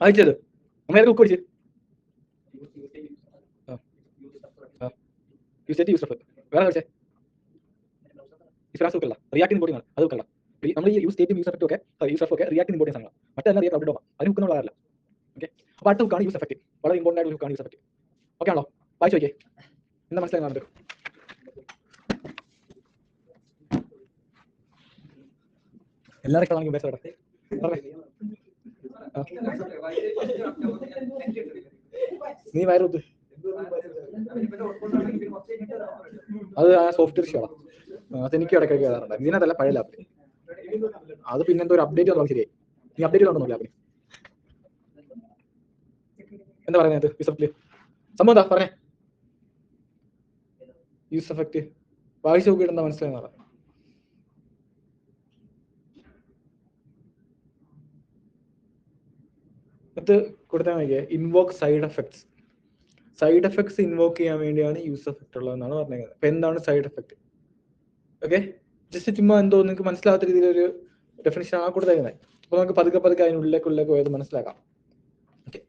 അയച്ചത് നമ്മൾ ഏതൊക്കെ ബുക്ക് പഠിച്ച് യൂസ് യൂസ് വേറെ പഠിച്ചേ ഇഫ്രാസ് ബുക്കല്ല റിയാക്ട് ഇമ്പോർട്ടിംഗ് ആണ് അത് ബുക്കല്ല നമ്മൾ ഈ യൂസ് സ്റ്റേറ്റും യൂസ് എഫക്റ്റും ഒക്കെ യൂസ് എഫ് ഒക്കെ റിയാക്ട് ഇമ്പോർട്ടൻസ് ആണ് മറ്റെല്ലാം റിയാക്ട് ഔട്ട്ഡോം അതിന് ബുക്ക് നമ്മളല്ല ഓക്കെ. അപ്പോൾ അടുത്ത ബുക്കാണ് യൂസ് എഫക്റ്റ്. വളരെ ഇമ്പോർട്ടൻ്റ് ആയിട്ട് ബുക്കാണ് യൂസ് എഫക്റ്റ്. ഓക്കെ ആണല്ലോ? വായിച്ചു നോക്കിയേ എന്താ മനസ്സിലായി നമുക്ക്. എല്ലാവരും കളാണെങ്കിൽ ബെസ്റ്റ് നീ വയറുത്ത് അത് ആ സോഫ്റ്റ്വെയർ ഇഷ്യൂ ആണ്. അതെനിക്ക് ഇടയ്ക്കൊക്കെ കേറാറുണ്ട്. ഇതിനകത്തല്ല പഴയ ലാപ്പിൽ. അത് പിന്നെ എന്തോ ഒരു അപ്ഡേറ്റ് വന്നാൽ ശരിയായി. നീ അപ്ഡേറ്റ് വന്നോ ലാപ്പിൽ? എന്താ പറയുന്നത് യൂസ് എഫക്റ്റില് സംഭവം എന്താ പറഞ്ഞേ? യൂസ് എഫക്റ്റ് വായിച്ചു നോക്കിയിട്ട് എന്താ മനസ്സിലായെന്ന്. ഇത് കൊടുത്താൽ മതിയെ invoke side effects. Side effects invoke ചെയ്യാൻ വേണ്ടിയാണ് യൂസ് എഫക്റ്റ് ഉള്ളതെന്നാണ് പറഞ്ഞത്. അപ്പൊ എന്താണ് സൈഡ് എഫക്റ്റ്? ഓക്കെ, ജസ്റ്റ് ചുമ്മാ എന്തോ നിങ്ങൾക്ക് മനസ്സിലാവാത്ത രീതിയിലൊരു ഡെഫിനിഷൻ ആ കൊടുത്തേക്കുന്നത്. അപ്പൊ നമുക്ക് പതുക്കെ പതുക്കെ അതിനുള്ളിലേക്ക് പോയത് മനസ്സിലാക്കാം. ഓക്കെ,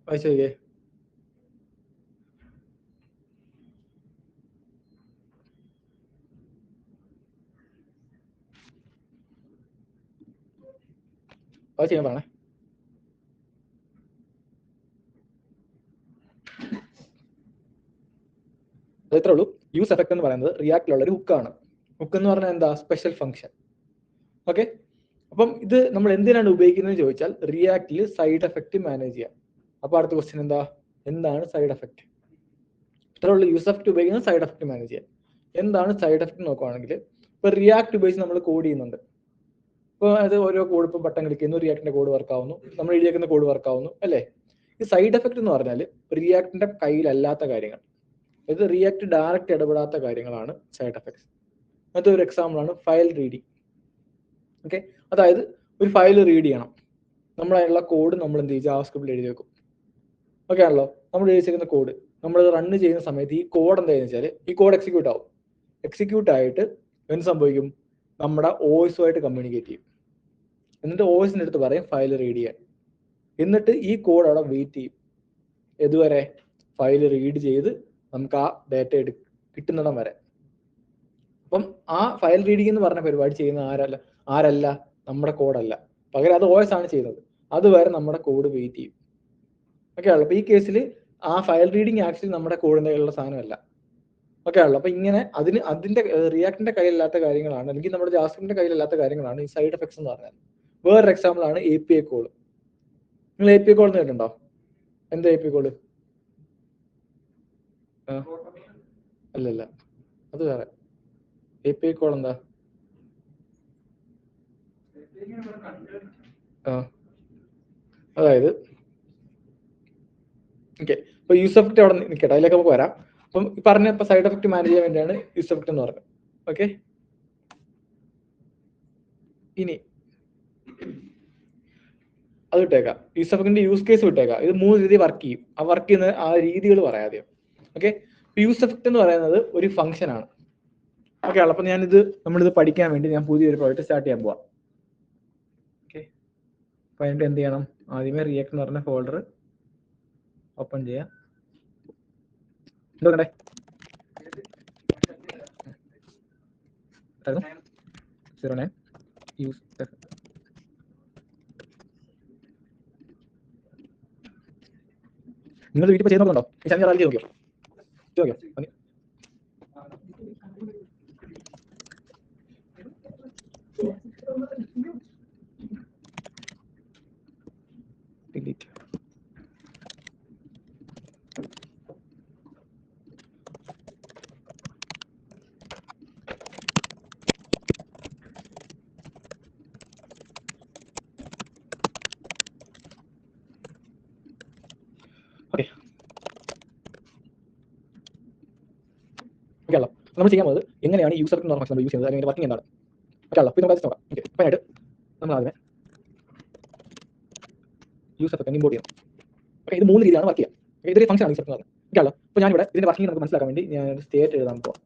വായിച്ചു നോക്കിയേ. അത് ചെയ്യാൻ പറയണേ. അത് ഇത്രേ ഉള്ളൂ. യൂസ് എഫക്ട് എന്ന് പറയുന്നത് റിയാക്റ്റിലുള്ള ഒരു ഹുക്കാണ്. ഹുക്ക് എന്ന് പറഞ്ഞാൽ എന്താ? Special function. ഓക്കെ, അപ്പം ഇത് നമ്മൾ എന്തിനാണ് ഉപയോഗിക്കുന്നത് ചോദിച്ചാൽ റിയാക്റ്റിൽ സൈഡ് എഫക്റ്റ് മാനേജ് ചെയ്യാം. അപ്പൊ അടുത്ത ക്വസ്റ്റ്യൻ എന്താ? എന്താണ് സൈഡ് എഫക്റ്റ്? ഇത്രേ ഉള്ളൂ. യൂസ് എഫക്റ്റ് ഉപയോഗിക്കുന്നത് സൈഡ് എഫക്റ്റ് മാനേജ് ചെയ്യാൻ. എന്താണ് സൈഡ് എഫക്റ്റ് നോക്കുകയാണെങ്കിൽ ഇപ്പൊ റിയാക്ട് ഉപയോഗിച്ച് നമ്മൾ കോഡ് ചെയ്യുന്നുണ്ട്. ഇപ്പോൾ അത് ഓരോ കോഡ് ഇപ്പോൾ ബട്ടൺ ക്ലിക്ക് ചെയ്യുന്നു, റിയാക്ടിന്റെ കോഡ് വർക്ക് ആവുന്നു, നമ്മൾ എഴുതിയേക്കുന്ന കോഡ് വർക്ക് ആവുന്നു അല്ലേ? ഈ സൈഡ് എഫക്റ്റ് എന്ന് പറഞ്ഞാൽ റിയാക്ടിന്റെ കയ്യിലല്ലാത്ത കാര്യങ്ങൾ, ഇത് റിയാക്ട് ഡയറക്റ്റ് ഇടപെടാത്ത കാര്യങ്ങളാണ് സൈഡ് എഫക്ട്സ്. അത് ഒരു എക്സാമ്പിൾ ആണ് ഫയൽ റീഡിങ്. ഓക്കെ, അതായത് ഒരു ഫയൽ റീഡ് ചെയ്യണം, നമ്മളതിനുള്ള കോഡ് നമ്മൾ എന്ത് ചെയ്യും? ജാവാസ്ക്രിപ്റ്റിൽ എഴുതി വെക്കും. ഓക്കെ ആണല്ലോ? നമ്മൾ എഴുതിയിരിക്കുന്ന കോഡ് നമ്മൾ റൺ ചെയ്യുന്ന സമയത്ത് ഈ കോഡ് എന്താണെന്ന് വെച്ചാൽ ഈ കോഡ് എക്സിക്യൂട്ട് ആവും. എക്സിക്യൂട്ട് ആയിട്ട് എന്ത് സംഭവിക്കും? നമ്മുടെ ഓയിസുമായിട്ട് കമ്മ്യൂണിക്കേറ്റ് ചെയ്യും. എന്നിട്ട് ഓയിസിൻ്റെ അടുത്ത് പറയും ഫയൽ റീഡ് ചെയ്യാൻ. എന്നിട്ട് ഈ കോഡ് അവിടെ വെയിറ്റ് ചെയ്യും. ഇതുവരെ ഫയൽ റീഡ് ചെയ്ത് നമുക്ക് ആ ഡാറ്റ കിട്ടുന്നിടം വരെ. അപ്പം ആ ഫയൽ റീഡിംഗ് എന്ന് പറഞ്ഞ പരിപാടി ചെയ്യുന്ന ആരല്ല നമ്മുടെ കോഡല്ല, പകരം അത് ഓയസ് ആണ് ചെയ്യുന്നത്. അതുവരെ നമ്മുടെ കോഡ് വെയിറ്റ് ചെയ്യും. ഓക്കെ ആണല്ലോ? അപ്പൊ ഈ കേസിൽ ആ ഫയൽ റീഡിങ് ആക്ച്വലി നമ്മുടെ കോഡിന്റെ കയ്യിലുള്ള സാധനമല്ല. ഓക്കെ ആണല്ലോ? അപ്പൊ ഇങ്ങനെ അതിന്റെ റിയാക്ടിന്റെ കയ്യിലല്ലാത്ത കാര്യങ്ങളാണ്, അല്ലെങ്കിൽ നമ്മുടെ ജാവാസ്ക്രിപ്റ്റിന്റെ കയ്യിലല്ലാത്ത കാര്യങ്ങളാണ് ഈ സൈഡ് എഫക്ട്സ് എന്ന് പറഞ്ഞാൽ. വേറൊരു എക്സാമ്പിൾ ആണ് API കോൾ. നിങ്ങൾ API കോൾ എന്ന് കേട്ടിട്ടുണ്ടോ? എന്താ API കോള്? അല്ലല്ല, അത് വേറെ. API കോൾ എന്താ? അതായത് ഓക്കെ, ഇപ്പൊ യൂസ് എഫക്റ്റ് അവിടെ നിൽക്കട്ടെ, അതിലേക്ക് നമുക്ക് വരാം. അപ്പം പറഞ്ഞ ഇപ്പൊ സൈഡ് എഫക്റ്റ് മാനേജ് ചെയ്യാൻ വേണ്ടിയാണ് യൂസ് എഫക്റ്റ് എന്ന് പറഞ്ഞത്. ഓക്കെ, ഇനി അത് വിട്ടേക്കാം. യൂസ് എഫക്റ്റിന്റെ യൂസ് കേസ് വിട്ടേക്കാം. ഇത് 3 രീതി വർക്ക് ചെയ്യും. ആ വർക്ക് ചെയ്യുന്ന ആ രീതികൾ പറയാതെ. ഓക്കെ, യൂസ് എഫക്റ്റ് എന്ന് പറയുന്നത് ഒരു ഫംഗ്ഷൻ ആണ്. ഓക്കെ ആണല്ലോ? അപ്പൊ നമ്മളിത് പഠിക്കാൻ വേണ്ടി ഞാൻ പുതിയൊരു പ്രോജക്റ്റ് സ്റ്റാർട്ട് ചെയ്യാൻ പോവാം. ഓക്കെ, അപ്പൊ അതിന്റെ എന്ത് ചെയ്യണം? ആദ്യമേ റിയാക്ട് എന്ന് പറഞ്ഞ ഫോൾഡർ ഓപ്പൺ ചെയ്യാം. എന്തോക്കണ്ടേ? യൂസ് നിങ്ങൾ വീട്ടിൽ ചെയ്യുന്ന നോക്കുന്നുണ്ടോ? ഈ ശനി ഞായറാഴ്ച നോക്കിയോ? നോക്കിയോ? ഡിലീറ്റ്. ഓക്കെ, ഓക്കെ ആണല്ലോ? നമ്മൾ ചെയ്യാൻ പോകുന്നത് എങ്ങനെയാണ് യൂസ് എഫക്റ്റ് എന്ന് പറഞ്ഞ നമ്മൾ യൂസ് ചെയ്യുന്നത്, അല്ലെങ്കിൽ വർക്കിംഗ് എന്താണ്? ഓക്കെ ആണല്ലോ? പിന്നെ നമുക്ക് നോക്കാം. ഓക്കെ, അപ്പൊ ആയിട്ട് നമ്മൾ ആദ്യമേ യൂസ് എഫക്റ്റ് ഇമ്പോർട്ട് ചെയ്യണം. ഓക്കെ, ഇത് 3 രീതിയിലാണ് വർക്ക് ചെയ്യുക. ഇതൊരു ഫംഗ്ഷൻ ആണ് യൂസ് എഫക്റ്റ് എന്ന് പറഞ്ഞത്. ഓക്കെ ആണല്ലോ? അപ്പോൾ ഞാനിവിടെ ഇതിന്റെ വർക്കിംഗ് നമുക്ക് മനസ്സിലാക്കാൻ വേണ്ടി ഞാൻ സ്റ്റേറ്റ് എഴുതാൻ പോവാം.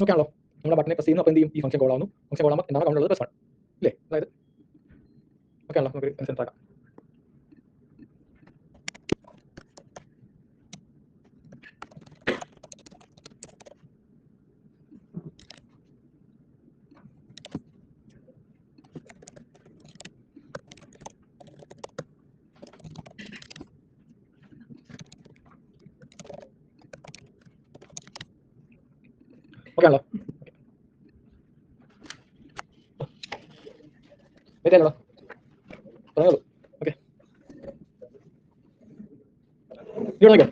ഓക്കെ ആണല്ലോ? നമ്മുടെ ബട്ടനെ പ്രസ് ചെയ്യുന്നു, അപ്പോൾ എന്ത് ചെയ്യും? ഈ ഫംഗ്ഷൻ കോൾ ആവുന്നു. ഫംഗ്ഷൻ കോൾ ആകുമ്പോൾ എന്താണ് കൗണ്ടുള്ളത്? +1 ഇല്ലേ? അതായത് ഓക്കെ ആണല്ലോ? നമുക്ക് സെൻസർ ആക്കാം. ഓക്കെ ആണല്ലോ? ശരിയല്ലോ? പറഞ്ഞോളൂ. ഓക്കെ, ഇവിടെ നോക്കിയോ?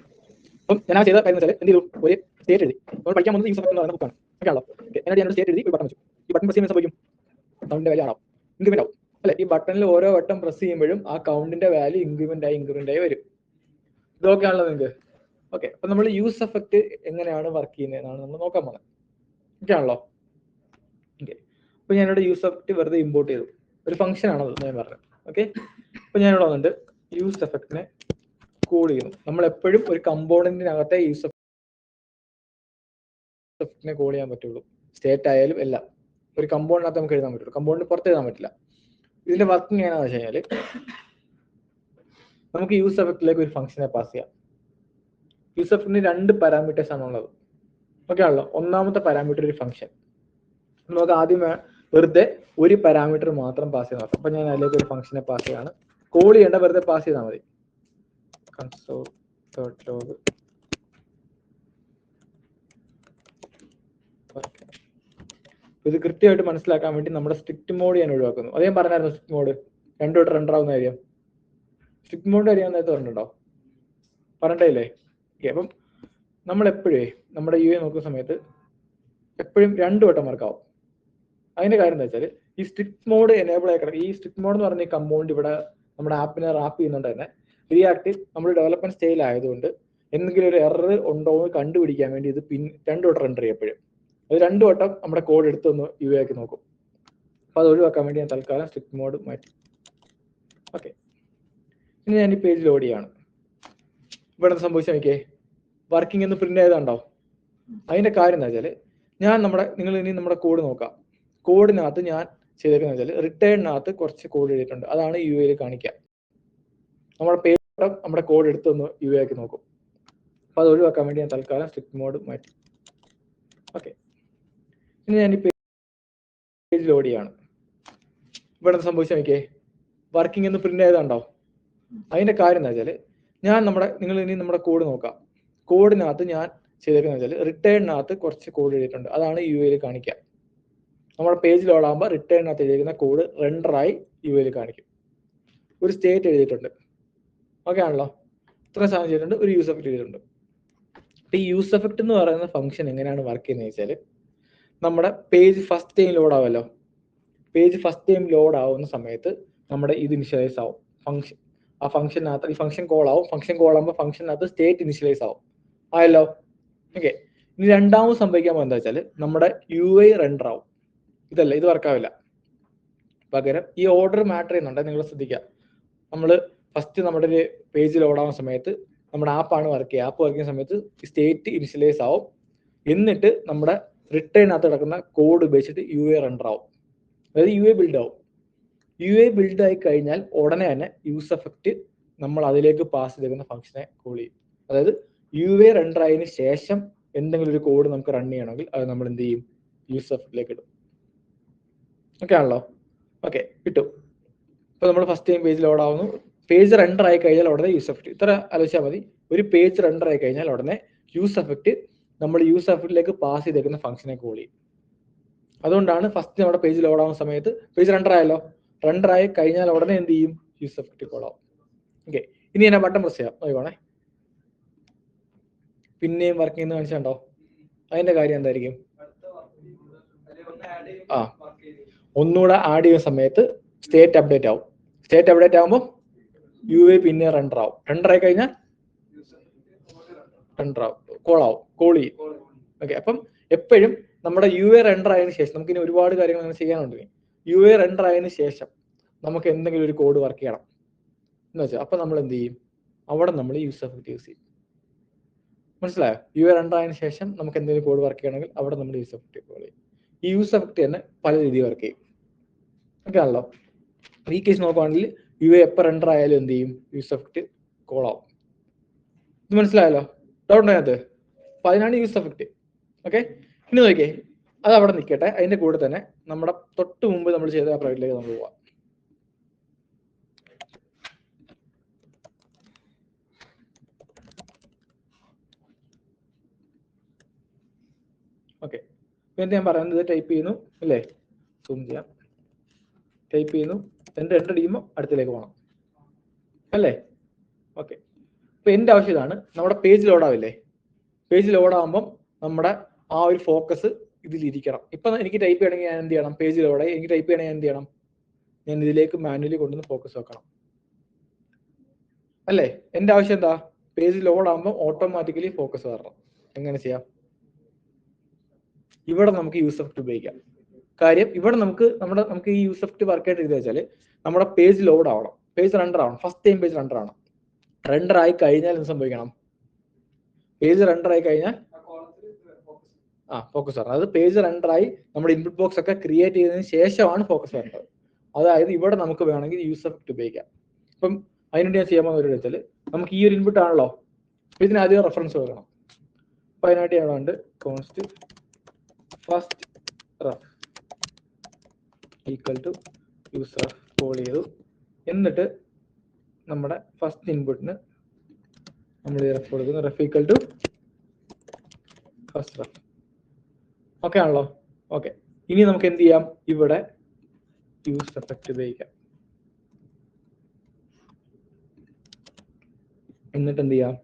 അപ്പം ഞാൻ ചെയ്ത കാര്യം വെച്ചാൽ എന്ത് ചെയ്തു? ഒരു സ്റ്റേറ്റ് എഴുതി. നമ്മൾ പഠിക്കാൻ പോകുന്നത് യൂസ് എന്ന് പറയുന്ന ബുക്കാണ്. ഓക്കെ ആണല്ലോ? ഓക്കെ, എന്നിട്ട് ഞാനൊരു സ്റ്റേറ്റ് എഴുതി ഒരു ബട്ടൺ വെച്ചു. ഈ ബട്ടൺ പ്രസ് ചെയ്യുമ്പോൾ സംഭവിക്കും കൗണ്ടിന്റെ വാല്യൂ ആണോ ഇൻക്രിമെന്റ് ആവും അല്ലെ? ഈ ബട്ടണിൽ ഓരോ വട്ടം പ്രസ് ചെയ്യുമ്പോഴും ആ കൗണ്ടിന്റെ വാല്യൂ ഇൻക്രിമെന്റ് ആയി വരും. ഇതൊക്കെയാണല്ലോ നിങ്ങൾക്ക്. ഓക്കെ, അപ്പൊ നമ്മൾ യൂസ് എഫക്ട് എങ്ങനെയാണ് വർക്ക് ചെയ്യുന്നതെന്നാണ് നമ്മൾ നോക്കാൻ പോകുന്നത്. ഓക്കെ ആണല്ലോ? ഓക്കെ, അപ്പൊ ഞാനിവിടെ യൂസ് എഫക്ട് വെറുതെ ഇമ്പോർട്ട് ചെയ്തു. ഒരു ഫംഗ്ഷൻ ആണത് ഞാൻ പറഞ്ഞത്. ഓക്കെ, അപ്പൊ ഞാനിവിടെ വന്നിട്ട് യൂസ് എഫക്റ്റിനെ കോൾ ചെയ്യുന്നു. നമ്മൾ എപ്പോഴും ഒരു കമ്പോണന്റിനകത്തെ യൂസ് എഫക്റ്റിനെ കോൾ ചെയ്യാൻ പറ്റുള്ളൂ. സ്റ്റേറ്റ് ആയാലും എല്ലാം ഒരു കമ്പോണന്റിനകത്ത് നമുക്ക് എഴുതാൻ പറ്റുള്ളൂ. കമ്പോണന്റ് പുറത്ത് എഴുതാൻ പറ്റില്ല. ഇതിന്റെ വർക്കിംഗ് എങ്ങനെയാണെന്ന് വെച്ച് കഴിഞ്ഞാൽ നമുക്ക് യൂസ് എഫക്റ്റിലേക്ക് ഒരു ഫംഗ്ഷനെ പാസ് ചെയ്യാം. യൂസ് എഫക്റ്റിന് 2 പാരാമീറ്റേഴ്സ് ആണ് ഉള്ളത്. ഓക്കെ ആണല്ലോ? ഒന്നാമത്തെ പാരാമീറ്റർ ഒരു ഫംഗ്ഷൻ. നമുക്ക് ആദ്യം വെറുതെ ഒരു പാരാമീറ്റർ മാത്രം പാസ് ചെയ്ത് നോക്കാം. അപ്പൊ ഞാൻ അതിലേക്ക് ഒരു ഫംഗ്ഷനെ പാസ് ചെയ്യാണ്. കോൾ ചെയ്യേണ്ട, വെറുതെ പാസ് ചെയ്താൽ മതി. console.log ഇത് കൃത്യമായിട്ട് മനസ്സിലാക്കാൻ വേണ്ടി നമ്മുടെ സ്ട്രിക്റ്റ് മോഡ് ഞാൻ ഒഴിവാക്കുന്നു. അത് ഞാൻ പറഞ്ഞായിരുന്നു. സ്ട്രിക്റ്റ് മോഡ് 2 വട്ടം റെൻഡർ ആവുന്ന കാര്യം സ്ട്രിക്റ്റ് മോഡ് അറിയാൻ നേരത്തെ പറഞ്ഞിട്ടുണ്ടോ? പറഞ്ഞിട്ടില്ലേ? ഓക്കെ, അപ്പം നമ്മൾ എപ്പോഴേ നമ്മുടെ യു നോക്കുന്ന സമയത്ത് എപ്പോഴും 2 വട്ടം വർക്കാവും. അതിന്റെ കാര്യം എന്താ വെച്ചാൽ ഈ സ്ട്രിക്റ്റ് മോഡ് എനേബിൾ ആയി കിടക്കും. ഈ സ്ട്രിക്റ്റ് മോഡ് എന്ന് പറഞ്ഞ ഈ കമ്പൗണ്ട് ഇവിടെ നമ്മുടെ ആപ്പിനെ റാപ്പ് ചെയ്യുന്നുണ്ട് തന്നെ. റിയാക്ട് നമ്മൾ ഡെവലപ്മെന്റ് സ്റ്റേജിൽ ആയതുകൊണ്ട് എന്തെങ്കിലും ഒരു എറർ ഉണ്ടോ എന്ന് കണ്ടുപിടിക്കാൻ വേണ്ടി ഇത് 2 വട്ടം റെൻഡർ ചെയ്യപ്പെടും. അത് 2 വട്ടം നമ്മുടെ കോഡ് എടുത്തൊന്ന് യു ആക്കി നോക്കും. അപ്പൊ അത് ഒഴിവാക്കാൻ വേണ്ടി ഞാൻ തൽക്കാലം സ്ട്രിക്റ്റ് മോഡ് മാറ്റി. ഓക്കെ, ഇനി ഞാൻ ഈ പേജ് ലോഡ് ചെയ്യാണ്. ഇവിടെ സംഭവിച്ചാൽ നോക്കിയേ, വർക്കിംഗ് എന്ന് പ്രിന്റ് ചെയ്താണ്ടോ? അതിന്റെ കാര്യം എന്താ വെച്ചാൽ നിങ്ങൾ ഇനി നമ്മുടെ കോഡ് നോക്കാം. കോഡിനകത്ത് ഞാൻ ചെയ്തേക്കുന്ന വെച്ചാൽ റിട്ടേണിനകത്ത് കുറച്ച് കോഡ് എഴുതിയിട്ടുണ്ട്. അതാണ് യു എയിൽ കാണിക്കുക. നമ്മുടെ പേജ് നമ്മുടെ കോഡ് എടുത്തൊന്ന് യു ആക്കി നോക്കും. അപ്പൊ അത് ഒഴിവാക്കാൻ വേണ്ടി ഞാൻ തൽക്കാലം സ്ട്രിക്റ്റ് മോഡ് മാറ്റി. ഓക്കെ, ഇനി ഞാൻ ഈ പേജ് ലോഡ് ചെയ്യാണ്. ഇവിടെ സംഭവിച്ചാൽ നോക്കിയേ, വർക്കിംഗ് എന്ന് പ്രിന്റ് ചെയ്താണ്ടോ? അതിന്റെ കാര്യം എന്താ വെച്ചാൽ നിങ്ങൾ ഇനി നമ്മുടെ കോഡ് നോക്കാം. കോഡിനകത്ത് ഞാൻ ചെയ്തേക്കുന്ന വെച്ചാൽ റിട്ടേണിനകത്ത് കുറച്ച് കോഡ് എഴുതിയിട്ടുണ്ട്. അതാണ് യു എയിൽ കാണിക്കുക. നമ്മുടെ പേജ് ലോഡ് ആകുമ്പോൾ റിട്ടേണിനകത്ത് എഴുതിയിരിക്കുന്ന കോഡ് റെൻഡറായി യു എയിൽ കാണിക്കും. ഒരു സ്റ്റേറ്റ് എഴുതിയിട്ടുണ്ട്. ഓക്കെ ആണല്ലോ? ഇത്ര സാധനം ചെയ്തിട്ടുണ്ട്. ഒരു യൂസ് എഫക്ട് ചെയ്തിട്ടുണ്ട്. അപ്പൊ ഈ യൂസ് എഫക്ട് എന്ന് പറയുന്ന ഫംഗ്ഷൻ എങ്ങനെയാണ് വർക്ക് ചെയ്യുന്നത് വെച്ചാൽ നമ്മുടെ പേജ് ഫസ്റ്റ് ടൈം ലോഡ് ആവുമല്ലോ. പേജ് ഫസ്റ്റ് ടൈം ലോഡ് ആവുന്ന സമയത്ത് നമ്മുടെ ഇത് ഇനിഷ്യലൈസ് ആവും. ഫംഗ്ഷൻ ആ ഫംഗ്ഷനകത്ത് ഈ ഫംഗ്ഷൻ കോൾ ആവും. ഫംഗ്ഷൻ കോൾ ആകുമ്പോൾ ഫംഗ്ഷനകത്ത് സ്റ്റേറ്റ് ഇനിഷ്യലൈസ് ആവും. ആയല്ലോ? ഓക്കെ, ഇനി രണ്ടാമത് സംഭവിക്കാൻ പോകുന്നത് എന്താ വെച്ചാൽ നമ്മുടെ യു ഐ റെൻഡർ ആവും. ഇതല്ല, ഇത് വർക്കാവില്ല. പകരം ഈ ഓർഡർ മാറ്റർ ചെയ്യുന്നുണ്ട്. നിങ്ങൾ ശ്രദ്ധിക്കുക, നമ്മൾ ഫസ്റ്റ് നമ്മുടെ ഒരു പേജ് ലോഡ് ആവുന്ന സമയത്ത് നമ്മുടെ ആപ്പാണ് വർക്ക് ചെയ്യുക. ആപ്പ് വർക്ക് ചെയ്യുന്ന സമയത്ത് സ്റ്റേറ്റ് ഇനിഷ്യലൈസ് ആവും. എന്നിട്ട് നമ്മുടെ റിട്ടേണിനകത്ത് കിടക്കുന്ന കോഡ് ഉപയോഗിച്ചിട്ട് യു ഐ റെൻഡർ ആവും. അതായത് യു ഐ ബിൽഡ് ആവും. യു ഐ ബിൽഡ് ആയി കഴിഞ്ഞാൽ ഉടനെ തന്നെ യൂസ് എഫക്റ്റ് നമ്മൾ അതിലേക്ക് പാസ് ചെയ്തിരിക്കുന്ന ഫംഗ്ഷനെ കോൾ ചെയ്യും. അതായത് യു ഐ റെൻഡർ ആയതിനു ശേഷം എന്തെങ്കിലും ഒരു കോഡ് നമുക്ക് റൺ ചെയ്യണമെങ്കിൽ അത് നമ്മൾ എന്ത് ചെയ്യും? യൂസ് എഫക്റ്റിലേക്ക് ഇടും. ഓക്കെ ആണല്ലോ? ഓക്കെ, ഇട്ടു. ഇപ്പൊ നമ്മൾ ഫസ്റ്റ് ടൈം പേജ് ലോഡ് ആവുന്നു. പേജ് റെൻഡർ ആയി കഴിഞ്ഞാൽ ഉടനെ യൂസ് എഫക്റ്റ്. ഇത്ര ആലോചിച്ചാൽ മതി. ഒരു പേജ് റെൻഡർ ആയി കഴിഞ്ഞാൽ ഉടനെ യൂസ് എഫക്റ്റ് നമ്മൾ യൂസ് എഫക്റ്റിലേക്ക് പാസ് ചെയ്തേക്കുന്ന ഫംഗ്ഷനെ കോൾ ചെയ്യും. അതുകൊണ്ടാണ് ഫസ്റ്റ് നമ്മുടെ പേജ് ലോഡ് ആവുന്ന സമയത്ത് പേജ് റെൻഡർ ആയല്ലോ, റെൻഡർ ആയി കഴിഞ്ഞാൽ ഉടനെ എന്ത് ചെയ്യും? യൂസ് എഫക്റ്റ് കോൾ ആവും. ഓക്കെ, ഇനി ഞാൻ ബട്ടൺ പ്രസ് ചെയ്യാം. നോക്കണേ, പിന്നെയും വർക്കിംഗ് എന്ന് കാണിച്ചുണ്ടോ? അതിന്റെ കാര്യം എന്തായിരിക്കും? ഒന്നുകൂടെ ആഡ് ചെയ്യുന്ന സമയത്ത് സ്റ്റേറ്റ് അപ്ഡേറ്റ് ആവും. സ്റ്റേറ്റ് അപ്ഡേറ്റ് ആകുമ്പോൾ യു ഐ പിന്നെ റെൻഡർ ആവും. റെൻഡർ ആയി കഴിഞ്ഞാൽ റെൻഡർ ആവും, കോൾ ചെയ്യും. ഓക്കെ, അപ്പം എപ്പോഴും നമ്മുടെ യു ഐ റെൻഡർ ആയതിനു ശേഷം നമുക്ക് ഇനി ഒരുപാട് കാര്യങ്ങൾ അങ്ങനെ ചെയ്യാനുണ്ട്. യു ഐ റെൻഡർ ആയതിനു ശേഷം നമുക്ക് എന്തെങ്കിലും ഒരു കോഡ് വർക്ക് ചെയ്യണം എന്ന് വെച്ചാൽ അപ്പൊ നമ്മൾ എന്ത് ചെയ്യും? അവിടെ നമ്മൾ യൂസ് എഫക്റ്റ് യൂസ് ചെയ്യും. മനസ്സിലായോ? UA റണ്ടർ ആയതിനു ശേഷം നമുക്ക് എന്തെങ്കിലും കോഡ് വർക്ക് ചെയ്യണമെങ്കിൽ അവിടെ നമ്മൾ യൂസ് എഫക്റ്റ് കോൾ ചെയ്യും. ഈ യൂസ് എഫക്റ്റ് തന്നെ പല രീതിയിൽ വർക്ക് ചെയ്യും. ഓക്കെ ആണല്ലോ? ഈ കേസ് നോക്കുവാണെങ്കിൽ UA എപ്പോൾ റണ്ടർ ആയാലും എന്ത് ചെയ്യും? യൂസ് എഫക്റ്റ് കോൾ ആവും. ഇത് മനസ്സിലായല്ലോ? ഡൗട്ട് ഉണ്ടോ അതിനകത്ത്? അപ്പൊ അതിനാണ് യൂസ് എഫക്റ്റ്. ഓക്കെ, ഇനി നോക്കിയേ, അത് അവിടെ നിൽക്കട്ടെ. അതിന്റെ കൂടെ തന്നെ നമ്മുടെ തൊട്ട് മുമ്പ് നമ്മൾ ചെയ്ത ആ പ്രൊജക്റ്റിലേക്ക് നമ്മൾ പോവാം. ഓക്കെ, പിന്നെ ഞാൻ പറയുന്നത് ടൈപ്പ് ചെയ്യുന്നു അല്ലേ? സൂം ചെയ്യാം. ടൈപ്പ് ചെയ്യുന്നു, എൻ്റർ അടിക്കുമ്പോൾ അടുത്തിലേക്ക് പോകണം അല്ലേ? ഓക്കെ, ഇപ്പൊ എൻ്റെ ആവശ്യം ഇതാണ്. നമ്മുടെ പേജ് ലോഡാവില്ലേ? പേജ് ലോഡാകുമ്പം നമ്മുടെ ആ ഒരു ഫോക്കസ് ഇതിലിരിക്കണം. ഇപ്പൊ എനിക്ക് ടൈപ്പ് ചെയ്യണമെങ്കിൽ ഞാൻ എന്ത് ചെയ്യണം? പേജ് ലോഡായി എനിക്ക് ടൈപ്പ് ചെയ്യണമെങ്കിൽ എന്ത് ചെയ്യണം? ഞാൻ ഇതിലേക്ക് മാനുവലി കൊണ്ടുവന്ന് ഫോക്കസ് വെക്കണം അല്ലേ? എൻ്റെ ആവശ്യം എന്താ? പേജ് ലോഡാകുമ്പോൾ ഓട്ടോമാറ്റിക്കലി ഫോക്കസ് വരണം. എങ്ങനെ ചെയ്യാം? ഇവിടെ നമുക്ക് യൂസ് എഫക്റ്റ് ഉപയോഗിക്കാം. കാര്യം ഇവിടെ നമുക്ക് ഈ യൂസ് എഫക്റ്റ് വർക്ക് ആയിട്ട് എഴുതി വെച്ചാൽ നമ്മുടെ പേജ് ലോഡ് ആവണം, പേജ് റണ്ടർ ആവണം. ഫസ്റ്റ് ടൈം പേജ് റണ്ടർ ആണ്. റണ്ടർ ആയി കഴിഞ്ഞാൽ എന്ത് സംഭവിക്കണം? പേജ് റണ്ടർ ആയി കഴിഞ്ഞാൽ ഫോക്കസ് വരണം. അത് പേജ് റണ്ടർ ആയി നമ്മുടെ ഇൻപുട്ട് ബോക്സ് ഒക്കെ ക്രിയേറ്റ് ചെയ്തതിന് ശേഷമാണ് ഫോക്കസ് വരേണ്ടത്. അതായത് ഇവിടെ നമുക്ക് വേണമെങ്കിൽ യൂസ് എഫക്റ്റ് ഉപയോഗിക്കാം. അപ്പം അതിനുവേണ്ടി ഞാൻ ചെയ്യാൻ പോകുന്ന വെച്ചാൽ നമുക്ക് ഈ ഒരു ഇൻപുട്ട് ആണല്ലോ, ഇതിന് ആദ്യം റെഫറൻസ് കൊടുക്കണം. അപ്പൊ അതിനായിട്ട് ഞാൻ വേണ്ട const first ref equal to user call ചെയ്തു. എന്നിട്ട് നമ്മുടെ ഫസ്റ്റ് ഇൻപുട്ടിന് നമ്മൾ റെഫ് കൊടുക്കുന്നു. Ref equal to first ref. Okay ആണല്ലോ? ഓക്കെ, ഇനി നമുക്ക് എന്ത് ചെയ്യാം? ഇവിടെ യൂസ് എഫക്റ്റ് ഉപയോഗിക്കാം. എന്നിട്ട് എന്ത് ചെയ്യാം?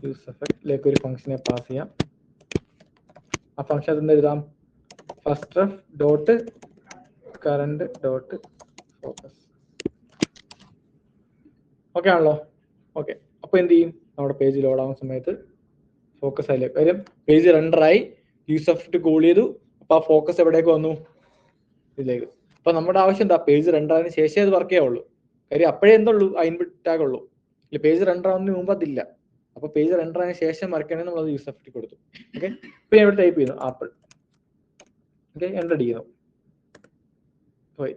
യൂസ് എഫക്റ്റിലേക്ക് ഒരു ഫംഗ്ഷനെ പാസ് ചെയ്യാം. ആ ഫംഗ്ഷൻ എന്ത് എഴുതാം? First rough dot current dot focus. Okay ആണല്ലോ? ഓക്കെ, അപ്പൊ എന്ത് ചെയ്യും? നമ്മുടെ പേജ് ലോഡ് ആവുന്ന സമയത്ത് ഫോക്കസ് ആയില്ലേ? കാര്യം പേജ് റണ്ടറായി, യൂസ് എഫക്റ്റ് കോൾ ചെയ്തു. അപ്പൊ ആ ഫോക്കസ് എവിടേക്ക് വന്നു? ഇതിലേക്ക്. അപ്പൊ നമ്മുടെ ആവശ്യം എന്താ? പേജ് റണ്ടർ ആയതിനു ശേഷമേ അത് വർക്ക് ചെയ്യാവുള്ളൂ. കാര്യം അപ്പോഴേ എന്തുള്ളൂ? ആ ഇൻപുട്ട് ടാഗ് ഉള്ളൂ. ഇല്ല, പേജ് റണ്ടർ ആവുന്നതിന് മുമ്പ് അതില്ല. അപ്പൊ പേജ് റണ്ടർ ആയതിനു ശേഷം വർക്ക് ചെയ്യണമെങ്കിൽ നമ്മൾ അത് യൂസ് എഫക്റ്റ് കൊടുത്തു. ഓക്കെ, ഇപ്പൊ ഞാൻ ഇവിടെ ടൈപ്പ് ചെയ്യുന്നു ആപ്പിൾ. ഓക്കെ, എൻ്റർ അടിക്കുന്നു. പോയി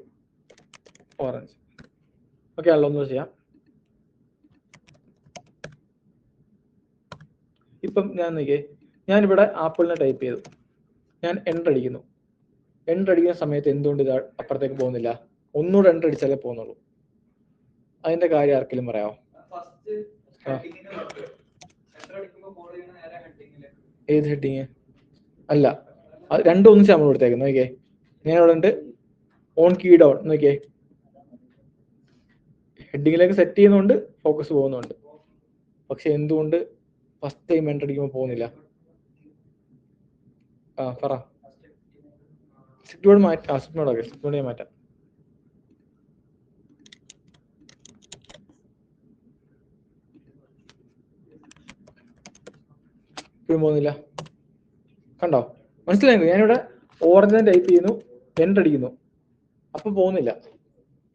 ഓറഞ്ച്. ഓക്കെ ആണല്ലോ? ഒന്ന് ചെയ്യാം. ഇപ്പം ഞാൻ നോക്കിയേ, ഞാനിവിടെ ആപ്പിളിനെ ടൈപ്പ് ചെയ്തു, ഞാൻ എൻ്റർ അടിക്കുന്നു. എൻ്റർ അടിക്കുന്ന സമയത്ത് എന്തുകൊണ്ട് ഇത് അപ്പുറത്തേക്ക് പോകുന്നില്ല? ഒന്നുകൂടെ എൻ്റർ അടിച്ചാലേ പോകുന്നുള്ളൂ. അതിന്റെ കാര്യം ആർക്കെങ്കിലും പറയാമോ? ഏത് ഹെഡിങ്? അല്ല, അത് രണ്ടും ഒന്നിച്ച് നമ്മൾ കൊടുത്തേക്കുന്നു. നോക്കിയേ, ഞാൻ ഇവിടെ ഉണ്ട് ഓൺ കീ ഡൗൺ. നോക്കിയേ, ഹെഡിങ്ങിലേക്ക് സെറ്റ് ചെയ്യുന്നുണ്ട്, ഫോക്കസ് പോകുന്നുണ്ട്. പക്ഷെ എന്തുകൊണ്ട് ഫസ്റ്റ് ടൈം എൻ്റർ അടിക്കുമ്പോൾ പോകുന്നില്ല? പറ. സ്ക്രിപ്റ്റ് മാറ്റാം. സ്ക്രിപ്റ്റ് ഞാൻ മാറ്റാം. പോകുന്നില്ല. കണ്ടോ? മനസ്സിലായി? ഞാനിവിടെ ഓറഞ്ച് ടൈപ്പ് ചെയ്യുന്നു, എൻ്റർ അടിക്കുന്നു, അപ്പൊ പോകുന്നില്ല.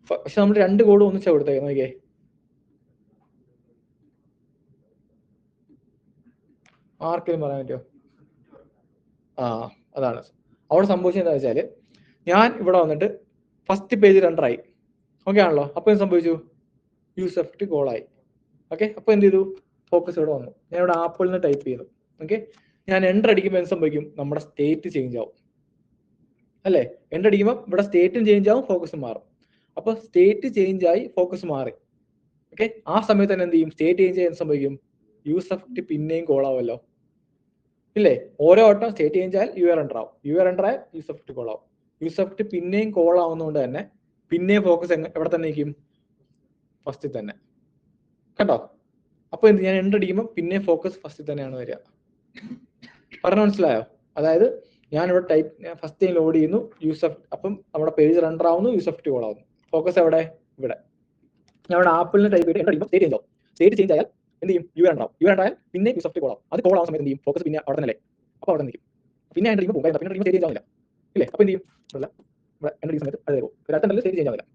പക്ഷെ നമ്മൾ രണ്ട് കോഡ് ഒന്നിച്ചാ കൊടുത്തേക്ക്. നോക്കിയേ, ആർക്കെങ്കിലും പറയാൻ പറ്റുമോ? അതാണ് അവിടെ സംഭവിച്ചത്. എന്താ വെച്ചാല് ഞാൻ ഇവിടെ വന്നിട്ട് ഫസ്റ്റ് പേജ് റണ്ടറായി. ഓക്കെ ആണല്ലോ? അപ്പൊ എന്ത് സംഭവിച്ചു? Use effect Kolayi. ഓക്കെ, അപ്പൊ എന്ത് ചെയ്തു? ഫോക്കസ് ഇവിടെ വന്നു. ഞാൻ ഇവിടെ ആപ്പിളിന് ടൈപ്പ് ചെയ്യുന്നു. ഓക്കെ, ഞാൻ എൻ്റർ അടിക്കുമ്പോൾ എന്ത് സംഭവിക്കും? നമ്മുടെ സ്റ്റേറ്റ് ചേഞ്ച് ആവും അല്ലേ? എൻ്റർ അടിക്കുമ്പോൾ ഇവിടെ സ്റ്റേറ്റും ചേഞ്ച് ആവും, ഫോക്കസും മാറും. അപ്പൊ സ്റ്റേറ്റ് ചേഞ്ച് ആയി, ഫോക്കസ് മാറി. ഓക്കെ, ആ സമയത്ത് തന്നെ എന്ത് ചെയ്യും? സ്റ്റേറ്റ് ചേഞ്ച് ചെയ്യാൻ സംഭവിക്കും, യൂസ് എഫക്റ്റ് പിന്നെയും കോളാവല്ലോ ഇല്ലേ? ഓരോ വട്ടം സ്റ്റേറ്റ് ചേഞ്ച് ആയാൽ യു ആർ റണ്ടർ ആവും, യു ആർ റണ്ടർ ആയാൽ യൂസ് എഫക്റ്റ് കോൾ ആവും. യൂസ് എഫക്റ്റ് പിന്നെയും കോൾ ആവുന്നതുകൊണ്ട് തന്നെ പിന്നെയും ഫോക്കസ് എവിടെ തന്നെ ഇരിക്കും? ഫസ്റ്റിൽ തന്നെ. കണ്ടോ? അപ്പൊ എന്ത്? ഞാൻ എൻ്റർ അടിക്കുമ്പോൾ പിന്നെ ഫോക്കസ് ഫസ്റ്റിൽ തന്നെയാണ് വരിക. പറഞ്ഞ മനസ്സിലായോ? അതായത് ഞാൻ ഇവിടെ ഫസ്റ്റ് ടൈം ലോഡ് ചെയ്യുന്നു, യൂസ് എഫക്റ്റ്, അപ്പം നമ്മുടെ പേജ് റണ്ടർ ആവുന്നു, യൂസ് എഫക്റ്റ് കോൾ ആവുന്നു. ഫോക്കസ് എവിടെ? ഇവിടെ. ഞാൻ ഇവിടെ ആപ്പിളിന് ടൈപ്പ് ചെയ്ത് എൻ്റർ അടിക്കുമ്പോൾ സ്റ്റേറ്റ് ചേഞ്ച് ആവും. സ്റ്റേറ്റ് ചേഞ്ച് ആയാൽ എന്ത് ചെയ്യും? യു ആർ റണ്ടർ ആവും. യു ആർ റണ്ടർ ആയാൽ പിന്നെ യൂസ് എഫക്റ്റ് കോൾ ആവും. അത് കോൾ ആവുന്ന സമയത്ത് എന്ത് ചെയ്യും? ഫോക്കസ് പിന്നെ അവിടെ തന്നെ. അപ്പൊ അവിടെ നിൽക്കും. പിന്നെ എൻ്റർ അടിക്കുമ്പോൾ പോകും. പിന്നെ സ്റ്റേറ്റ് ചേഞ്ച് ആവില്ല ഇല്ലേ? അപ്പൊ എന്ത് ചെയ്യും? ഇവിടെ എൻ്റർ അടിക്കുന്ന സമയത്ത് അത് പോകും. അടുത്ത എൻ്ററിൽ സ്റ്റേറ്റ് ചേഞ്ച് ആവില്ല.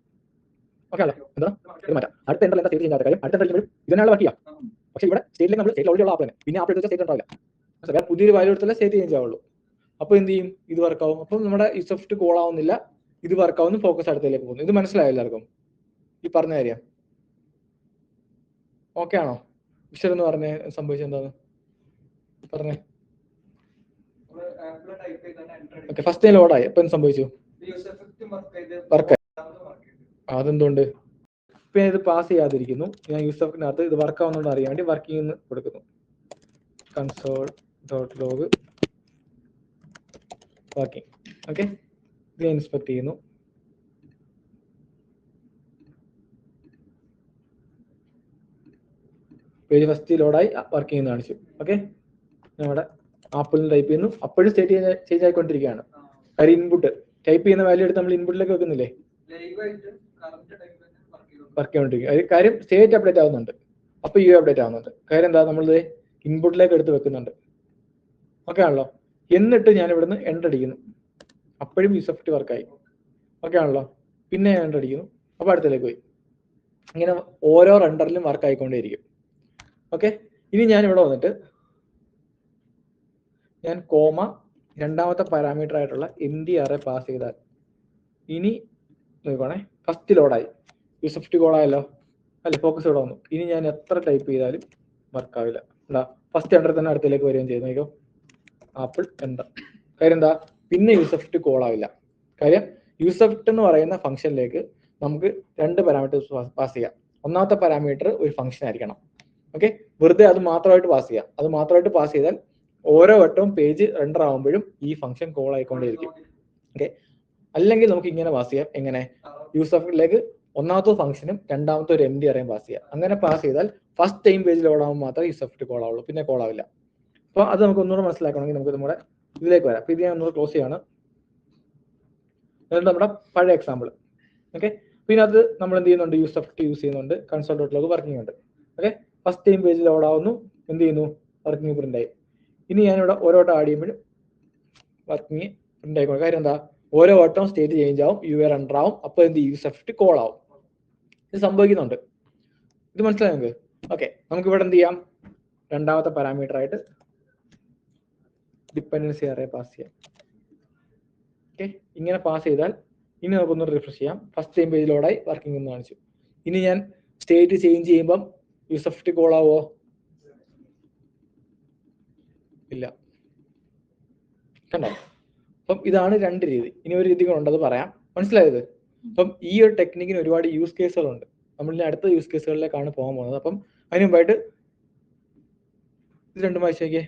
ഓക്കെ അല്ലേ? എന്താ ഇത് മാറ്റാം? അടുത്ത എൻ്ററിൽ എന്താ സ്റ്റേറ്റ് ചേഞ്ച് ആവാത്ത കാര്യം? അടുത്ത എൻ്റർ അടിക്കുമ്പോൾ ഇതിനാണ് വർക്ക് ചെയ്യാം. പക്ഷേ ഇവിടെ സ്റ്റേറ്റിലേക്ക് നമ്മൾ സ്റ്റേറ്റ് ഓൾറെഡി ഉള്ള ആപ്പ് തന്നെ, പിന്നെ ആപ്പ് എടുത്ത സ്റ്റേറ്റ് ഉണ്ടാവില്ല, പുതിയൊരു വാല്യൂ എടുത്താലേ സ്റ്റേറ്റ് ചേഞ്ച് ആവുള്ളൂ. അപ്പോൾ എന്ത് ചെയ്യും, ഇത് വർക്കാവും. അപ്പം നമ്മുടെ ഈ സ്വിഫ്റ്റ് കോൾ ആവുന്നില്ല, ഇത് വർക്കാവുന്നു, ഫോക്കസ് അടുത്തേക്ക് പോകുന്നു. ഇത് മനസ്സിലായോ എല്ലാവർക്കും ഈ പറഞ്ഞ കാര്യം? ഓക്കെ ആണോ? വിഷർ എന്ന് പറഞ്ഞ സംഭവിച്ചെന്താന്ന് പറഞ്ഞേ. ഓക്കെ, ഫസ്റ്റ് ലോഡായി, അപ്പൊ എന്ത് സംഭവിച്ചു? വർക്കായി. അതെന്തുകൊണ്ട്? ഇപ്പൊ ഇത് പാസ് ചെയ്യാതിരിക്കുന്നു. ഞാൻ യൂസഫിനകത്ത് ഇത് വർക്ക് ആവുന്നതെന്ന് അറിയാൻ വേണ്ടി വർക്കിംഗ് കൊടുക്കുന്നു. console.log working. ഓക്കെ, ഇത് ഇൻസ്പെക്ട് ചെയ്യുന്നു. പേജ് ഫസ്റ്റ് ലോഡായി, വർക്ക് ചെയ്യുന്ന കാണിച്ചു. ഓക്കെ, നമ്മുടെ ആപ്പിളിൽ ടൈപ്പ് ചെയ്യുന്നു, അപ്പോഴും സ്റ്റേറ്റ് ചേഞ്ച് ആയിക്കൊണ്ടിരിക്കുകയാണ്. കാര്യം ഇൻപുട്ട് ടൈപ്പ് ചെയ്യുന്ന വാല്യൂ എടുത്ത് നമ്മൾ ഇൻപുട്ടിലേക്ക് വെക്കുന്നില്ലേ, വർക്ക് ചെയ്തുകൊണ്ടിരിക്കും. അത് കാര്യം സ്റ്റേറ്റ് അപ്ഡേറ്റ് ആവുന്നുണ്ട്, അപ്പൊ യു അപ്ഡേറ്റ് ആവുന്നുണ്ട്. കാര്യം എന്താ, നമ്മളിത് ഇൻപുട്ടിലേക്ക് എടുത്ത് വെക്കുന്നുണ്ട്. ഓക്കെ ആണല്ലോ. എന്നിട്ട് ഞാൻ ഇവിടുന്ന് എൻ്റർ അടിക്കുന്നു, അപ്പോഴും യൂസഫ്റ്റ് വർക്കായി. ഓക്കെ ആണല്ലോ. പിന്നെ എൻ്റർ അടിക്കുന്നു, അപ്പൊ അടുത്തേക്ക് പോയി. ഇങ്ങനെ ഓരോ റണ്ടറിലും വർക്ക് ആയിക്കൊണ്ടേയിരിക്കും. ഓക്കെ, ഇനി ഞാൻ ഇവിടെ വന്നിട്ട് ഞാൻ കോമ രണ്ടാമത്തെ പാരാമീറ്റർ ആയിട്ടുള്ള MD പാസ് ചെയ്താൽ ഇനി നോക്കണേ, ഫസ്റ്റ് ലോഡായി, യൂസഫ്റ്റ് കോളായല്ലോ അല്ലെ, ഫോക്കസ് ഇവിടെ വന്നു. ഇനി ഞാൻ എത്ര ടൈപ്പ് ചെയ്താലും വർക്ക് ആവില്ല. എന്താ, ഫസ്റ്റ് എൻ്റർ തന്നെ അടുത്തേക്ക് വരികയും ചെയ്യുന്നു. നോക്കോ, ആപ്പിൾ എൻ്റർ. കാര്യം എന്താ, പിന്നെ യൂസഫ്റ്റ് കോൾ ആവില്ല. കാര്യം യൂസഫ്റ്റ് എന്ന് പറയുന്ന ഫംഗ്ഷനിലേക്ക് നമുക്ക് രണ്ട് പാരാമീറ്റേഴ്സ് പാസ് ചെയ്യാം. ഒന്നാമത്തെ പാരാമീറ്റർ ഒരു ഫംഗ്ഷൻ ആയിരിക്കണം. ഓക്കെ, വെറുതെ അത് മാത്രമായിട്ട് പാസ് ചെയ്യാം. അത് മാത്രമായിട്ട് പാസ് ചെയ്താൽ ഓരോ വട്ടവും പേജ് റെൻഡർ ആകുമ്പോഴും ഈ ഫംഗ്ഷൻ കോൾ ആയിക്കൊണ്ടേയിരിക്കും. ഓക്കെ, അല്ലെങ്കിൽ നമുക്ക് ഇങ്ങനെ പാസ് ചെയ്യാം. എങ്ങനെ, യൂസഫ്റ്റിലേക്ക് ഒന്നാമത്തെ ഫംഗ്ഷനും രണ്ടാമത്തെ ഒരു MD പാസ് ചെയ്യാം. അങ്ങനെ പാസ് ചെയ്താൽ ഫസ്റ്റ് ടൈം പേജ് ലോഡ് ആകുമ്പോൾ മാത്രമേ യൂസഫ്റ്റ് കോൾ ആവുള്ളൂ, പിന്നെ കോൾ ആവില്ല. അപ്പോൾ അത് നമുക്ക് ഒന്നുകൂടെ മനസ്സിലാക്കണമെങ്കിൽ നമുക്ക് നമ്മുടെ ഇതിലേക്ക് വരാം. അപ്പൊ ഇത് ഞാൻ ഒന്നുകൂടെ ക്ലോസ് ചെയ്യാണ്. അതായത് നമ്മുടെ പഴയ എക്സാമ്പിൾ. ഓക്കെ, പിന്നെ അത് നമ്മൾ എന്ത് ചെയ്യുന്നുണ്ട്, യൂസഫ്റ്റ് യൂസ് ചെയ്യുന്നുണ്ട്, console.log വർക്കിംഗ് ഉണ്ട്. Okay, first time page load ആവുന്നു, എന്ത് ചെയ്യുന്നു, വർക്കിംഗ് പ്രിന്റ് ആയി. ഇനി ഞാനിവിടെ ഓരോ വട്ടം ആഡ് ചെയ്യുമ്പോഴും വർക്കിംഗ് പ്രിന്റ് ആയിക്കോളും. കാര്യം എന്താ, ഓരോ വട്ടവും സ്റ്റേറ്റ് ചേഞ്ച് ആവും, റണ്ടർ ആവും, അപ്പോൾ എന്ത് യൂസഫ്റ്റ് കോൾ ആവും. ഇത് സംഭവിക്കുന്നുണ്ട്. ഇത് മനസ്സിലായോ നിങ്ങൾക്ക്? ഓക്കെ, നമുക്ക് ഇവിടെ എന്ത് ചെയ്യാം, രണ്ടാമത്തെ പാരാമീറ്റർ ആയിട്ട് ഡിപ്പെൻഡൻസി അറേ പാസ് ചെയ്യാം. ഓക്കെ, ഇങ്ങനെ പാസ് ചെയ്താൽ ഇനി നമുക്കൊന്ന് റിഫ്രഷ് ചെയ്യാം. ഫസ്റ്റ് ടൈം പേജ് ലോഡായി, വർക്കിംഗ് എന്ന് കാണിച്ചു. ഇനി ഞാൻ സ്റ്റേറ്റ് ചേഞ്ച് ചെയ്യുമ്പം യൂസഫ്റ്റ് കോൾ ആവോ? ഇല്ല. കണ്ടോ? അപ്പം ഇതാണ് രണ്ട് രീതി. ഇനി ഒരു രീതി ഉണ്ടത് പറയാം. മനസ്സിലായത്? അപ്പം ഈ ഒരു ടെക്നിക്കിന് ഒരുപാട് യൂസ് കേസുകളുണ്ട്. നമ്മൾ ഇനി അടുത്ത യൂസ് കേസുകളിലേക്കാണ് പോകാൻ പോകുന്നത്. അപ്പം അതിന് മുമ്പായിട്ട് ഇത് രണ്ടും വായിച്ചേക്കേ.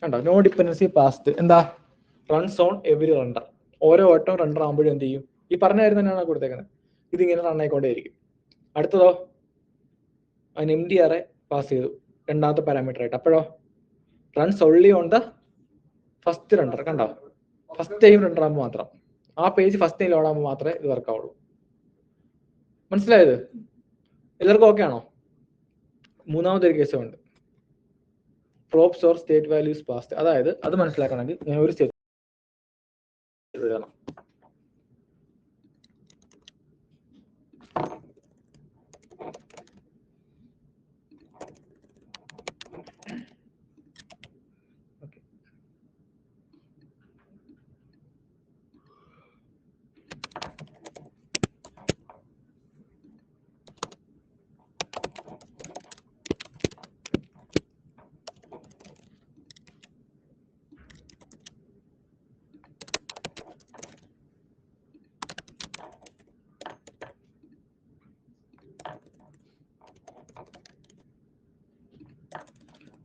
കണ്ടോ, നോ ഡിപ്പെൻഡൻസി പാസ്ഡ്. എന്താ, റൺസ് ഓൺ എവരി റണ്ടർ. ഓരോ വട്ടം റണ്ടർ ആകുമ്പോഴും എന്ത് ചെയ്യും, ഈ പറഞ്ഞ കാര്യം തന്നെയാണ് കൊടുത്തേക്കുന്നത്. ഇതിങ്ങനെ റൺ ആയിക്കൊണ്ടേയിരിക്കും. അടുത്തതോ, അതിന് MD പാസ് ചെയ്തു രണ്ടാമത്തെ പാരാമീറ്റർ ആയിട്ട്. അപ്പോഴോ, runs only on the first render. കണ്ടോ, ഫസ്റ്റ് ടൈം റണ്ടർ ആകുമ്പോൾ മാത്രം, ആ പേജ് ഫസ്റ്റ് ടൈം ലോഡ് ആകുമ്പോൾ മാത്രമേ ഇത് വർക്ക് ആവുള്ളൂ. മനസ്സിലായത്? എല്ലാവർക്കും ഓക്കെ ആണോ? മൂന്നാമതൊരു കേസുണ്ട്, props or state values passed. അതായത് അത് മനസ്സിലാക്കണമെങ്കിൽ ഞാൻ ഒരു സ്റ്റേറ്റ് എഴുതണം.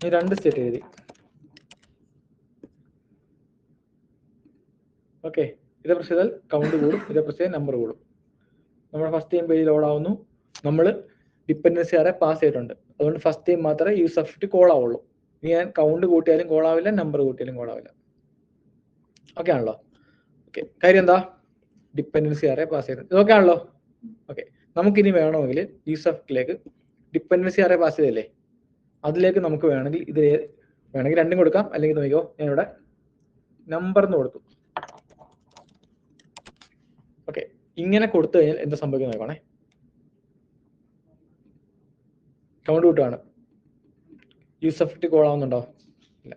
ഈ രണ്ട് സ്റ്റേറ്റ് എഴുതി. ഓക്കെ, ഇതേ പ്രസ് ചെയ്താൽ കൗണ്ട് കൂടും, ഇതേ പ്രസ് ചെയ്താൽ നമ്പർ കൂടും. നമ്മൾ ഫസ്റ്റ് ടൈം പേജ് ലോഡ് ആവുന്നു, നമ്മൾ ഡിപ്പെൻഡൻസി അറേ പാസ് ചെയ്തിട്ടുണ്ട്. അതുകൊണ്ട് ഫസ്റ്റ് ടൈം മാത്രമേ യൂസഫ്റ്റ് കോൾ ആവുള്ളൂ. ഇനി ഞാൻ കൗണ്ട് കൂട്ടിയാലും കോൾ ആവില്ല, നമ്പർ കൂട്ടിയാലും കോൾ ആവില്ല. ഓക്കെ ആണല്ലോ? ഓക്കെ, കാര്യം എന്താ, ഡിപ്പെൻഡൻസി അറേ പാസ് ചെയ്തത്. ഇതൊക്കെ ആണല്ലോ? ഓക്കെ, നമുക്കിനി വേണമെങ്കിൽ യൂസഫ്റ്റിലേക്ക് ഡിപ്പെൻഡൻസി അറേ പാസ് ചെയ്തല്ലേ, അതിലേക്ക് നമുക്ക് വേണമെങ്കിൽ ഇത് വേണമെങ്കിൽ രണ്ടും കൊടുക്കാം. അല്ലെങ്കിൽ നോക്കിയോ, ഞാൻ ഇവിടെ നമ്പർ എന്ന് കൊടുത്തു. ഓക്കെ, ഇങ്ങനെ കൊടുത്തു കഴിഞ്ഞാൽ എന്താ സംഭവിക്കുന്നത് നോക്കണേ. കൗണ്ട് കൂട്ടുകയാണ്. യൂസ് എഫക്റ്റ് കോൾ ആവുന്നുണ്ടോ? ഇല്ല.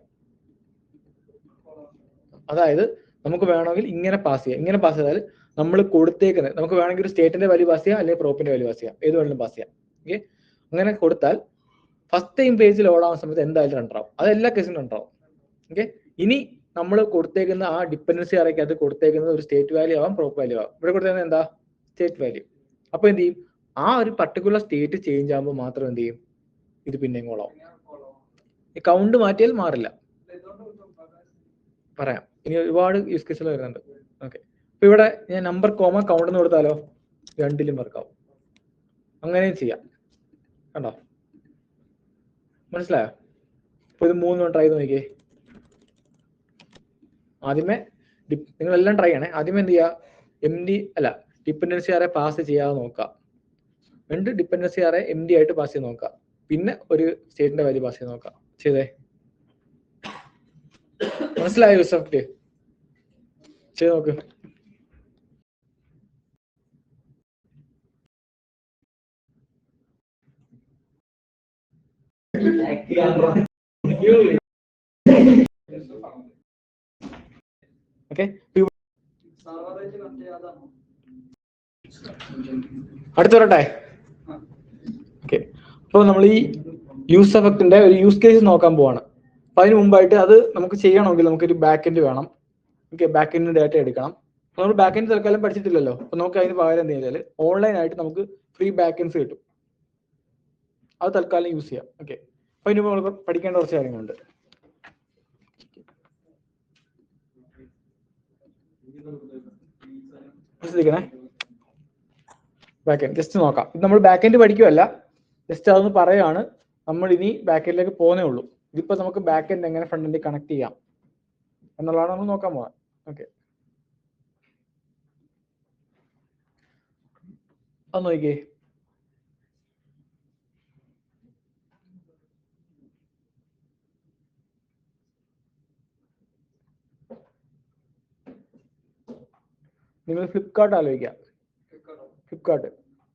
അതായത് നമുക്ക് വേണമെങ്കിൽ ഇങ്ങനെ പാസ് ചെയ്യാം. ഇങ്ങനെ പാസ് ചെയ്താൽ നമ്മൾ കൊടുത്തേക്കുന്നത് നമുക്ക് വേണമെങ്കിൽ ഒരു സ്റ്റേറ്റിന്റെ വാല്യൂ പാസ് ചെയ്യാം, അല്ലെങ്കിൽ പ്രോപ്പിന്റെ വാല്യൂ പാസ് ചെയ്യാം, ഏത് വേണമെങ്കിലും പാസ് ചെയ്യാം. ഓക്കെ, അങ്ങനെ കൊടുത്താൽ ഫസ്റ്റ് ടൈം പേജിൽ ഓടാവുന്ന സമയത്ത് എന്തായാലും രണ്ടാവും. അത് എല്ലാ കേസിലും രണ്ടാവും. ഓക്കെ, ഇനി നമ്മൾ കൊടുത്തേക്കുന്ന ആ ഡിപ്പെൻഡൻസി അറേക്ക് അത് കൊടുത്തേക്കുന്നത് ഒരു സ്റ്റേറ്റ് വാല്യൂ ആവാം, പ്രോപ്പ് വാല്യൂ ആവാം. ഇവിടെ കൊടുത്തേക്കുന്നത് എന്താ? State value. അപ്പൊ എന്ത് ചെയ്യും? ആ ഒരു പർട്ടിക്കുലർ സ്റ്റേറ്റ് ചേഞ്ച് ആകുമ്പോൾ മാത്രം എന്ത് ചെയ്യും? ഇത് പിന്നെയും കോളാവും. ഈ കൗണ്ട് മാറ്റിയാൽ മാറില്ല. പറയാം, ഇനി ഒരുപാട് യൂസ് കേസുകൾ വരുന്നുണ്ട്. ഓക്കെ, അപ്പൊ ഇവിടെ ഞാൻ നമ്പർ കോമ കൗണ്ട് എന്ന് കൊടുത്താലോ രണ്ടിലും വർക്കാവും. അങ്ങനെയും ചെയ്യാം. കണ്ടോ? മനസ്സിലായോ? അപ്പൊ ഇത് 3 ട്രൈ ചെയ്ത് നോക്കിയേ. ആദ്യമേ നിങ്ങളെല്ലാം ട്രൈ ചെയ്യണേ. ആദ്യമേ എന്ത് ചെയ്യുക? ഡിപ്പെൻഡൻസി ആരെ പാസ് ചെയ്യാതെ നോക്കുക. 2 ഡിപ്പെൻഡൻസി ആരെ MD ആയിട്ട് പാസ് ചെയ്ത് നോക്കുക. പിന്നെ ഒരു സ്റ്റേറ്റിന്റെ വാല്യൂ പാസ് ചെയ്ത് നോക്കുക. ചെയ്തേ. മനസ്സിലായോ യൂസഫ്? ചെയ്ത് നോക്ക്. ഓക്കെ, അടുത്ത വരട്ടെ. ഓക്കെ, അപ്പോൾ നമ്മൾ ഈ യൂസ് എഫക്റ്റിന്റെ ഒരു യൂസ് കേസ് നോക്കാൻ പോവാണ്. അപ്പൊ അതിന് മുമ്പായിട്ട് അത് നമുക്ക് ചെയ്യണമെങ്കിൽ നമുക്കൊരു ബാക്ക് എൻഡ് വേണം. ഓക്കെ, ബാക്ക് എൻഡ് ഡാറ്റ എടുക്കണം. നമ്മൾ ബാക്ക് എൻഡ് തൽക്കാലം പഠിച്ചിട്ടില്ലല്ലോ. അപ്പൊ നമുക്ക് അതിന് പകരം എന്ത് ചെയ്താൽ ഓൺലൈൻ ആയിട്ട് നമുക്ക് ഫ്രീ ബാക്ക് എൻഡ്സ് കിട്ടും. അത് തൽക്കാലം യൂസ് ചെയ്യാം. ഓക്കെ, അപ്പൊ അതിന് നമ്മൾ പഠിക്കേണ്ട കുറച്ച് കാര്യങ്ങളുണ്ട്. ശ്രദ്ധിക്കണേ. ബാക്ക് എൻഡ് ജസ്റ്റ് നോക്കാം. ഇത് നമ്മൾ ബാക്ക് എൻഡ് പഠിക്കുമല്ല, ജസ്റ്റ് അതൊന്ന് പറയാണ്. നമ്മൾ ഇനി ബാക്ക് എൻഡിലേക്ക് പോകുന്നേ ഉള്ളൂ. ഇതിപ്പോ നമുക്ക് ബാക്ക് എൻഡ് എങ്ങനെ ഫ്രണ്ട് എൻഡ് കണക്ട് ചെയ്യാം എന്നുള്ളതാണ് നമ്മൾ നോക്കാൻ പോകാൻ. ഓക്കെ, അത് നോക്കിയേ. നിങ്ങൾ ഫ്ലിപ്കാർട്ട് ആലോചിക്കാം.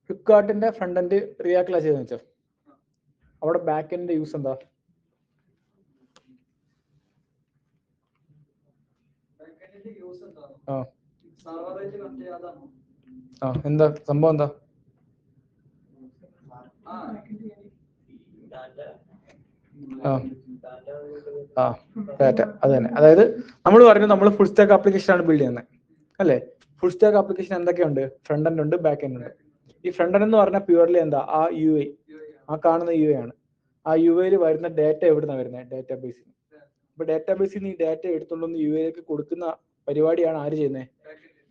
ഫ്ലിപ്കാർട്ടിന്റെ ഫ്രണ്ട് എൻഡ് റിയാക്ട് ചെയ്തെന്ന് വെച്ചോ, അവിടെ ബാക്ക് എൻഡിന്റെ യൂസ് എന്താ? എന്താ സംഭവം? എന്താ ഡാറ്റ? അത് തന്നെ. അതായത് നമ്മൾ പറഞ്ഞു നമ്മൾ ഫുൾ സ്റ്റാക്ക് ആപ്ലിക്കേഷൻ ആണ് ബിൽഡ് ചെയ്യുന്നത് അല്ലേ? ഫുൾ സ്റ്റാക്ക് ആപ്ലിക്കേഷൻ എന്തൊക്കെയുണ്ട്? ഫ്രണ്ട് എൻഡ് ഉണ്ട്, ബാക്ക് എൻഡ് ഉണ്ട്. ഈ ഫ്രണ്ട് എൻഡ് എന്ന് പറഞ്ഞാൽ പ്യൂർലി എന്താ? ആ UI, ആ കാണുന്ന UI ആണ്. ആ UIയിൽ വരുന്ന ഡാറ്റ എവിടുന്നാണ് വരുന്നത്? ഡാറ്റാബേസിൽ. അപ്പൊ ഡാറ്റാബേസിൽ നിന്ന് ഈ ഡാറ്റ എടുത്തുകൊണ്ടൊന്ന് UIയിലേക്ക് കൊടുക്കുന്ന പരിപാടിയാണ് ആര് ചെയ്യുന്നത്?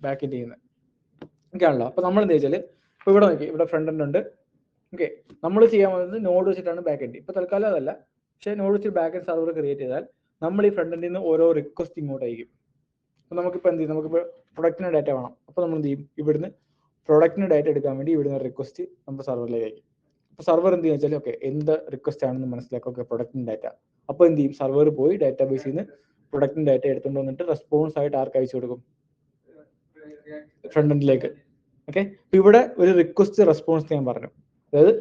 ബാക്ക് എൻഡ് ചെയ്യുന്നത്. ഓക്കെ ആണല്ലോ. അപ്പൊ നമ്മൾ എന്താ വെച്ചാൽ ഇപ്പൊ ഇവിടെ നോക്കി, ഇവിടെ ഫ്രണ്ട് എൻഡ് ഉണ്ട്. ഓക്കെ, നമ്മൾ ചെയ്യാൻ പോകുന്നത് നോഡ് വെച്ചിട്ടാണ് ബാക്ക് എൻഡ്. ഇപ്പൊ തൽക്കാലം അതല്ല, പക്ഷേ നോഡ് വെച്ച് ബാക്ക് എൻഡ് സർവർ ക്രിയേറ്റ് ചെയ്താൽ നമ്മൾ ഈ ഫ്രണ്ട് എൻഡിൽ നിന്ന് ഓരോ റിക്വസ്റ്റ് ഇങ്ങോട്ട് അയക്കും. അപ്പൊ നമുക്കിപ്പോൾ എന്ത് ചെയ്യും? നമുക്കിപ്പോൾ പ്രൊഡക്റ്റിന് ഡാറ്റ വേണം. അപ്പൊ നമ്മൾ എന്ത് ചെയ്യും? ഇവിടുന്ന് പ്രൊഡക്റ്റിന് ഡാറ്റ എടുക്കാൻ വേണ്ടി ഇവിടുന്ന് റിക്വസ്റ്റ് നമ്മുടെ സർവറിലേക്ക് അയക്കും. അപ്പൊ സർവർ എന്ത് ചെയ്യുക വെച്ചാൽ ഓക്കെ എന്ത് റിക്വസ്റ്റ് ആണെന്ന് മനസ്സിലാക്കും. ഓക്കെ, പ്രൊഡക്റ്റിന് ഡാറ്റ. അപ്പൊ എന്ത് ചെയ്യും? സർവർ പോയി ഡാറ്റാബേസിൽ നിന്ന് പ്രൊഡക്റ്റിന് ഡാറ്റ എടുത്തുകൊണ്ട് വന്നിട്ട് റെസ്പോൺസ് ആയിട്ട് ആർക്ക് അയച്ചു കൊടുക്കും? ഫ്രണ്ട് എൻഡിലേക്ക്. ഓക്കെ, അപ്പൊ ഇവിടെ ഒരു റിക്വസ്റ്റ് റെസ്പോൺസ് ഞാൻ പറഞ്ഞു. അതായത്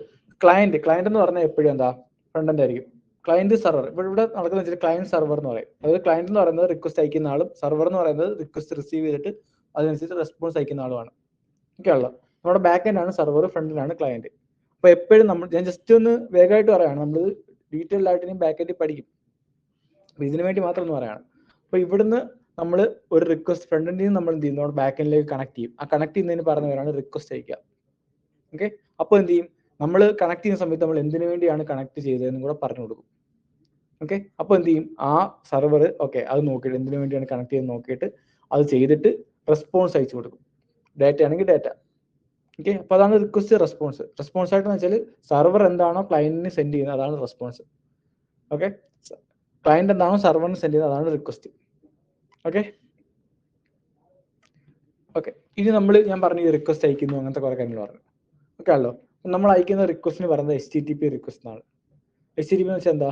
ക്ലയന്റ് എന്ന് പറഞ്ഞാൽ എപ്പോഴും എന്താ? ഫ്രണ്ട് എൻഡ് ആയിരിക്കും. ക്ലയന്റ് സർവർ ഇവിടെ നടക്കുന്ന വെച്ചാൽ ക്ലയന്റ് സർവർ എന്ന് പറയും. അതായത് ക്ലയന്റ് എന്ന് പറയുന്നത് റിക്വസ്റ്റ് അയക്കുന്ന ആളും, സർവർ എന്ന് പറയുന്നത് റിക്വസ്റ്റ് റിസീവ് ചെയ്തിട്ട് അതിനനുസരിച്ച് റെസ്പോൺസ് അയക്കുന്ന ആളുമാണ്. ഓക്കെ ആണല്ലോ. നമ്മുടെ ബാക്ക് എൻഡ് ആണ് സർവർ, ഫ്രണ്ട് എൻഡ് ആണ് ക്ലയന്റ്. അപ്പൊ എപ്പോഴും ഞാൻ ജസ്റ്റ് ഒന്ന് വേഗമായിട്ട് പറയാണ്, നമ്മൾ ഡീറ്റെയിൽ ആയിട്ട് ബാക്ക് എൻഡ് പഠിക്കും. അപ്പൊ ഇതിനു വേണ്ടി മാത്രം ഒന്ന് പറയാണ്. അപ്പൊ ഇവിടുന്ന് നമ്മൾ ഒരു റിക്വസ്റ്റ് ഫ്രണ്ട് എൻഡിൽ നിന്ന് നമ്മൾ എന്ത് ചെയ്യും? നമ്മുടെ ബാക്ക് എൻഡിലേക്ക് കണക്ട് ചെയ്യും. ആ കണക്ട് ചെയ്യുന്നതിന് പറഞ്ഞവരാണ് റിക്വസ്റ്റ് അയക്കുക. ഓക്കെ, അപ്പോൾ എന്ത് ചെയ്യും? നമ്മൾ കണക്ട് ചെയ്യുന്ന സമയത്ത് നമ്മൾ എന്തിനു വേണ്ടിയാണ് കണക്ട് ചെയ്തതെന്നും കൂടെ പറഞ്ഞു കൊടുക്കും. ഓക്കെ, അപ്പോൾ എന്ത് ചെയ്യും? ആ സർവർ ഓക്കെ അത് നോക്കിയിട്ട് എന്തിനു വേണ്ടിയാണ് കണക്ട് ചെയ്ത് നോക്കിയിട്ട് അത് ചെയ്തിട്ട് റെസ്പോൺസ് അയച്ചു കൊടുക്കും. ഡാറ്റ ആണെങ്കിൽ ഡാറ്റ. ഓക്കെ, അപ്പോൾ അതാണ് റിക്വസ്റ്റ് റെസ്പോൺസ്. റെസ്പോൺസ് ആയിട്ട് വെച്ചാൽ സർവർ എന്താണോ ക്ലയന്റിന് സെൻഡ് ചെയ്യുന്നത് അതാണ് റെസ്പോൺസ്. ഓക്കെ, ക്ലയന്റ് എന്താണോ സർവറിന് സെൻഡ് ചെയ്യുന്നത് അതാണ് റിക്വസ്റ്റ്. ഓക്കെ, ഇനി ഞാൻ പറഞ്ഞു റിക്വസ്റ്റ് അയക്കുന്നു അങ്ങനത്തെ കുറെ കാര്യങ്ങൾ പറഞ്ഞു. ഓക്കെ ആണല്ലോ. നമ്മൾ അയക്കുന്ന റിക്വസ്റ്റിന് പറയുന്നത് HTTP റിക്വസ്റ്റ് ആണ്. HTTP എന്ന് വെച്ചാൽ എന്താ?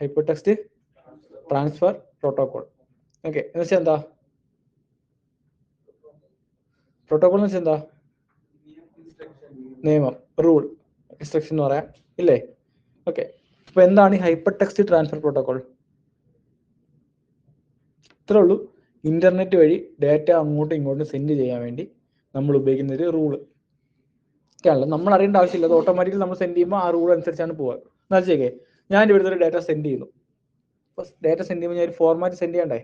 Hyper text transfer protocol. Okay, എന്ന് വെച്ചാൽ എന്താ? പ്രോട്ടോകോൾ എന്ന് വെച്ചാൽ എന്താ? നിയമം, റൂൾ, ഇൻസ്ട്രക്ഷൻ എന്ന് പറയാം ഇല്ലേ? ഓക്കെ. അപ്പൊ എന്താണ് ഈ ഹൈപ്പർ ടെക്സ്റ്റ് ട്രാൻസ്ഫർ പ്രോട്ടോകോൾ? ഇത്രേ ഉള്ളൂ. ഇന്റർനെറ്റ് വഴി ഡാറ്റ അങ്ങോട്ടും ഇങ്ങോട്ടും സെൻഡ് ചെയ്യാൻ വേണ്ടി നമ്മൾ ഉപയോഗിക്കുന്ന ഒരു റൂള് ഒക്കെയാണല്ലോ. നമ്മൾ അറിയേണ്ട ആവശ്യമില്ല, അത് ഓട്ടോമാറ്റിക്കലി നമ്മൾ സെൻഡ് ചെയ്യുമ്പോൾ ആ റൂൾ അനുസരിച്ചാണ് പോവുക. എന്നാൽ ചെയ്യേ, ഞാൻ ഇവിടുത്തെ ഒരു ഡാറ്റ സെൻഡ് ചെയ്യുന്നു. അപ്പോൾ ഡാറ്റ സെൻഡ് ചെയ്യുമ്പോൾ ഞാൻ ഒരു ഫോർമാറ്റ് സെൻഡ് ചെയ്യണ്ടേ?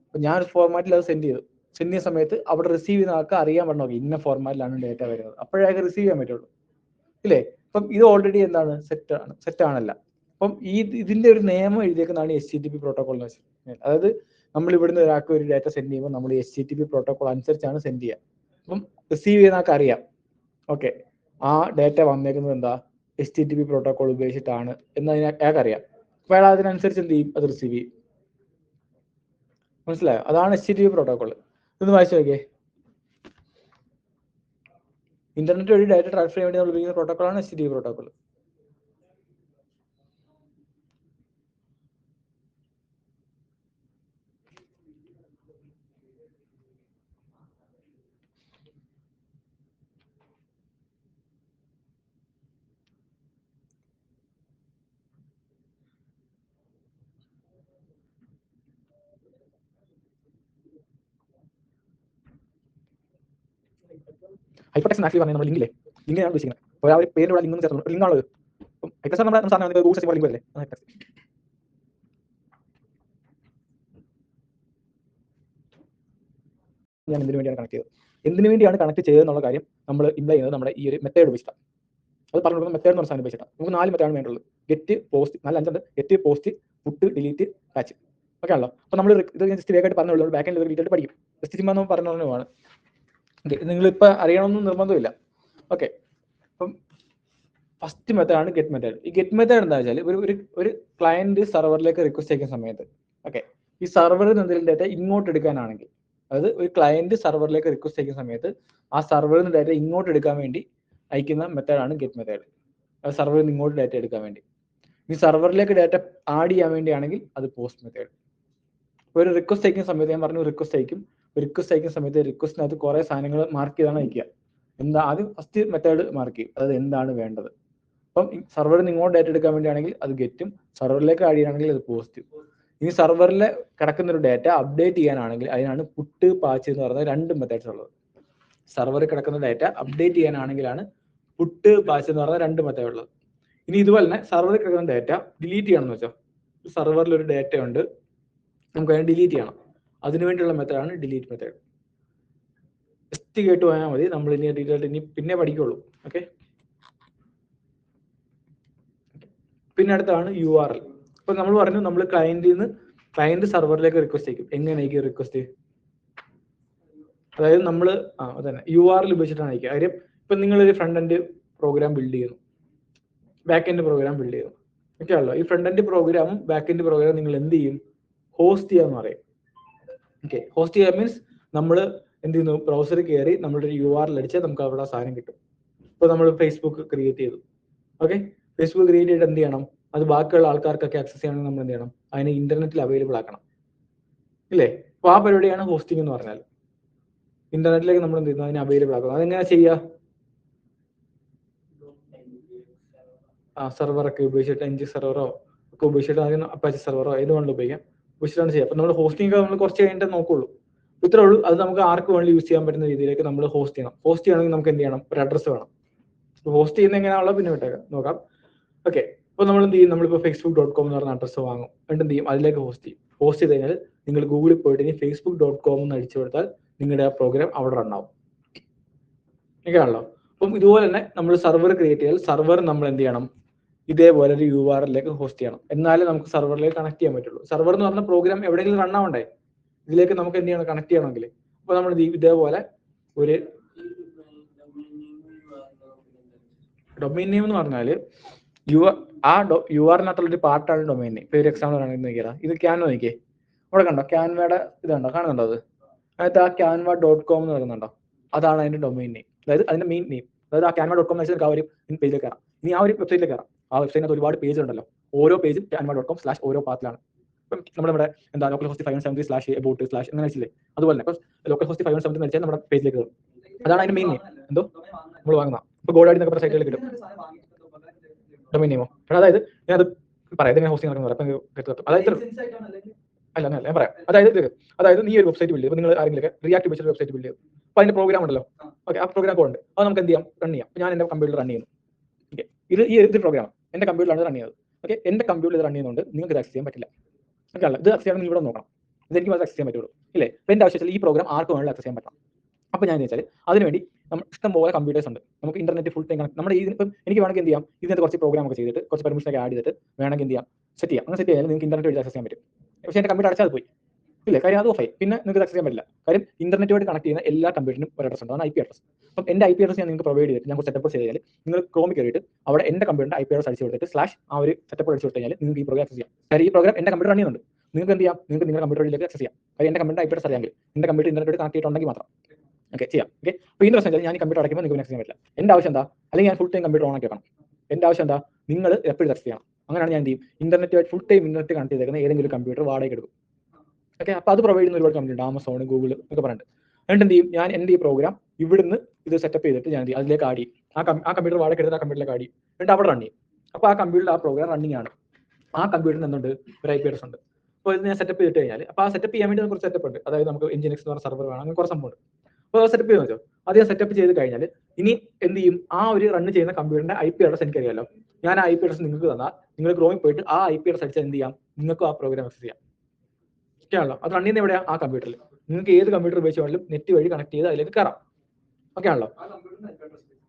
അപ്പോൾ ഞാൻ ഒരു ഫോർമാറ്റിൽ അത് സെൻഡ് ചെയ്തു. സെൻഡ് ചെയ്യുന്ന സമയത്ത് അവിടെ റിസീവ് ചെയ്യുന്ന ആൾക്ക് അറിയാൻ പറ്റണോ ഇന്ന ഫോർമാറ്റിലാണ് ഡാറ്റ വരുന്നത്, അപ്പോഴേ റിസീവ് ചെയ്യാൻ പറ്റുള്ളൂ ഇല്ലേ? അപ്പം ഇത് ഓൾറെഡി എന്താണ്, സെറ്റ് ആണല്ല. അപ്പം ഇതിന്റെ ഒരു നിയമം എഴുതിയേക്കുന്നതാണ് HTTP പ്രോട്ടോകോൾ എന്ന് വെച്ചാൽ. അതായത് നമ്മൾ ഇവിടുന്ന് ഒരാൾക്ക് ഒരു ഡാറ്റ സെൻഡ് ചെയ്യുമ്പോൾ നമ്മൾ HTTP പ്രോട്ടോകോൾ അനുസരിച്ചാണ് സെൻഡ് ചെയ്യുക. അപ്പം റിസീവ് ചെയ്യുന്ന ആൾക്ക് അറിയാം, ഓക്കെ ആ ഡാറ്റ വന്നേക്കുന്നത് എന്താ, HTTP പ്രോട്ടോകോൾ ഉപയോഗിച്ചിട്ടാണ് എന്ന് അയാൾക്ക് അറിയാം. അപ്പോൾ അയാൾ അതിനനുസരിച്ച് എന്ത് ചെയ്യും, അത് റിസീവ് ചെയ്യും. മനസ്സിലായോ? അതാണ് HTTP പ്രോട്ടോകോൾ. ഇതൊന്ന് വായിച്ചു നോക്കിയേ. ഇന്റർനെറ്റ് വഴി ഡാറ്റ ട്രാൻസ്ഫർ ചെയ്യാൻ വേണ്ടി നമ്മൾ ഉപയോഗിക്കുന്ന പ്രോട്ടോകോളാണ് HTTP protocol. Hyper text actually പറഞ്ഞാൽ നമ്മൾ ലിങ്കില്ലേ, ലിങ്കിനാണ് ഉദ്ദേശിക്കുന്നത്. അപ്പോൾ ആ ഒരു പേരിലുള്ള ലിങ്ക് ചേർത്ത് ലിങ്ക് ആണത്. അപ്പം ഹൈപ്പർ ടെക്സ്റ്റ് നമ്മുടെ സാധനം ഗൂഗിൾ സെർച്ച് ലിങ്ക് അല്ലേ, ഹൈപ്പർ ടെക്സ്റ്റ്. ഞാൻ എന്തിനു വേണ്ടിയാണ് കണക്ട് ചെയ്തത്, എന്തിനു വേണ്ടിയാണ് കണക്ട് ചെയ്തതെന്നുള്ള കാര്യം നമ്മൾ ഇംപ്ലൈ ചെയ്യുന്നത് നമ്മുടെ ഈ ഒരു മെത്തേഡ് ഉപയോഗിച്ചിട്ടാണ്. അത് പറഞ്ഞു കൊടുക്കുന്ന മെത്തേഡ് എന്ന് പറഞ്ഞ സാധനം ഉപയോഗിച്ചിട്ടാണ്. നമുക്ക് 4 മെത്തേഡാണ് വേണ്ടുള്ളത്. Get, post, 5 get, post, put, delete, patch ഒക്കെ ആണല്ലോ. അപ്പോൾ നമ്മൾ ഇത് ജസ്റ്റ് വേഗമായിട്ട് പറഞ്ഞുള്ളൂ, ബാക്ക് എൻഡ് ഡീറ്റെയിൽ പഠിക്കും. ജസ്റ്റ് ചുമ്മാ നമ്മൾ പറഞ്ഞതാണ്. ഓക്കെ, നിങ്ങളിപ്പോൾ അറിയണമെന്ന് നിർബന്ധമില്ല. ഓക്കെ, അപ്പം ഫസ്റ്റ് മെത്തേഡാണ് ഗെറ്റ് മെത്തേഡ്. ഈ ഗെറ്റ് മെത്തേഡ് എന്താ വെച്ചാൽ ഒരു ക്ലയന്റ് സർവറിലേക്ക് റിക്വസ്റ്റ് അയക്കുന്ന സമയത്ത്, ഓക്കെ ഈ സർവറിൽ നിന്ന് എന്തെങ്കിലും ഡാറ്റ ഇങ്ങോട്ട് എടുക്കാനാണെങ്കിൽ, അതായത് ഒരു ക്ലയന്റ് സർവറിലേക്ക് റിക്വസ്റ്റ് അയക്കുന്ന സമയത്ത് ആ സർവറിൽ നിന്ന് ഡാറ്റ ഇങ്ങോട്ട് എടുക്കാൻ വേണ്ടി അയക്കുന്ന മെത്തേഡാണ് ഗെറ്റ് മെത്തേഡ്. അത് സർവറിൽ നിന്ന് ഇങ്ങോട്ട് ഡാറ്റ എടുക്കാൻ വേണ്ടി. ഈ സർവറിലേക്ക് ഡാറ്റ ആഡ് ചെയ്യാൻ വേണ്ടിയാണെങ്കിൽ അത് പോസ്റ്റ് മെത്തേഡ്. ഒരു റിക്വസ്റ്റ് അയക്കുന്ന സമയത്ത് ഞാൻ പറഞ്ഞു റിക്വസ്റ്റ് അയക്കും. റിക്വസ്റ്റ് അയക്കുന്ന സമയത്ത് റിക്വസ്റ്റിനകത്ത് കുറെ സാധനങ്ങൾ മാർക്ക് ചെയ്താണ് അയക്കുക. എന്താ ആദ്യം ഫസ്റ്റ് മെത്തേഡ് മാർക്ക് ചെയ്യും, അതായത് എന്താണ് വേണ്ടത്. അപ്പം സർവറിൽ നിന്ന് ഇങ്ങോട്ട് ഡാറ്റ എടുക്കാൻ വേണ്ടിയാണെങ്കിൽ അത് ഗെറ്റും, സർവറിലേക്ക് ആഡ് ചെയ്യാനാണെങ്കിൽ അത് പോസ്റ്റും. ഇനി സർവറിൽ കിടക്കുന്ന ഒരു ഡാറ്റ അപ്ഡേറ്റ് ചെയ്യാനാണെങ്കിൽ അതിനാണ് പുട്ട്, പാച്ച് എന്ന് പറയുന്ന 2 മെത്തേഡ്സ് ഉള്ളത്. സർവറിൽ കിടക്കുന്ന ഡാറ്റ അപ്ഡേറ്റ് ചെയ്യാനാണെങ്കിലാണ് പുട്ട്, പാച്ച് എന്ന് പറയുന്ന 2 മെത്തേഡ് ഉള്ളത്. ഇനി ഇതുപോലെ തന്നെ സർവറിൽ കിടക്കുന്ന ഡാറ്റ ഡിലീറ്റ് ചെയ്യണം എന്ന് വെച്ചോ, സർവറിൽ ഒരു ഡാറ്റ ഉണ്ട്, നമുക്ക് അതിനെ ഡിലീറ്റ് ചെയ്യണം. അതിനുവേണ്ടിയുള്ള മെത്തേഡാണ് ഡിലീറ്റ് മെത്തേഡ്. ജസ്റ്റ് കേട്ട് പോയാൽ മതി, നമ്മൾ ഇനി ഡീറ്റെയിൽ ഇനി പിന്നെ പഠിക്കുള്ളൂ. ഓക്കെ, പിന്നെ അടുത്താണ് URL. ഇപ്പൊ നമ്മൾ പറഞ്ഞു നമ്മൾ ക്ലയന്റ് സർവറിലേക്ക് റിക്വസ്റ്റ് ചെയ്യും. എങ്ങനെയായിരിക്കും റിക്വസ്റ്റ്, അതായത് നമ്മൾ അതന്നെ URL ഉപയോഗിച്ചിട്ടാണ് അയക്കുക. കാര്യം ഇപ്പൊ നിങ്ങളൊരു ഫ്രണ്ട് എൻഡ് പ്രോഗ്രാം ബിൽഡ് ചെയ്യുന്നു, ബാക്ക് എൻഡ് പ്രോഗ്രാം ബിൽഡ് ചെയ്യുന്നു, ഓക്കെ ആണല്ലോ. ഈ ഫ്രണ്ട് എൻഡ് പ്രോഗ്രാമും ബാക്ക് എൻഡ് പ്രോഗ്രാം നിങ്ങൾ എന്ത് ചെയ്യും, ഹോസ്റ്റ് ചെയ്യാന്ന് പറയും. ഓക്കെ, ഹോസ്റ്റ് ചെയ്യാൻ മീൻസ് നമ്മൾ എന്ത് ചെയ്യുന്നു, ബ്രൗസറിൽ കയറി നമ്മുടെ ഒരു URL അടിച്ചാൽ നമുക്ക് അവിടെ സാധനം കിട്ടും. ഇപ്പൊ നമ്മൾ ഫേസ്ബുക്ക് ക്രിയേറ്റ് ചെയ്തു, ഓക്കെ ഫേസ്ബുക്ക് ക്രിയേറ്റ് ചെയ്തിട്ട് എന്ത് ചെയ്യണം, അത് ബാക്കിയുള്ള ആൾക്കാർക്കൊക്കെ ആക്സസ് ചെയ്യണമെങ്കിൽ നമ്മൾ എന്ത് ചെയ്യണം, അതിനെ ഇന്റർനെറ്റിൽ അവൈലബിൾ ആക്കണം ഇല്ലേ? അപ്പൊ ആ പരിപാടിയാണ് ഹോസ്റ്റിംഗ് എന്ന് പറഞ്ഞാൽ. ഇന്റർനെറ്റിലേക്ക് നമ്മൾ എന്ത് ചെയ്യുന്നു, അതിനെ അവൈലബിൾ ആക്കണം. അതെങ്ങനെ ചെയ്യുക, സെർവറൊക്കെ ഉപയോഗിച്ചിട്ട് NG സെർവറോ ഒക്കെ ഉപയോഗിച്ചിട്ട്, അതിന് അപ്പാച്ചി സെർവറോ ഏത് വേണമെങ്കിലും ഉപയോഗിക്കാം, ഉപയോഗിച്ചിട്ടാണ് ചെയ്യുക. അപ്പൊ നമ്മൾ ഹോസ്റ്റിംഗ് ഒക്കെ നമ്മൾ കുറച്ച് കഴിഞ്ഞിട്ട് നോക്കുള്ളൂ. ഇത്രേ ഉള്ളൂ. അത് നമുക്ക് ആർക്ക് വേണമെങ്കിലും യൂസ് ചെയ്യാൻ പറ്റുന്ന രീതിയിലേക്ക് നമ്മൾ ഹോസ്റ്റ് ചെയ്യണം. ഹോസ്റ്റ് ചെയ്യണമെങ്കിൽ നമുക്ക് എന്ത് ചെയ്യണം, ഒരു അഡ്രസ്സ് വേണം. ഹോസ്റ്റ് ചെയ്യുന്ന എങ്ങനെയാണല്ലോ പിന്നെ വിട്ടേക്കാം, നോക്കാം. ഓക്കെ, അപ്പൊ നമ്മൾ എന്ത് ചെയ്യും, നമ്മളിപ്പോൾ facebook.com എന്ന് പറഞ്ഞ അഡ്രസ്സ് വാങ്ങും, എന്നിട്ട് എന്ത് ചെയ്യും, അതിലേക്ക് ഹോസ്റ്റ് ചെയ്യും. ഹോസ്റ്റ് ചെയ്ത് കഴിഞ്ഞാൽ നിങ്ങൾ ഗൂഗിളിൽ പോയിട്ട് ഇനി facebook.com എന്ന് അടിച്ചു കൊടുത്താൽ നിങ്ങളുടെ ആ പ്രോഗ്രാം അവിടെ റൺ ആവും. ഒക്കെയാണല്ലോ. അപ്പം ഇതുപോലെ തന്നെ നമ്മൾ സർവർ ക്രിയേറ്റ് ചെയ്താൽ സർവർ നമ്മൾ എന്ത് ചെയ്യണം, ഇതേപോലെ ഒരു URL-ലേക്ക് ഹോസ്റ്റ് ചെയ്യണം. എന്നാലേ നമുക്ക് സർവറിലേക്ക് കണക്ട് ചെയ്യാൻ പറ്റുള്ളൂ. സർവർ എന്ന് പറഞ്ഞ പ്രോഗ്രാം എവിടെയെങ്കിലും റൺ ആവണ്ടേ, ഇതിലേക്ക് നമുക്ക് എന്ത് ചെയ്യണം, കണക്ട് ചെയ്യണമെങ്കിൽ. അപ്പൊ നമ്മൾ ഇതേപോലെ ഒരു ഡൊമൈൻ നെയിം എന്ന് പറഞ്ഞാൽ URL-നകത്തുള്ള ഒരു പാർട്ടാണ് ഡൊമൈൻ നെയിം. ഇപ്പൊ ഒരു എക്സാമ്പിൾ ആണെങ്കിൽ നോക്കിയാൽ ഇത് ക്യാൻവ നോക്കിയേ, അവിടെ കണ്ടോ ക്യാൻവയുടെ ഇതുണ്ടോ, കാണുന്നുണ്ടോ? അത് അതിനകത്ത് ആ canva.com എന്ന് പറയുന്നുണ്ടോ, അതാണ് അതിന്റെ ഡൊമൈൻ നെയിം, അതായത് അതിന്റെ മെയിൻ നെയിം. അതായത് ആ canva.com എന്ന് വെച്ചാൽ ആ ഒരു പേജിലേക്ക് കയറാം. ഇനി ആ ഒരു വെബ്സൈറ്റിലേക്ക് കയറാം. ആ വെബ്സൈറ്റിനകത്ത് ഒരുപാട് പേജ് ഉണ്ടല്ലോ, ഓരോ പേജും canva.com/ ഓരോ പാത്തിലാണ്. ഇപ്പം നമ്മുടെ എന്താ ലോക്കൽ ഹോസ്റ്റ് 570/about/ അങ്ങനെ വെച്ചില്ലേ, അതുപോലെ ഇപ്പം ലോക്കൽ ഹോസ്റ്റ് 570 എന്ന് വെച്ചാൽ നമ്മുടെ പേജിലേക്ക് കയറും. അതാണ് അതിന്റെ മെയിൻ നെയിം. എന്തോ നമ്മൾ വാങ്ങുന്ന ഇപ്പൊ ഗോഡാഡി എന്നൊക്കെ പറഞ്ഞ സൈറ്റുകൾ കിട്ടും. ഡൊമൈൻ നെയിമോ? അതായത് ഞാനത് പറയാം, ഇതെങ്ങനെ ഹോസ്റ്റിംഗ് നടക്കുന്നത് അപ്പം അതായത് അല്ല ഞാൻ പറയാം. അതായത് നീ ഒരു വെബ്സൈറ്റ് ബിൽഡ് ചെയ്യും, നിങ്ങൾ ആരെങ്കിലും റിയാക്ട് വെച്ചിട്ട് വെബ്സൈറ്റ് ബിൽഡ് ചെയ്യും. അപ്പോൾ അതിന്റെ പ്രോഗ്രാം ഉണ്ടല്ലോ, ഓക്കെ, ആ പ്രോഗ്രാം ഉണ്ട്, അത് നമുക്ക് എന്ത് ചെയ്യാം, റൺ ചെയ്യാം. ഞാൻ എന്റെ കമ്പ്യൂട്ടറിൽ റൺ ചെയ്യുന്നു. ഓക്കെ, ഇത് പ്രോഗ്രാം എന്റെ കമ്പ്യൂട്ടറിലാണ് റൺ ചെയ്യുന്നത്. ഓക്കെ, എന്റെ കമ്പ്യൂട്ടറിൽ റൺ ചെയ്യുന്നുണ്ട്, നിങ്ങൾക്ക് ഇത് ആക്സസ് ചെയ്യാൻ പറ്റില്ല. ഓക്കെ, ഇത് ആക്സസ് ചെയ്യണം, ഇവിടെ നോക്കണം, ഇതെനിക്ക് ആക്സസ് ചെയ്യാൻ പറ്റുള്ളൂ ഇല്ലേ? അപ്പോൾ എന്റെ ആവശ്യത്തിൽ ഈ പ്രോഗ്രാം ആർക്കും വേണമെങ്കിലും ആക്സസ് ചെയ്യാൻ പറ്റണം. അപ്പോൾ ഞാൻ വെച്ചാൽ അതിനുവേണ്ടി നമ്മൾ ഇഷ്ടംപോലെ കമ്പ്യൂട്ടേഴ്സ് ഉണ്ട്, നമുക്ക് ഇന്റർനെറ്റ് ഫുൾ ടൈം നമ്മുടെ ഇപ്പം എനിക്ക് വേണമെങ്കിൽ എന്ത് ചെയ്യാം, ഇതിനകത്ത് കുറച്ച് പ്രോഗ്രാം ഒക്കെ ചെയ്തിട്ട് കുറച്ച് പെർമിഷൻ ഒക്കെ ആഡ് ചെയ്തിട്ട് വേണമെങ്കിൽ എന്ത് ചെയ്യാം, സെറ്റ് ചെയ്യാം. അങ്ങനെ സെറ്റ് ചെയ്യാൻ നിങ്ങൾക്ക് ഇന്റർനെറ്റ് വഴി ആക്സസ് ചെയ്യാൻ പറ്റും. പക്ഷേ എന്റെ കമ്പ്യൂട്ടർ അടച്ചാൽ പോയി ഇല്ലേ, കാര്യം അത് ഓഫായി, പിന്നെ നിങ്ങൾക്ക് ആക്സസ് ചെയ്യാൻ പറ്റില്ല. കാര്യം ഇന്റർനെറ്റുമായിട്ട് കണക്ട് ചെയ്യുന്ന എല്ലാ കമ്പ്യൂട്ടറിനും ഒരു അഡ്രസ് ഉണ്ട്, അതാണ് IP അഡ്രസ്. അപ്പം എന്റെ IP അഡ്രസ് ഞാൻ നിങ്ങൾക്ക് പ്രൊവൈഡ് ചെയ്തിട്ട് ഞാൻ സെറ്റപ്പ് ചെയ്ത് കഴിഞ്ഞാൽ നിങ്ങൾ ക്രോമിൽ കയറിയിട്ട് അവിടെ എന്റെ കമ്പ്യൂട്ടറിന്റെ IP അഡ്രസ് അടിച്ചു കൊടുത്തിട്ട് സ്ലാഷ് ആ ഒരു സെറ്റപ്പ് അടിച്ചു കൊടുത്തു കഴിഞ്ഞാൽ നിങ്ങൾക്ക് ഈ പ്രോഗ്രാം ആക്സസ് ചെയ്യാം. കാര്യം ഈ പ്രോഗ്രാം എന്റെ കമ്പ്യൂട്ടർ റൺ ചെയ്യുന്നുണ്ട്, നിങ്ങൾക്ക് എന്ത് ചെയ്യാം, നിങ്ങൾക്ക് നിങ്ങളുടെ കമ്പ്യൂട്ടറിലേക്ക് ആക്സസ് ചെയ്യാം. കാര്യം എന്റെ കമ്പ്യൂട്ടർ IP അഡ്രസ് അറിയാമെങ്കിൽ എന്റെ കമ്പ്യൂട്ടർ ഇന്റർനെറ്റ് കണക്ട് ചെയ്തിട്ടുണ്ടെങ്കിൽ മാത്രം ഓക്കെ ചെയ്യാം. ഓക്കെ, അപ്പോൾ ഇതിന്റെ പ്രശ്നം ഞാൻ ഈ കമ്പ്യൂട്ടർ അടയ്ക്കുമ്പോൾ നിങ്ങൾക്ക് ആക്സസ് ചെയ്യാൻ പറ്റില്ല. എന്റെ ആവശ്യം എന്താ, അല്ലെങ്കിൽ ഞാൻ ഫുൾ ടൈം കമ്പ്യൂട്ടർ ഓൺ ആക്കി വെക്കണം. എന്റെ ആവശ്യം എന്താ, നിങ്ങൾ എപ്പോഴും ആക്സസ് ചെയ്യണം. അങ്ങനെയാണ് ഞാൻ എന്ത് ചെയ്യും, ഇന്റർനെറ്റുമായിട്ട് ഫുൾ ടൈം ഇന്റർനെറ്റ് കണക്ട് ചെയ്തേക്കുന്ന ഏതെങ്കിലും കമ്പ്യൂട്ടർ വാടകയ്ക്ക് എടുക്കും. ഓക്കെ, അപ്പോൾ അത് പ്രൊവൈഡ് ചെയ്യുന്ന ഒരുപാട് കമ്പനി ഉണ്ട്, ആമസോൺ, ഗൂഗിൾ ഒക്കെ പറഞ്ഞിട്ട്. എന്നിട്ട് എന്ത് ചെയ്യും, ഞാൻ എന്റെ ഈ പ്രോഗ്രാം ഇവിടുന്ന് ഇത് സെറ്റപ്പ് ചെയ്തിട്ട് ഞാൻ അതിലേക്ക് ആഡ് ചെയ്യും. ആ കമ്പ്യൂട്ടർ വാടക എടുത്ത് ആ കമ്പ്യൂട്ടറിലേക്ക് ആഡ് ചെയ്യും, എന്നിട്ട് അവിടെ റൺ ചെയ്യും. അപ്പോൾ ആ കമ്പ്യൂട്ടറിൽ ആ പ്രോഗ്രാം റണ്ണിങ് ആണ്. ആ കമ്പ്യൂട്ടറിന് എന്തുണ്ട്, ഒരു IP അഡ്രസ് ഉണ്ട്. അപ്പോൾ ഇത് ഞാൻ സെറ്റപ്പ് ചെയ്തിട്ട് കഴിഞ്ഞാൽ, അപ്പോൾ ആ സെറ്റപ്പ് ചെയ്യാൻ വേണ്ടി കുറച്ച് സെറ്റപ്പ് ഉണ്ട്, അതായത് നമുക്ക് Nginx എന്ന് പറഞ്ഞ സർവർ വേണം, അങ്ങനെ കുറച്ച് സംഭവം ഉണ്ട്. അപ്പോൾ സെറ്റപ്പ് ചെയ്ത് വെച്ചോ, അത് ഞാൻ സെറ്റപ്പ് ചെയ്ത് കഴിഞ്ഞാൽ ഇനി എന്ത് ചെയ്യും, ആ ഒരു റൺ ചെയ്യുന്ന കമ്പ്യൂട്ടറിന്റെ IP അഡ്രസ് എനിക്കറിയാമല്ലോ. ഞാൻ ആ IP അഡ്രസ് നിങ്ങൾക്ക് തന്നാൽ നിങ്ങൾ ക്രോമിൽ പോയിട്ട് ആ IP അഡ്രസ് അടിച്ചാൽ എന്ത് ചെയ്യാം, നിങ്ങൾക്കും ആ പ്രോഗ്രാം ആക്സസ് ചെയ്യാം. ഓക്കെ ആണല്ലോ, അത് റൺ ചെയ്യുന്നത് എവിടെയാ, ആ കമ്പ്യൂട്ടറിൽ. നിങ്ങൾക്ക് ഏത് കമ്പ്യൂട്ടർ ഉപയോഗിച്ച് വേണമെങ്കിലും നെറ്റ് വഴി കണക്ട് ചെയ്ത് അതിലേക്ക് കയറാം. ഓക്കെ ആണല്ലോ,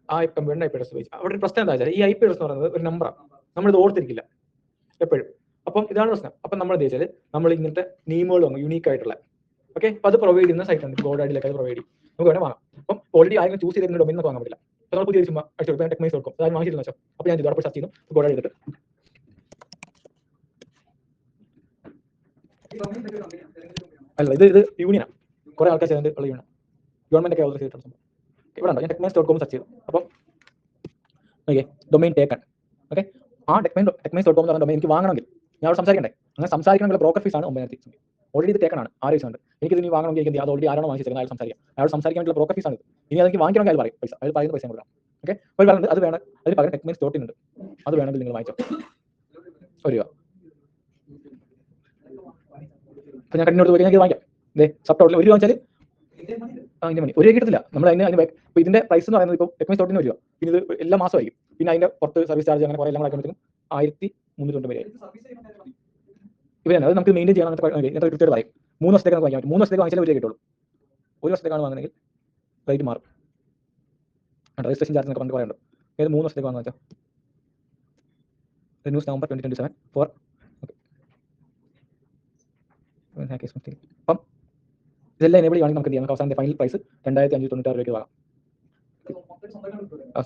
ആ കമ്പ്യൂട്ടറിന്റെ IP അഡ്രസ് ഉപയോഗിച്ച്. അവിടെ ഒരു പ്രശ്നം എന്താ വെച്ചാൽ ഈ IP അഡ്രസ് എന്ന് പറയുന്നത് ഒരു നമ്പറാണ്, നമ്മളിത് ഓർത്തിരിക്കില്ല എപ്പോഴും. അപ്പം ഇതാണ് പ്രശ്നം. അപ്പം നമ്മൾ എന്ത് വെച്ചാൽ നമ്മൾ ഇങ്ങനത്തെ നെയിമുകൾ വാങ്ങും, യൂണീക്ക് ആയിട്ടുള്ള. ഓക്കെ, അപ്പോൾ അത് പ്രൊവൈഡ് ചെയ്യുന്ന സൈറ്റ് ഉണ്ട്, ഗോഡാഡിയിലേക്ക് അത് പ്രൊവൈഡ് ചെയ്യും, നമുക്ക് വേണം വാങ്ങാം. അപ്പം ഓൾറെഡി ആരെങ്കിലും ചൂസ് ചെയ്തിരുന്ന ഡൊമൈൻ വാങ്ങാൻ പറ്റില്ല. അപ്പോൾ നമ്മൾ പുതിയ ചുമ്മാ അടിച്ചു കൊടുത്താൽ ടെക്മൈസ്.com അതായത് വാങ്ങിച്ചിരുന്ന വെച്ചോ. അപ്പോൾ ഞാൻ ഇതോടൊപ്പം സെർച്ച് ചെയ്യുന്നു, ഗോഡാഡി എടുത്തിട്ട് അല്ല, ഇത് യൂണിയനാണ്, കുറെ ആൾക്കാർ ചേർന്ന് ഉള്ള യൂണിയൻ, ഗവൺമെന്റ് ഒക്കെ ഓർഡർ ചെയ്തിട്ടുണ്ട്. ഇവിടെ ഉണ്ടോ, ഞാൻ ടെക്മൈസ്.com സെർച്ച് ചെയ്തു. അപ്പം ഓക്കെ, ഡൊമൈൻ ടേക്കൺ. ഓക്കെ, ആ ടെക്മൈസ്.com എന്ന് പറഞ്ഞ ഡൊമൈൻ എനിക്ക് വാങ്ങണമെങ്കിൽ ഞാൻ അവിടെ സംസാരിക്കണ്ടേ, അങ്ങനെ സംസാരിക്കണമെങ്കിൽ ബ്രോക്കർ ഫീസ് ആണ് 9,000. ഓൾറെഡി ഇത് ടേക്കൺ ആണ്, 6 എനിക്ക് ഇത് ഇനി വാങ്ങണമെങ്കിൽ എനിക്ക് അത് ഓൾറെഡി ആരാണോ വാങ്ങിച്ചത് അയാൾ സംസാരിക്കാം, അയാൾ സംസാരിക്കാൻ വേണ്ടിയുള്ള ബ്രോക്കർ ഫീസ് ആണ് ഇത്. ഇനി അതെനിക്ക് വാങ്ങിക്കണമെങ്കിൽ അയാൾ പറയും പൈസ, അയാൾ പറയുന്ന പൈസ കൊടുക്കണം. ഓക്കെ, അപ്പോൾ പറയുന്നത് അത് വേണം, അതിന് പകരം ടെക്മൈസ്.in ഉണ്ട്, അത് വേണമെങ്കിൽ നിങ്ങൾ വാങ്ങിച്ചോ, 1 രൂപ. അപ്പോൾ ഞാൻ കണ്ടിന്യൂട്ട് പോയി എനിക്ക് വാങ്ങിക്കാം. സബ് ടോട്ടൽ 1 രൂപ വാങ്ങിച്ചാൽ അതിന്റെ മണി 1 രൂപ കിട്ടത്തില്ല. നമ്മൾ അതിന് ഇപ്പോൾ ഇതിന്റെ പ്രൈസ് എന്ന് പറയുന്നത് ഇപ്പോൾ ടെക്മൈസ്.in 1 രൂപ, പിന്നെ ഇത് എല്ലാ മാസമായിരിക്കും. പിന്നെ അതിന്റെ പുറത്ത് സർവീസ് ചാർജ് അങ്ങനെ കുറേ എല്ലാം ആക്കുമ്പോഴത്തേക്കും 1390 ആയിരിക്കും. ഇവരാണ് അത് നമുക്ക് മെയിൻറ്റെയിൻ ചെയ്യണം എന്നൊക്കെ കൃത്യമായിട്ട് പറയും. 3 വർഷത്തേക്ക് നമുക്ക് വാങ്ങിക്കാം. 3 വർഷത്തേക്ക് വാങ്ങിച്ചാൽ 1 രൂപ കിട്ടുള്ളൂ. 1 വർഷത്തേക്കാണ് വാങ്ങുന്നതെങ്കിൽ റേറ്റ് മാറും. രജിസ്ട്രേഷൻ ചാർജ് എന്നൊക്കെ പറഞ്ഞിട്ട് പറയുന്നുണ്ട്. ഏത് 3 വർഷത്തേക്ക് വാങ്ങുക വെച്ചാൽ ന്യൂസ് നവംബർ 2027 ഫോർ അപ്പം ഇതെല്ലാം എനേബിൾ ചെയ്യുകയാണെങ്കിൽ നമുക്ക് ചെയ്യാം. അവസാനത്തെ ഫൈനൽ പ്രൈസ് 2596 രൂപയ്ക്ക് വാങ്ങാം.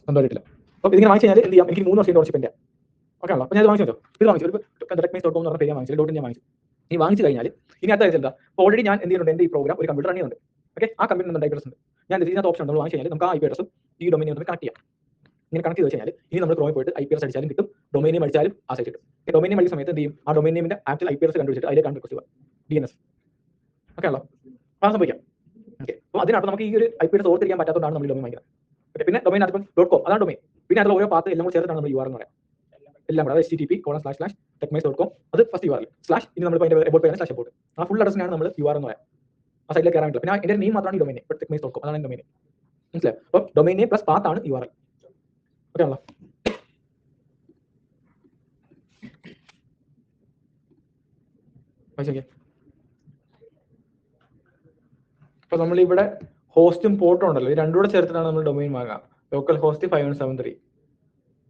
സ്വന്തമായിട്ടില്ല. അപ്പോൾ ഇതിങ്ങനെ വാങ്ങിച്ചു കഴിഞ്ഞാൽ എന്ത് ചെയ്യാം, എനിക്ക് 3 വർഷം ഓർഷിപ്പ് ഉണ്ട്. ഓക്കെ ആണല്ലോ, അപ്പോൾ ഞാൻ ഇത് വാങ്ങിച്ചു. ഇത് വാങ്ങിച്ചു ഒരു ടെക്മൈസ്.com എന്ന് പറഞ്ഞ പേര് വാങ്ങിച്ചു, ഡോട്ടിൻ ഞാൻ വാങ്ങിച്ചു. ഈ വാങ്ങിച്ചു കഴിഞ്ഞാൽ ഇനി അടുത്ത എന്താ, അപ്പോൾ ഓൾറെഡി ഞാൻ എന്ത് ചെയ്യുന്നുണ്ട്, എൻ്റെ ഈ പ്രോഗ്രാം ഒരു കമ്പ്യൂട്ടർ റൺ ചെയ്യുന്നുണ്ട്. ഓക്കെ, ആ കമ്പ്യൂട്ടർ IP അഡ്രസ് ഉണ്ട്. ഞാൻ ഇതിനകത്ത് ഓപ്ഷൻ നമ്മൾ വാങ്ങിച്ചു കഴിഞ്ഞാൽ നമുക്ക് ആ IP അഡ്രസും ഈ ഡൊമൈനും കണക്ട് ചെയ്യാം. ഇങ്ങനെ കണക്ട് ചെയ്ത് വെച്ച് കഴിഞ്ഞാൽ ഇനി നമ്മൾ ക്രോമിൽ പോയിട്ട് IP അഡ്രസ് അടിച്ചാലും കിട്ടും, ഡൊമൈൻ നെയിം അടിച്ചാലും ആ സൈറ്റ് കിട്ടും. ഡൊമൈൻ നെയിം അടിച്ച സമയത്ത് എന്ത് ചെയ്യും, ആ ഡൊമൈൻ നെയിമിന്റെ ആക്ച്വൽ IP അഡ്രസ് കണ്ടുപിടിച്ചിട്ട് അതിലേക്കാണ് റിക്വസ്റ്റ് ചെയ്യുക, DNS. ഓക്കെ ആണല്ലോ, ആ സംഭവിക്കാം. ഓക്കെ, അപ്പോൾ അതിനകത്ത് നമുക്ക് ഈ ഒരു IP അഡ്രസ് ഓർത്തിരിക്കാൻ പറ്റാത്തതുകൊണ്ടാണ് നമ്മൾ ഡൊമൈൻ വാങ്ങിക്കുന്നത്. ഓക്കെ, പിന്നെ ഡൊമൈൻ അതിപ്പം .com അതാണ് ഡൊമൈൻ. പിന്നെ അതിൽ ഓരോ പാത്ത് എല്ലാം കൂടെ ചേർത്താണ് നമ്മൾ URL എന്ന് പറയാം. എല്ലാം കൂടെ http://techmais.com അത് ഫസ്റ്റ് URL സ്ലാഷ് ഇനി നമ്മൾ അതിന്റെ എബോട്ട് പേരാണ് സ്ലാഷ് എബോട്ട്. ആ ഫുൾ അഡ്രസ്സിനാണ് നമ്മൾ URL എന്ന് പറയാം. ആ സൈറ്റിലേക്ക് കയറാൻ പറ്റില്ല. പിന്നെ എൻ്റെ നെയിം മാത്രമാണ് ഈ ഡൊമൈൻ നെയിം, techmais.com അതാണ് ഡൊമൈൻ നെയിം. മനസ്സിലായോ? അപ്പോൾ ഡൊമൈൻ നെയിം പ്ലസ് പാത്ത് ആണ് URL. ഓക്കെ ആണല്ലോ. അപ്പോൾ നമ്മളിവിടെ ഹോസ്റ്റും പോർട്ടും ഉണ്ടല്ലോ, ഈ രണ്ടും കൂടെ ചേർത്തിട്ടാണ് നമ്മൾ ഡൊമൈൻ വാങ്ങുക. ലോക്കൽ ഹോസ്റ്റ് 5173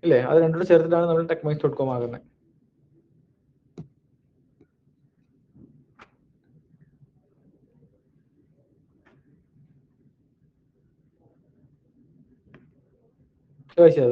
ഇല്ലേ, അത് രണ്ടും കൂടെ ചേർത്തിട്ടാണ് നമ്മൾ techmais.com ആകുന്നത്. ചോദിച്ചേ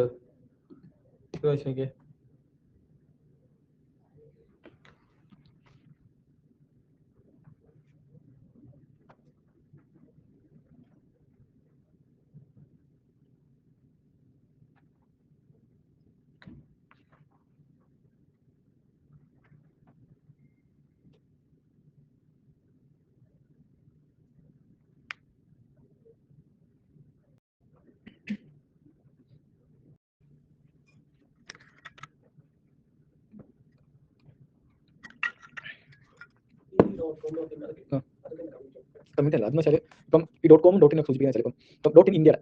കമ്മിറ്റ് അല്ല. അതെന്ന് വെച്ചാൽ ഇപ്പം ഈ .com .in ഒക്കെ സൂചിപ്പിക്കുന്ന ചിലപ്പം ഇപ്പം .ഇന്ത്യയുടെ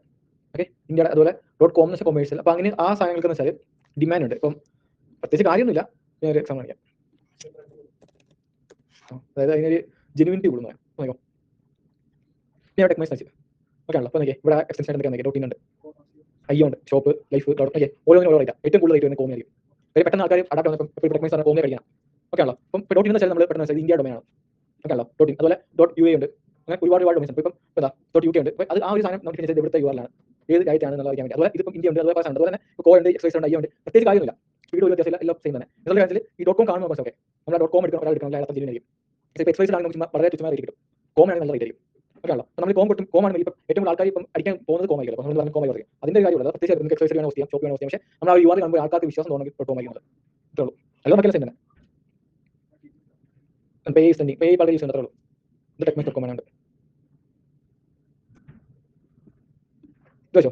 ഓക്കെ ഇന്ത്യയുടെ അതുപോലെ .com എന്ന് വെച്ചാൽ കൊമേഴ്സ്യൽ. അപ്പോൾ അങ്ങനെ ആ സാധനങ്ങൾക്ക് എന്ന് വെച്ചാൽ ഡിമാൻഡ് ഉണ്ട്. ഇപ്പം പ്രത്യേകിച്ച് കാര്യമൊന്നുമില്ല, ഞാൻ ഒരു എക്സാമ്പിൾ കാണിക്കാം. അതായത് അതിനൊരു ജെനുവിനിറ്റി കൂടുന്നു നോക്കോ. ഞാൻ ടെക്മൈസ് വെച്ച് ഓക്കെ ആണല്ലോ. അപ്പോൾ നോക്കിയേ ഇവിടെ എക്സ്റ്റൻഷൻ എന്തൊക്കെയാണ് .in ഉണ്ട്, ഐ ഉണ്ട്, ഷോപ്പ്, ലൈഫ്, ഓക്കെ ഓരോന്നിനും ഓരോ റേറ്റാ. ഏറ്റവും കൂടുതൽ റേറ്റ് വരുന്നത് കോമി ആയിരിക്കും. പെട്ടെന്ന് ആൾക്കാർ അഡാപ്റ്റ് ആവുന്ന ഇപ്പോൾ ടെക്മൈസ് ആണ് കോമി കഴിക്കണം ഓക്കെ ആണല്ലോ. അപ്പം .in എന്ന് വെച്ചാൽ നമ്മൾ പെട്ടെന്ന് വെച്ചാൽ ഇന്ത്യ ഡൊമൈനാണ് ഓക്കെ ആണല്ലോ. .in അതുപോലെ .ua ഉണ്ട്, അങ്ങനെ ഒരുപാട് ഡൊമൈൻസ് ഉണ്ട്. ഇപ്പം എന്താ .uk ഉണ്ട്. അത് ആ ഒരു സാധനം നോക്കി കഴിഞ്ഞാൽ ഇവിടുത്തെ URL-ആണ് ഏത് രാജ്യത്താണ് എന്നുള്ളത് അറിയാൻ വേണ്ടി. അതുപോലെ ഇതിപ്പം ഇന്ത്യ ഉണ്ട്, അതുപോലെ അതുപോലെ തന്നെ കോ ഉണ്ട്, എക്സൈസ് ഉണ്ട്, ഐ ഉണ്ട്. പ്രത്യേകിച്ച് കാര്യമില്ല, വീഡിയോ ഒരു വ്യത്യാസമില്ല, എല്ലാം സെയിം തന്നെ. എന്നുള്ള കാര്യത്തിൽ ഈ .com കാണുമ്പോൾ ഓക്കെ നമ്മൾ .com എടുക്കണം, ഒരാൾ എടുക്കണം, അയാൾ ജില്ലായിരിക്കും. ഇപ്പോൾ എക്സൈസ് ആണെങ്കിൽ നമുക്ക് വളരെ തുച്ഛമായ റേറ്റ് കിട്ടും. കോം ആണെങ്കിൽ നല്ല റേറ്റ് ആയിരിക്കും ഓക്കെ ആണല്ലോ. നമ്മൾ കോം ആണെങ്കിൽ ഇപ്പം ഏറ്റവും കൂടുതൽ ആൾക്കാർ ഇപ്പം അടിക്കാൻ പോകുന്നത് കോം ആയിരിക്കും. നമ്മൾ പറഞ്ഞ കോം ആയിരിക്കും. അതിന്റെ കാര്യമുള്ളത് പ്രത്യേകിച്ച് നിങ്ങൾക്ക് എക്സൈസ് വേണം, ചെയ്യാം, ഷോപ്പ് വേണം, ചെയ്യാം. പക്ഷേ നമ്മൾ ആ URL കാണുമ്പോൾ ആൾക്കാർക്ക് വിശ്വാസം തോന്നുന്നത് .com ആയിരിക്കും. അത്രേ ഉള്ളൂ. എല്ലാം മക്കളെ സെയിം തന്നെ. പേ വളരെ യൂസ് ചെയ്യുന്നത്രേ ഉള്ളൂ. ഇത് ടെക്മൈസ് .com ആണ്. ഇത് വെച്ചോ,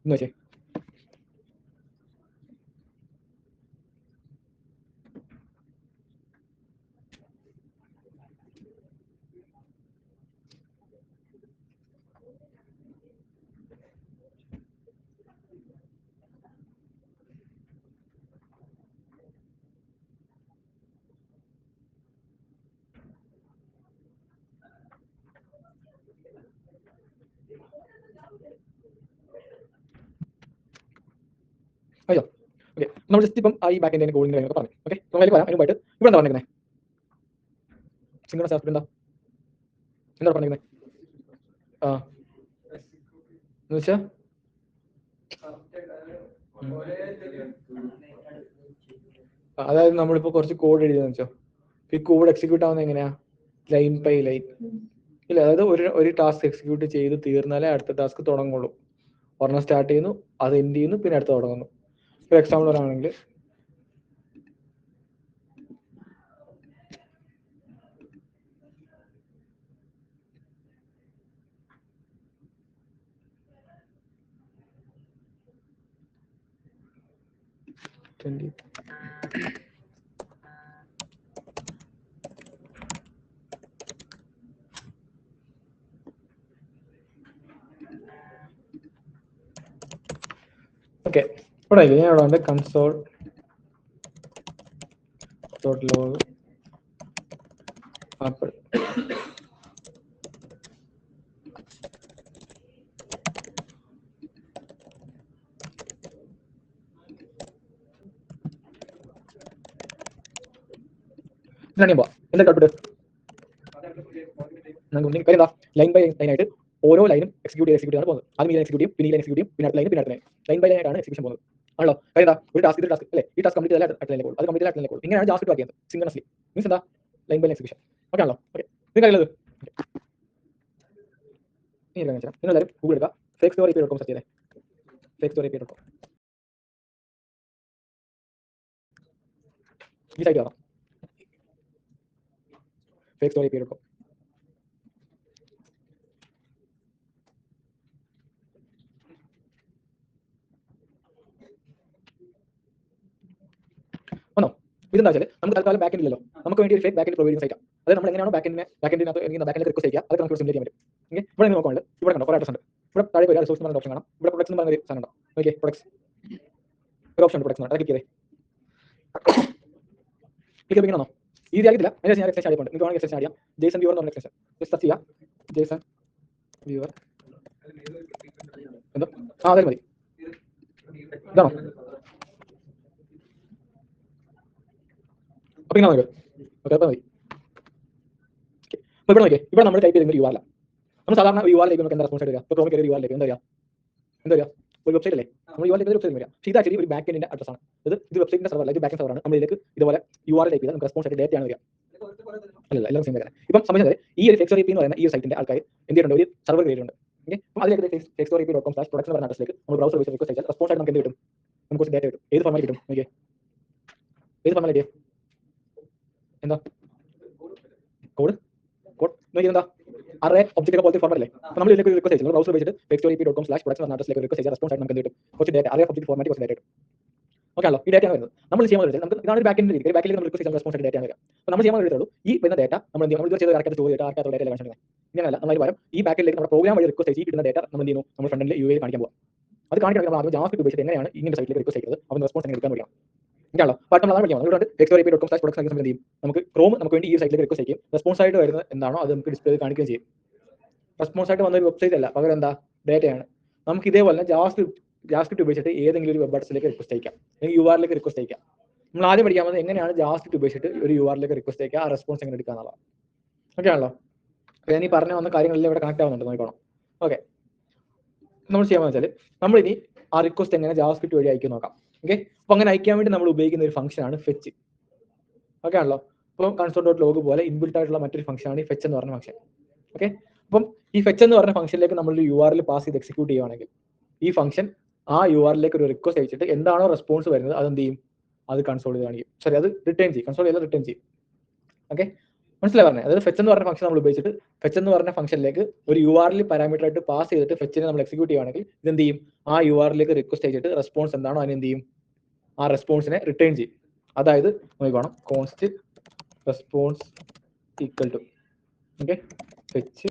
ഇന്ന് വെച്ചേ. അയ്യോ ഓക്കെ, നമ്മൾ ജസ്റ്റ് ഇപ്പം ഈ ബാക്ക് എൻ്റെ കോഡിൻ്റെ കാര്യങ്ങളൊക്കെ പറഞ്ഞു ഓക്കെ. നമ്മൾ പറയാം. അതിന് പോയിട്ട് ഇവിടെ എന്താ പറഞ്ഞിരിക്കുന്നത്? സിംഗിൾ സാഫ്റ്റ് എന്താ പറഞ്ഞിരിക്കുന്നത്? ആ എന്ന് വെച്ചാൽ അതായത് നമ്മളിപ്പോൾ കുറച്ച് കോഡ് എഴുതിയെന്ന് വെച്ചോ, ഈ കോഡ് എക്സിക്യൂട്ട് ആവുന്നത് എങ്ങനെയാ? ലൈൻ ബൈ ലൈൻ ഇല്ല. അതായത് ഒരു ടാസ്ക് എക്സിക്യൂട്ട് ചെയ്ത് തീർന്നാലേ അടുത്ത ടാസ്ക് തുടങ്ങുള്ളൂ. ഒരെണ്ണം സ്റ്റാർട്ട് ചെയ്യുന്നു, അത് എൻഡ് ചെയ്യുന്നു, പിന്നെ അടുത്ത തുടങ്ങുന്നു. ഒരു എക്സാമ്പിൾ പറയുകയാണെങ്കിൽ ഓക്കെ. ഇവിടെ ഞാൻ ഇവിടെ ഉണ്ട് കൺസോൾ .log ആപ്പിൾ. എന്താ ഔട്ട്പുട്ട്? കാര്യം ലൈൻ ബൈ ലൈൻ ആയിട്ട് ഓരോ ലൈനും എക്സിക്യൂട്ട് ആണ് പോകുന്നത്. ആദ്യം ഈ ലൈൻ എക്സിക്യൂട്ട് ചെയ്യും, പിന്നെ ഈ ലൈൻ എക്സിക്യൂട്ട് ചെയ്യും, പിന്നെ അടുത്ത ലൈൻ, പിന്നെ അടുത്ത ലൈൻ ബൈ ലൈൻ ആയിട്ടാണ് എക്സിക്യൂഷൻ പോകുന്നത് ആണല്ലോ. കാര്യം ഒരു ടാസ്ക് അല്ലേ, ഈ ടാസ്ക് കംപ്ലീറ്റ് ചെയ്താൽ അടുത്ത ലൈനിൽ പോകും, അത് കംപ്ലീറ്റ് ചെയ്താൽ അടുത്ത ലൈനിൽ പോകും. ഇങ്ങനെയാണ് ജാസ്മിറ്റ് വർക്ക് ചെയ്യുന്നത് സിംഗിൾസ്ലി. മീൻസ് എന്താ? Line by line execution okay ആണല്ലോ. ഓക്കെ, നിങ്ങൾക്കറിയുന്നത് നിങ്ങളെല്ലാവരും ഗൂഗിൾ എടുക്കുക, fake store API .com search ചെയ്തേ. ഫേക്ക് സ്റ്റോറി API .com ഈ സൈറ്റ് കാണാം. ഫേക്ക് സ്റ്റോറി API .com ആണോ? ഇതെന്താ വെച്ചാൽ നമുക്ക് തൽക്കാലം ബാക്ക് ഇല്ലല്ലോ, നമുക്ക് വേണ്ടി ഒരു ഫേക്ക് ബാക്ക് പ്രൊവൈഡ് ചെയ്യുന്ന സൈറ്റാണ്. അതായത് നമ്മൾ എങ്ങനെയാണോ ബാക്കിൻ്റെ റിക്വസ്റ്റ് ചെയ്യുക, അതൊക്കെ നമുക്ക് സിമുലേറ്റ് ചെയ്യാൻ പറ്റും. ഓക്കെ, ഇവിടെ നോക്കുകയാണെങ്കിൽ ഇവിടെ കണ്ടോ കുറേ അഡ്രസ് ഉണ്ട്. ഇവിടെ താഴെ ഒരു റിസോഴ്സ് പറഞ്ഞ ഓപ്ഷൻ കാണാം. ഇവിടെ പ്രൊഡക്ട്സ് എന്ന് പറഞ്ഞ ഒരു സാധനം ഉണ്ടോ? ഓക്കെ, പ്രൊഡക്ട്സ് ഒരു ഓപ്ഷൻ ഉണ്ട്, പ്രൊഡക്ട്സ് ആണ്. ക്ലിക്ക് ചെയ്തേ. ക്ലിക്ക് ചെയ്യണോ? ഈസി ആയിട്ടില്ല. അതിന് ഞാൻ എക്സ്റ്റൻഷൻ ആയിട്ടുണ്ട്. നിങ്ങൾക്ക് വേണമെങ്കിൽ എക്സ്റ്റൻഷൻ ചെയ്യാം. ജേസൺ വ്യൂവർ എന്ന് പറഞ്ഞ എക്സ്റ്റൻഷൻ സെർച്ച് ചെയ്യാം. ജേസൺ വ്യൂവർ എന്തോ അതായത് മതി. ഇതാണോ? അപ്പോൾ ഇങ്ങനെ നോക്കുക. ഓക്കെ, അപ്പോൾ മതി. അപ്പോൾ ഇവിടെ നോക്കിയേ, ഇവിടെ നമ്മൾ ടൈപ്പ് ചെയ്യുന്ന ഒരു URL. നമ്മൾ സാധാരണ URL നമുക്ക് എന്താ റെസ്പോൺസ് വരിക? ഇപ്പോൾ ക്രോമിൽ കയറിയ URL എന്താ വരിക? ഒരു വെബ്സൈറ്റ് അല്ലേ, നമ്മൾ URL ഒരു വെബ്സൈറ്റ് വരിക. പക്ഷേ ഇത് ആക്ച്വലി ഒരു ബാക്ക് എൻഡിന്റെ അഡ്രസ് ആണ്. ഇത് വെബ്സൈറ്റിന്റെ സെർവർ അല്ല, ഇത് ബാക്ക് എൻഡ് സെർവറാണ്. നമ്മളിലേക്ക് ഇതുപോലെ URL ടൈപ്പ് ചെയ്താൽ നമുക്ക് റെസ്പോൺസ് ആയിട്ട് ഡേറ്റ ആണ് വരിക. അല്ല, എല്ലാം സെയിം വരാം. ഇപ്പം സംബന്ധിച്ചത് ഈ ഒരു ഫേക്ക് സ്റ്റോറി API എന്ന് പറയുന്ന ഈ സൈറ്റിന്റെ ആൾക്കാർ എന്ത് ചെയ്തിട്ടുണ്ട്? ഒരു സെർവർ ക്രിയേറ്റ് ഉണ്ട്. ഓക്കെ, അപ്പോൾ അതിലേക്ക് ഫേക്ക് സ്റ്റോറി API.com/products എന്ന് പറഞ്ഞ അഡ്രസ്സിലേക്ക് നമ്മൾ ബ്രൗസർ ഉപയോഗിച്ച് റിക്വസ്റ്റ് ചെയ്താൽ റെസ്പോൺസ് ആയിട്ട് നമുക്ക് എന്ത് കിട്ടും? നമുക്ക് കുറച്ച് ഡേറ്റ കിട്ടും. ഏത് ഫോർമാറ്റ് കിട്ടും? ഓക്കെ, ഏത് ഫോർമാറ്റ്? എന്താ കോഡ് നോക്കി എന്താ അറേ ഒബ്ജക്റ്റ് പോലത്തെ ഫോർമാറ്റ് അല്ലേ? അപ്പോൾ നമ്മൾ ഇതിലേക്ക് റിക്വസ്റ്റ് ചെയ്തു ബ്രൗസർ ഉപയോഗിച്ചിട്ട് fake story API.com/products എന്ന അഡ്രസ്സിലേക്ക് റിക്വസ്റ്റ് ചെയ്താൽ റെസ്പോൺസ് ആയിട്ട് നമുക്ക് എന്ത് കിട്ടും? കുറച്ച് ഡേറ്റ, അറേ ഒബ്ജക്റ്റ് ഫോർമാറ്റ് കുറച്ച് ഡേറ്റ കിട്ടും. ഓക്കെ ആണല്ലോ, ഈ ഡേറ്റ ആണ് വരുന്നത്. നമ്മൾ ചെയ്യാൻ വേണ്ടി നമുക്ക് ഇതാണ് ഒരു ബാക്കിന്റെ രീതി. ബാക്കിൽ നമ്മൾ റിക്വസ്റ്റ് ചെയ്ത റെസ്പോൺസ് ആയിട്ട് ഡേറ്റ ആണ് വരിക. അപ്പോൾ നമ്മൾ ചെയ്യാൻ വേണ്ടിയിട്ടുള്ളൂ ഈ വരുന്ന ഡേറ്റ നമ്മൾ എന്ത് ചെയ്യും, നമ്മൾ ഇത് ചെയ്ത് കറക്റ്റ് സ്റ്റോർ ചെയ്തിട്ട് ആർക്കാത്ത ഡേറ്റ കാണിക്കുന്നത് ഇങ്ങനെയല്ല. നമ്മൾ പകരം ഈ ബാക്കിലേക്ക് നമ്മുടെ പ്രോഗ്രാം വഴി റിക്വസ്റ്റ് ചെയ്ത് ഈ കിട്ടുന്ന ഡേറ്റ നമ്മൾ എന്ത് ചെയ്യുന്നു, നമ്മൾ ഫ്രണ്ടിൽ യു ഐ കാണിക്കാൻ പോകും. അത് കാണിക്കണമെങ്കിൽ നമ്മൾ ആദ്യം ജാവാസ്ക്രിപ്റ്റ് ഉപയോഗിച്ചിട്ട് എങ്ങനെയാണ് ഇങ്ങനെ സൈറ്റിലേക്ക് റിക്വസ്റ്റ് ചെയ്യുന്നത്, അവൻ റെസ്പോൺസ് എങ്ങനെ എടുക്കാൻ പറ്റും ഇങ്ങനെയാണല്ലോ. അപ്പോൾ നമ്മൾ അതാണ് പഠിക്കണം. അതുകൊണ്ട് explorep.com/products എന്ത് ചെയ്യും, നമുക്ക് ക്രോം നമുക്ക് വേണ്ടി ഈ സൈറ്റിലേക്ക് റിക്വസ്റ്റ് ചെയ്യും. റെസ്പോൺസ് ആയിട്ട് വരുന്നത് എന്താണോ അത് നമുക്ക് ഡിസ്പ്ലേ കാണിക്കുകയും ചെയ്യും. റെസ്പോൺസ് ആയിട്ട് വന്ന ഒരു വെബ്സൈറ്റ് അല്ല, പകരം എന്താ, ഡേറ്റയാണ്. നമുക്ക് ഇതേപോലെ ജാവാസ്ക്രിപ്റ്റ് ഉപയോഗിച്ചിട്ട് ഏതെങ്കിലും ഒരു വെബ് അഡ്രസ്സിലേക്ക് റിക്വസ്റ്റ് അയക്കാം, അല്ലെങ്കിൽ URL റിക്വസ്റ്റ് അയക്കാം. നമ്മൾ ആദ്യം പഠിക്കാൻ പോകുന്നത് എങ്ങനെയാണ് ജാവാസ്ക്രിപ്റ്റ് ഉപയോഗിച്ചിട്ട് ഒരു URL റിക്വസ്റ്റ് അയക്കുക, ആ റെസ്പോൺസ് എങ്ങനെ എടുക്കുക എന്നുള്ളതാണ്. ഓക്കെ ആണല്ലോ. അപ്പോൾ ഞാൻ ഈ പറഞ്ഞ വന്ന കാര്യങ്ങളെല്ലാം ഇവിടെ കണക്ട് ആവുന്നുണ്ട്, നോക്കണം. ഓക്കെ, നമ്മൾ ചെയ്യാമെന്ന് വെച്ചാൽ നമ്മൾ ഇനി ആ റിക്വസ്റ്റ് എങ്ങനെ ജാവാസ്ക്രിപ്റ്റ് വഴി അയക്കും നോക്കാം. ഓക്കെ, അപ്പോൾ അങ്ങനെ അയക്കാൻ വേണ്ടി നമ്മൾ ഉപയോഗിക്കുന്ന ഒരു ഫംഗ്ഷൻ ആണ് ഫെച്ച്. ഓക്കെ ആണല്ലോ. അപ്പോൾ console.log പോലെ ഇൻബിൽട്ട് ആയിട്ടുള്ള മറ്റൊരു ഫംഗ്ഷൻ ആണ് ഈ ഫെച്ച് എന്ന് പറഞ്ഞ ഫംഗ്ഷൻ. ഓക്കെ, അപ്പം ഈ ഫെച്ച് എന്ന് പറഞ്ഞ ഫംഗ്ഷനിലേക്ക് നമ്മൾ ഒരു URL പാസ് ചെയ്ത് എക്സിക്യൂട്ട് ചെയ്യുകയാണെങ്കിൽ ഈ ഫംഗ്ഷൻ ആ URL ഒരു റിക്വസ്റ്റ് അയച്ചിട്ട് എന്താണോ റെസ്പോൺസ് വരുന്നത് അത് എന്ത് ചെയ്യും, അത് കൺസോൾ ചെയ്ത് കാണിക്കും. സോറി, അത് റിട്ടേൺ ചെയ്യും, കൺസോൾ ചെയ്ത് റിട്ടേൺ ചെയ്യും. ഓക്കെ, മനസ്സിലായി പറഞ്ഞത്? അതായത് ഫെച്ച് എന്ന് പറഞ്ഞ ഫംഗ്ഷൻ നമ്മൾ ഉപയോഗിച്ചിട്ട് ഫെച്ച് എന്ന് പറഞ്ഞ ഫംഗ്ഷനിലേക്ക് ഒരു URL പാരാമീറ്റർ ആയിട്ട് പാസ് ചെയ്തിട്ട് ഫെച്ചിനെ നമ്മൾ എക്സിക്യൂട്ട് ചെയ്യുകയാണെങ്കിൽ ഇത് എന്ത് ചെയ്യും, ആ URL റിക്വസ്റ്റ് അയച്ചിട്ട് റെസ്പോൺസ് എന്താണോ അതിന് എന്ത് ചെയ്യും, ആ റെസ്പോൺസിനെ റിട്ടേൺ ചെയ്യും. അതായത് നോക്കണം, const response equal to okay fetch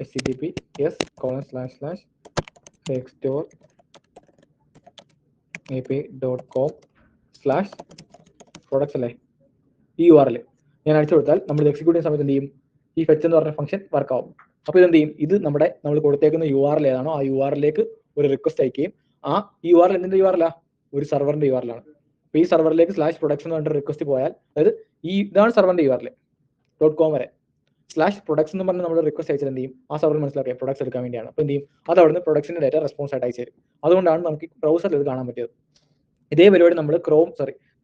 https://xstore.api.com/products അല്ലേ, ഈ URL ഞാൻ അടിച്ചു കൊടുത്താൽ നമ്മൾ ഇത് എക്സിക്യൂട്ട് ചെയ്യുന്ന സമയത്ത് എന്ത് ചെയ്യും, ഈ ഫെച്ച് എന്ന് പറഞ്ഞ ഫംഗ്ഷൻ വർക്ക് ആവും. അപ്പോൾ ഇതെന്ത് ചെയ്യും, ഇത് നമ്മൾ കൊടുത്തേക്കുന്ന URL ഏതാണോ ആ URLലേക്ക് ഒരു റിക്വസ്റ്റ് അയക്കുകയും ആ URL എന്തിന്റെ URL ഒരു സർവറിന്റെ URL ആണ്. അപ്പോൾ ഈ സർവറിലേക്ക് /products എന്ന് പറഞ്ഞ റിക്വസ്റ്റ് പോയാൽ, അതായത് ഇതാണ് സർവറിന്റെ URL .com വരെ /products എന്ന് പറഞ്ഞ് നമ്മൾ റിക്വസ്റ്റ് അയച്ചാൽ എന്ത് ചെയ്യും, ആ സർവർ മനസ്സിലാക്കിയ പ്രൊഡക്ട്സ് എടുക്കാൻ വേണ്ടിയാണ്. അപ്പോൾ എന്ത് ചെയ്യും, അത് അവിടുന്ന് പ്രൊഡക്ട്സിന്റെ ഡേറ്റ റെസ്പോൺസ് ആയിട്ട് അയച്ചു തരും. അതുകൊണ്ടാണ് നമുക്ക് ബ്രൗസറിൽ ഇത് കാണാൻ പറ്റിയത്. ഇതേ പരിപാടി നമ്മൾ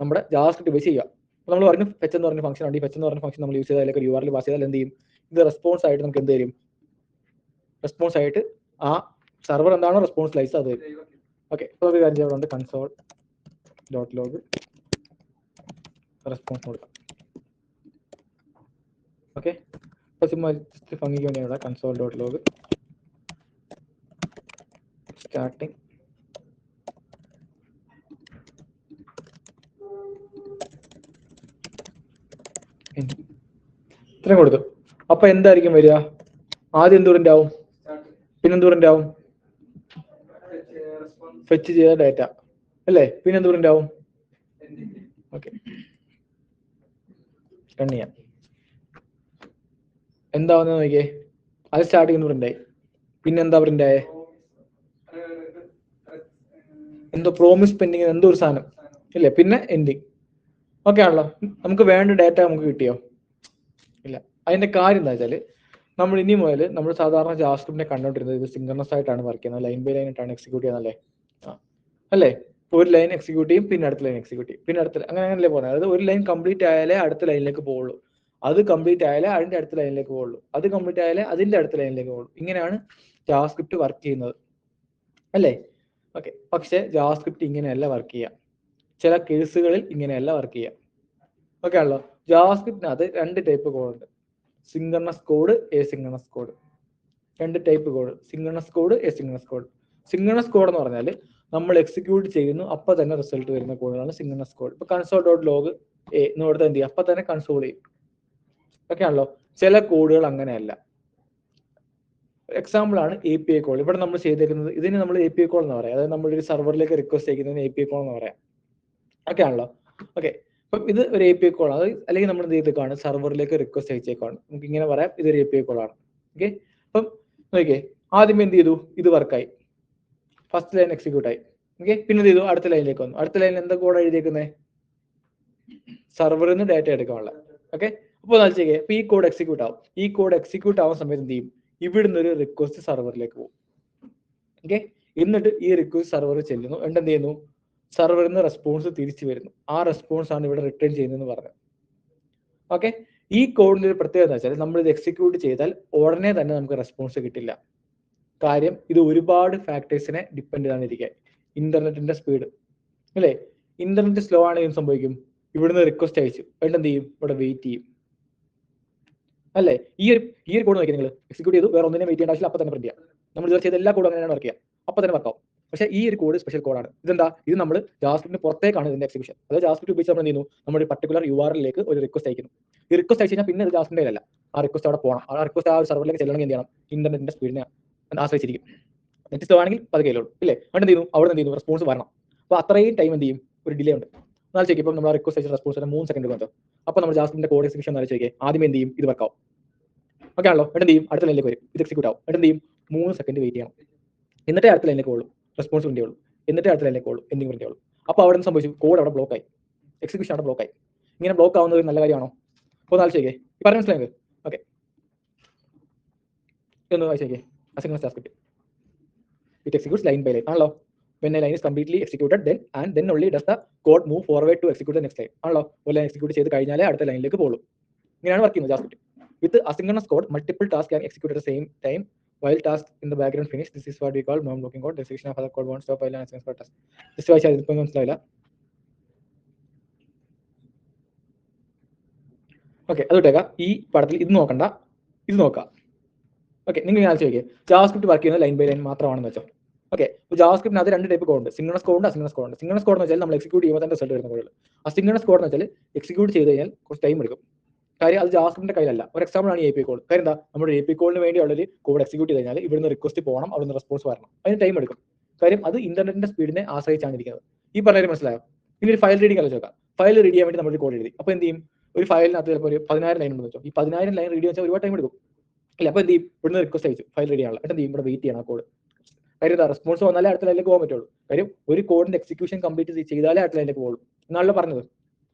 നമ്മുടെ ജാവാസ്ക്രിപ്റ്റ് ഉപയോഗിച്ച് ചെയ്യുക. അപ്പോൾ നമ്മൾ പറഞ്ഞു ഫെച്ച് എന്ന് പറഞ്ഞ ഫംഗ്ഷൻ ഉണ്ട്. ഈ ഫെച്ച് എന്ന് പറഞ്ഞ ഫംഗ്ഷൻ നമ്മൾ യൂസ് ചെയ്താൽ ഒരു URL പാസ് ചെയ്താൽ എന്ത് ചെയ്യും, ഇത് റെസ്പോൺസ് ആയിട്ട് നമുക്ക് എന്ത് തരും, റെസ്പോൺസ് ആയിട്ട് ആ സർവർ എന്താണോ റെസ്പോൺസ് അയച്ചത് അത് തരും. ഓക്കെ, ഇപ്പോൾ ഒരു കാര്യം ചെയ്യുന്നുണ്ട്, console.log റെസ്പോൺസ് കൊടുക്കാം. ഓക്കെ, അപ്പോൾ ചുമ്മാ ഭംഗിക്ക് വേണ്ടിയാണ് console.log സ്റ്റാർട്ടിങ് ഇത്രയും കൊടുത്തു. അപ്പൊ എന്തായിരിക്കും വരിക, ആദ്യം എന്തൂറിന്റെ ആവും, പിന്നെന്തൂറിന്റെ ആവും, ഫെച്ച് ചെയ്ത ഡേറ്റ അല്ലേ, പിന്നെന്തൂറിന്റെ ആവും. ഓക്കെ, റൺ ചെയ്യാം. എന്താവുന്ന നോക്കിയേ, അത് സ്റ്റാർട്ടിങ് പ്രിന്റ് ആയി. പിന്നെന്താ പ്രിന്റ് ആയേ, എന്തോ പ്രോമിസ് പെൻഡിങ് എന്തോ ഒരു സാധനം ഇല്ലേ, പിന്നെ എൻഡിങ്. ഓക്കെ ആണല്ലോ. നമുക്ക് വേണ്ട ഡേറ്റ നമുക്ക് കിട്ടിയോ, ഇല്ല. അതിന്റെ കാര്യം എന്താ വെച്ചാൽ നമ്മൾ ഇനി മുതൽ നമ്മൾ സാധാരണ ജാവാസ്ക്രിപ്റ്റിനെ കണ്ടുകൊണ്ടിരുന്നത് ഇത് സിംഗർണസ് ആയിട്ടാണ് വർക്ക് ചെയ്യുന്നത്, ലൈൻ ബൈ ലൈൻ ആയിട്ടാണ് എക്സിക്യൂട്ട് ചെയ്യുന്നത് അല്ലേ. ഒരു ലൈൻ എക്സിക്യൂട്ട് ചെയ്യും, പിന്നെ അടുത്ത ലൈൻ എക്സിക്യൂട്ട് ചെയ്യും, പിന്നെ അടുത്ത അങ്ങനെയല്ലേ പോകുന്നത്. അതായത് ഒരു ലൈൻ കംപ്ലീറ്റ് ആയാലേ അടുത്ത ലൈനിലേക്ക് പോകുള്ളൂ, അത് കംപ്ലീറ്റ് ആയാലേ അതിന്റെ അടുത്ത ലൈനിലേക്ക് പോകുള്ളൂ, അത് കംപ്ലീറ്റ് ആയാലേ അതിന്റെ അടുത്ത ലൈനിലേക്ക് പോകുള്ളൂ. ഇങ്ങനെയാണ് ജാവാസ്ക്രിപ്റ്റ് വർക്ക് ചെയ്യുന്നത് അല്ലേ. ഓക്കെ, പക്ഷേ ജാവാസ്ക്രിപ്റ്റ് ഇങ്ങനെയല്ല വർക്ക് ചെയ്യുക, ചില കേസുകളിൽ ഇങ്ങനെയല്ല വർക്ക് ചെയ്യുക. ഓക്കെ ആണല്ലോ. ജാവാസ്ക്രിപ്റ്റിനകത്ത് രണ്ട് ടൈപ്പ് കോഡ് ഉണ്ട്, സിംഗർണസ് കോഡ്, എസിംഗർണസ് കോഡ്. രണ്ട് type code, synchronous code, asynchronous code. Synchronous code എന്ന് പറഞ്ഞാൽ നമ്മൾ എക്സിക്യൂട്ട് ചെയ്യുന്നു അപ്പൊ തന്നെ റിസൾട്ട് വരുന്ന കോഡാണ് സിംഗർണസ് കോഡ്. ഇപ്പൊ console.log എന്ന് കൊടുത്താൽ എന്ത് ചെയ്യും, അപ്പൊ തന്നെ കൺസോൾ ചെയ്യും. ഓക്കെ ആണല്ലോ. ചില കോഡുകൾ അങ്ങനെയല്ല. എക്സാമ്പിൾ ആണ് API കോൾ. ഇവിടെ നമ്മൾ ചെയ്തേക്കുന്നത് ഇതിന് നമ്മൾ API കോൾ എന്ന് പറയാം. അതായത് നമ്മളൊരു സർവറിലേക്ക് റിക്വസ്റ്റ് ചെയ്യുന്നതിന് API കോൾ എന്ന് പറയാം. ഓക്കെ ആണല്ലോ. ഓക്കെ, അപ്പം ഇത് ഒരു API കോൾ ആണ്. അല്ലെങ്കിൽ നമ്മൾ എന്ത് ചെയ്തേക്കാണ്, സർവറിലേക്ക് റിക്വസ്റ്റ് അയച്ചേക്കാണ്, നമുക്ക് ഇങ്ങനെ പറയാം, ഇതൊരു API കോൾ ആണ്. ഓക്കെ, അപ്പം നോക്കിയേ, ആദ്യം എന്ത് ചെയ്തു, ഇത് വർക്കായി, ഫസ്റ്റ് ലൈൻ എക്സിക്യൂട്ട് ആയി. ഓക്കെ, പിന്നെ എന്ത് ചെയ്തു, അടുത്ത ലൈനിലേക്ക് വന്നു. അടുത്ത ലൈനിൽ എന്താ കോഡ് എഴുതിയേക്കുന്നത്, സർവറിൽ നിന്ന് ഡാറ്റ എടുക്കാനുള്ള. ഓക്കെ, അപ്പോൾ നോക്കിയേ, അപ്പൊ ഈ കോഡ് എക്സിക്യൂട്ട് ആവും. ഈ കോഡ് എക്സിക്യൂട്ട് ആവുന്ന സമയത്ത് എന്ത് ചെയ്യും, ഇവിടുന്ന് ഒരു റിക്വസ്റ്റ് സർവറിലേക്ക് പോകും. ഓക്കെ, എന്നിട്ട് ഈ റിക്വസ്റ്റ് സർവർ ചെല്ലുന്നു, എന്നിട്ട് എന്ത് ചെയ്യുന്നു, സർവറിൽ നിന്ന് റെസ്പോൺസ് തിരിച്ചു വരുന്നു. ആ റെസ്പോൺസ് ആണ് ഇവിടെ റിട്ടേൺ ചെയ്യുന്നതെന്ന് പറഞ്ഞത്. ഓക്കെ, ഈ കോഡിന്റെ ഒരു പ്രത്യേകത എന്ന് വെച്ചാൽ നമ്മൾ ഇത് എക്സിക്യൂട്ട് ചെയ്താൽ ഉടനെ തന്നെ നമുക്ക് റെസ്പോൺസ് കിട്ടില്ല. കാര്യം ഇത് ഒരുപാട് ഫാക്ടേഴ്സിനെ ഡിപ്പെൻഡ് ചെയ്താണിരിക്കുക. ഇന്റർനെറ്റിന്റെ സ്പീഡ് അല്ലേ, ഇന്റർനെറ്റ് സ്ലോ ആണെങ്കിൽ സംഭവിക്കും, ഇവിടുന്ന് റിക്വസ്റ്റ് അയച്ചു, എന്നിട്ട് എന്ത് ചെയ്യും, ഇവിടെ വെയിറ്റ് ചെയ്യും അല്ലേ. ഈ ഒരു കോഡ് നോക്കി നിങ്ങൾ എക്സിക്യൂട്ട് ചെയ്തു, വേറെ ഒന്നിനെ വെയിറ്റ് ചെയ്യേണ്ട ആവശ്യമില്ല, അപ്പൊ തന്നെ പ്രിന്റ് ചെയ്യാം. നമ്മൾ ഇതുവരെ ചെയ്ത എല്ലാ കോഡും അങ്ങനെയാണ് വർക്ക് ചെയ്യുക, അപ്പൊ തന്നെ വർക്കാവും. പക്ഷേ ഈ ഒരു കോഡ് സ്പെഷ്യൽ കോഡാണ്. ഇതെന്താ, ഇത് നമ്മൾ ജാവാസ്ക്രിപ്റ്റിന് പുറത്തേക്കാണ് ഇതിന്റെ എക്സിക്യൂഷൻ. അതായത് ജാവാസ്ക്രിപ്റ്റ് ഉപയോഗിച്ച് നമ്മൾ എന്ത് ചെയ്യുന്നു, നമ്മുടെ പർട്ടിക്കുലർ URL-ലേക്ക് ഒരു റിക്വസ്റ്റ് അയക്കുന്നു. ഈ റിക്വസ്റ്റ് അയച്ചു കഴിഞ്ഞാൽ പിന്നെ അത് ജാവാസ്ക്രിപ്റ്റിലല്ല, ആ റിക്വസ്റ്റ് അവിടെ പോകണം. ആ റിക്വസ്റ്റ് ആ ഒരു സെർവറിലേക്ക് ചെല്ലണമെങ്കിൽ എന്ത് ചെയ്യണം, ഇന്റർനെറ്റിന്റെ സ്പീഡിനെ ആശ്രയിച്ചിരിക്കും. നെറ്റ് സ്ലോ ആണെങ്കിൽ പതുക്കെ ഉള്ളൂ ഇല്ലേ. അവിടെ എന്ത് ചെയ്യുന്നു, അവിടെ എന്ത് ചെയ്യുന്നു, റെസ്പോൺസ് വരണം. അപ്പോൾ അത്രയും ടൈം എന്ത് ചെയ്യും, ഒരു ഡിലേ ഉണ്ട്. എന്നാൽ ചോദിക്കും, ഇപ്പം നമ്മൾ റിക്വസ്റ്റ് അയച്ച റെസ്പോൺസ് 3 സെക്കൻഡ് കൊടുത്തോ, അപ്പോൾ നമ്മൾ ജാവാസ്ക്രിപ്റ്റിന്റെ കോഡ് എക്സിക്യൂഷൻ എന്നാൽ ചോദിക്കുക, ആദ്യം എന്ത് ചെയ്യും, ഇത് വർക്കാവും. ഓക്കെ ആണല്ലോ. എന്നിട്ട് എന്ത് ചെയ്യും, അടുത്ത ലൈനിലേക്ക് വരും, ഇത് എക്സിക്യൂട്ട് ആവും. എന്നിട്ട് എന്ത് ചെയ്യും, 3 സെക്കൻഡ് വെയിറ്റ് ചെയ്യണം. എന്നിട്ടേ അടുത്ത ലൈനിലേക്ക് ഉള്ളൂ, റെസ്പോൺസ് വേണ്ടി ഉള്ളൂ. എന്നിട്ടേ അടുത്ത ലൈനിലേക്ക് ഉള്ളൂ, എന്തെങ്കിലും വേണ്ടി ഉള്ളൂ. അപ്പോൾ അവിടെ നിന്ന് സംഭവിച്ചു, കോഡ് അവിടെ ബ്ലോക്ക് ആയി, എക്സിക്യൂഷൻ അവിടെ ബ്ലോക്ക് ആയി. ഇങ്ങനെ ബ്ലോക്ക് ആവുന്നത് ഒരു നല്ല കാര്യമാണോ? അപ്പോൾ ഒന്ന് ആലോചിക്കേ, ഈ പറഞ്ഞ മനസ്സിലായത്? ഓക്കെ, ഇതൊന്ന് വായിച്ചേക്കേ. Asynchronous JavaScript, it executes line by line ആണല്ലോ. when a line is completely executed then only does the code move forward to execute the next line ആണല്ലോ. ഒരു ലൈൻ എക്സിക്യൂട്ട് ചെയ്ത് കഴിഞ്ഞാലേ അടുത്ത ലൈനിലേക്ക് പോകുള്ളൂ. ഇങ്ങനെയാണ് വർക്ക് ചെയ്യുന്നത് JavaScript. With asynchronous code multiple tasks can execute at the same time while tasks in the background finish. This is what we call non-blocking code. The execution of other code won't stop while an asynchronous task. Just വായിച്ചാൽ ഇതിപ്പോൾ മനസ്സിലായില്ല. Okay, അത് വിട്ടേക്കാം. ഈ പടത്തിൽ ഇത് നോക്കണ്ട, ഇത് നോക്കാം. ഓക്കെ, നിങ്ങൾ ഞാൻ ചോദിക്കുക, ജാവാസ്ക്രിപ്റ്റ് വർക്ക് ചെയ്യുന്നത് ലൈൻ ബൈ ലൈൻ മാത്രമാണെന്ന് വെച്ചോ. ഓക്കെ, ഇപ്പോൾ ജാവാസ്ക്രിപ്റ്റിനകത്ത് 2 ടൈപ്പ് കോഡ് ഉണ്ട്, സിംഗ്രണസ് കോഡ് ഉണ്ട്, അസിംഗ്രണസ് കോഡ് ഉണ്ട്. സിംഗ്രണസ് കോഡ് എന്ന് വെച്ചാൽ നമ്മൾ എക്സിക്യൂട്ട് ചെയ്യുമ്പോൾ തന്നെ റിസൾട്ട് വരുന്ന കോഡുകൾ. അസിംഗ്രണസ് കോഡ് എന്ന് വെച്ചാൽ എക്സിക്യൂട്ട് ചെയ്ത് കഴിഞ്ഞാൽ കുറച്ച് ടൈം എടുക്കും. കാര്യം അത് ജാവാസ്ക്രിപ്റ്റിന്റെ കയ്യിലല്ല. ഒരു എക്സാമ്പിൾ ആണ് API കോഡ്. കാര്യം എന്താ, നമ്മുടെ API കോഡിന് വേണ്ടിയുള്ള ഒരു കോഡ് എക്സിക്യൂട്ട് ചെയ്ത് കഴിഞ്ഞാൽ ഇവിടുന്ന് റിക്വസ്റ്റ് പോകണം, അവിടുന്ന് റെസ്പോൺസ് വരണം, അതിന് ടൈം എടുക്കും. കാര്യം അത് ഇന്റർനെറ്റിന്റെ സ്പീഡിനെ ആശ്രയിച്ചാണ് ഇരിക്കുന്നത്. ഈ പറഞ്ഞത് മനസ്സിലായോ? ഇനി ഒരു ഫയൽ റീഡിംഗ് അല്ല ചോദിക്കാം. ഫയൽ റീഡ് ചെയ്യാൻ വേണ്ടി നമ്മൾ ഒരു കോഡ് എഴുതി. അപ്പോൾ എന്ത് ചെയ്യും, ഒരു ഫയലിനകത്ത് ചിലപ്പോൾ ഒരു 10,000 ലൈൻ ഉണ്ടെന്ന് വെച്ചോ. ഈ 10,000 ലൈൻ റീഡ് വെച്ചാൽ ഒരുപാട് ടൈം എടുക്കും അല്ലേ. അപ്പോൾ എന്ത് ചെയ്യും, ഇവിടുന്ന് റിക്വസ്റ്റ് അയച്ചു ഫയൽ റീഡ് ചെയ്യാനുള്ള, എന്നിട്ട് എന്ത് ചെയ്യും, ഇവിടെ വെയിറ്റ് ചെയ്യണം ആ കോഡ്. കാര്യം എന്താ, റെസ്പോൺസ് വന്നാലേ അടുത്ത ലൈനിലേക്ക് പോകാൻ പറ്റുള്ളൂ. കാര്യം ഒരു കോഡിന്റെ എക്സിക്യൂഷൻ കംപ്ലീറ്റ് ചെയ്താലേ അടുത്ത ലൈനിലേക്ക് പോകുള്ളൂ എന്നാണല്ലോ പറഞ്ഞത്.